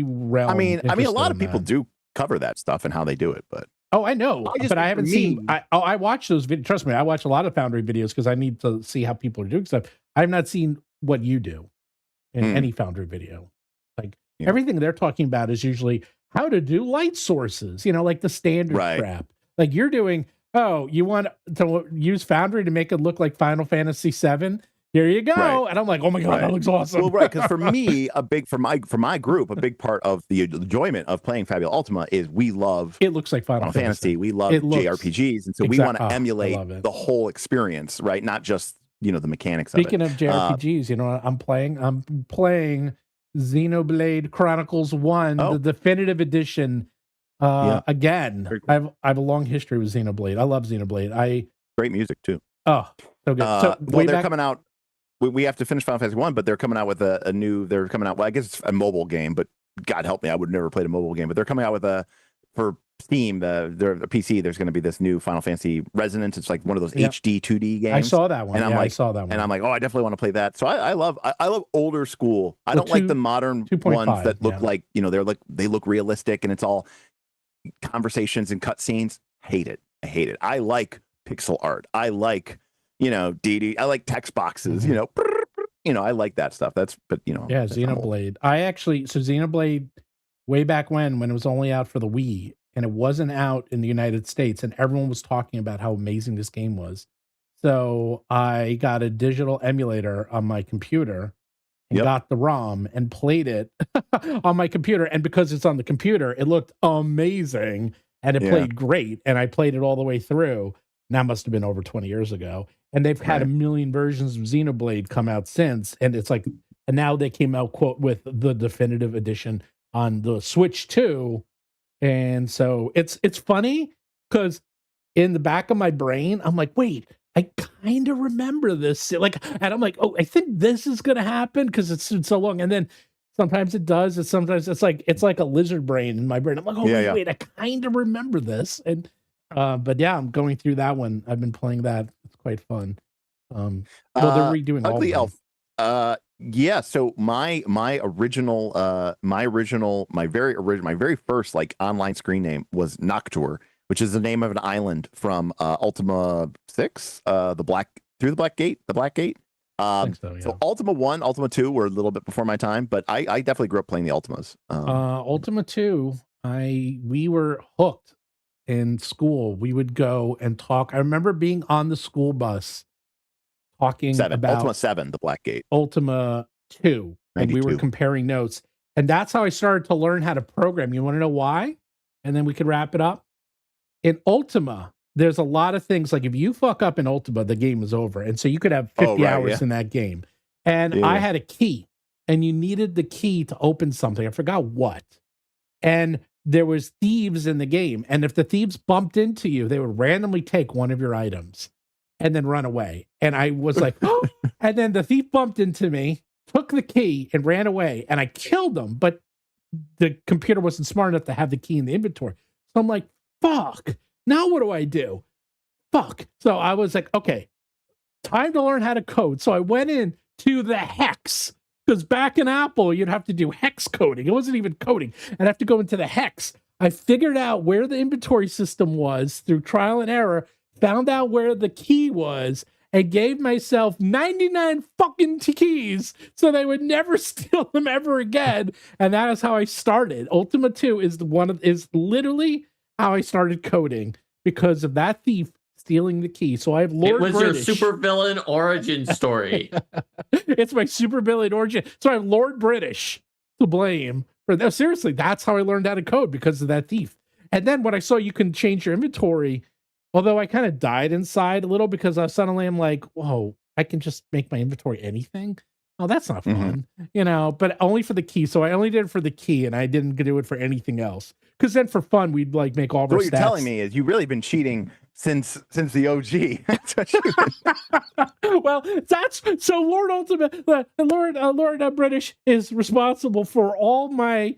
realm. I mean, a lot of people do cover that stuff and how they do it, but I know, but I haven't seen. I watch those videos. Trust me, I watch a lot of Foundry videos because I need to see how people are doing stuff. I have not seen what you do in any Foundry video. Like everything they're talking about is usually how to do light sources. You know, like the standard crap. Like you're doing. Oh, you want to use Foundry to make it look like Final Fantasy VII? Here you go. And I'm like, oh my God, that looks awesome. Well, because for me, for my group, a big part of the enjoyment of playing Fabulous Ultima is we love it looks like Final Fantasy. We love JRPGs. And so we want to emulate the whole experience, right? Not just, you know, the mechanics Speaking of it. Speaking of JRPGs, you know, I'm playing Xenoblade Chronicles 1, the definitive edition. Again, cool. I have a long history with Xenoblade. I love Xenoblade. Great music too. Oh, so good. So they're coming out. We have to finish Final Fantasy 1, but they're coming out with a new. They're coming out. Well, I guess it's a mobile game, but God help me, I would never played a mobile game. But they're coming out with for Steam, their PC. There's going to be this new Final Fantasy Resonance. It's like one of those HD 2D games. I saw that one. And I saw that one. And I'm like, oh, I definitely want to play that. So I love older school. I don't like the modern ones that look like, you know, they look realistic and it's all conversations and cutscenes. Hate it. I hate it. I like pixel art. I like, you know, I like text boxes, you know, I like that stuff. Xenoblade. Xenoblade way back when it was only out for the Wii and it wasn't out in the United States and everyone was talking about how amazing this game was. So I got a digital emulator on my computer and got the ROM and played it on my computer. And because it's on the computer, it looked amazing and it played great. And I played it all the way through. Now must have been over 20 years ago. And they've had a million versions of Xenoblade come out since. And it's like, and now they came out, quote, with the definitive edition on the Switch 2. And so it's funny because in the back of my brain, I'm like, wait, I kind of remember this. Like, and I'm like, oh, I think this is going to happen because it's so long. And then sometimes it does. And sometimes it's like a lizard brain in my brain. I'm like, oh, wait, I kind of remember this. And, but yeah, I'm going through that one. I've been playing that. It's quite fun. Well, they're redoing Ugly all of them. Elf. Yeah. So my very first like online screen name was Noctur, which is the name of an island from Ultima 6, the Black Gate. So Ultima 1, Ultima 2 were a little bit before my time, but I definitely grew up playing the Ultimas. Ultima 2, we were hooked in school. We would go and talk. I remember being on the school bus talking about Ultima 7, the Black Gate. Ultima 2, and we were comparing notes. And that's how I started to learn how to program. You want to know why? And then we could wrap it up. In Ultima, there's a lot of things like if you fuck up in Ultima, the game is over. And so you could have 50 hours in that game. And I had a key, and you needed the key to open something. I forgot what. And there was thieves in the game. And if the thieves bumped into you, they would randomly take one of your items and then run away. And I was like, oh. And then the thief bumped into me, took the key and ran away. And I killed him, but the computer wasn't smart enough to have the key in the inventory. So I'm like, fuck, now what do I do? Fuck. So I was like, okay, time to learn how to code. So I went in to the hex, because back in Apple, you'd have to do hex coding. It wasn't even coding. I'd have to go into the hex. I figured out where the inventory system was through trial and error, found out where the key was, and gave myself 99 fucking keys so they would never steal them ever again. And that is how I started. Ultima 2 is literally how I started coding, because of that thief stealing the key. So I have Lord British. It was your supervillain origin story. It's my supervillain origin. So I have Lord British to blame for that. Seriously, that's how I learned how to code, because of that thief. And then when I saw you can change your inventory, although I kind of died inside a little, because I suddenly am like, whoa, I can just make my inventory anything. Oh, that's not fun, but only for the key. So I only did it for the key, and I didn't do it for anything else. Because then for fun, we'd like make all of our what stats. You're telling me is you've really been cheating since the OG. Well, that's so Lord Ultimate, Lord British is responsible for all my.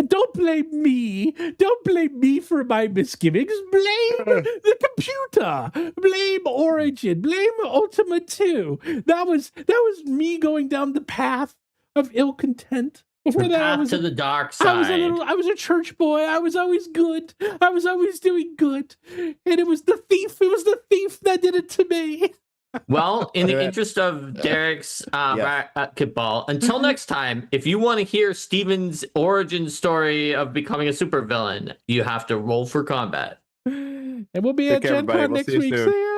Don't blame me. Don't blame me for my misgivings. Blame the computer. Blame Origin. Blame Ultima 2. That was me going down the path of ill content. Before the that, path I was to the dark side. I was a church boy. I was always good. I was always doing good. And it was the thief. It was the thief that did it to me. Well, in the interest of Derik's basketball, until next time, if you want to hear Steven's origin story of becoming a supervillain, you have to roll for combat. And we'll be at Gen Con next week. See ya.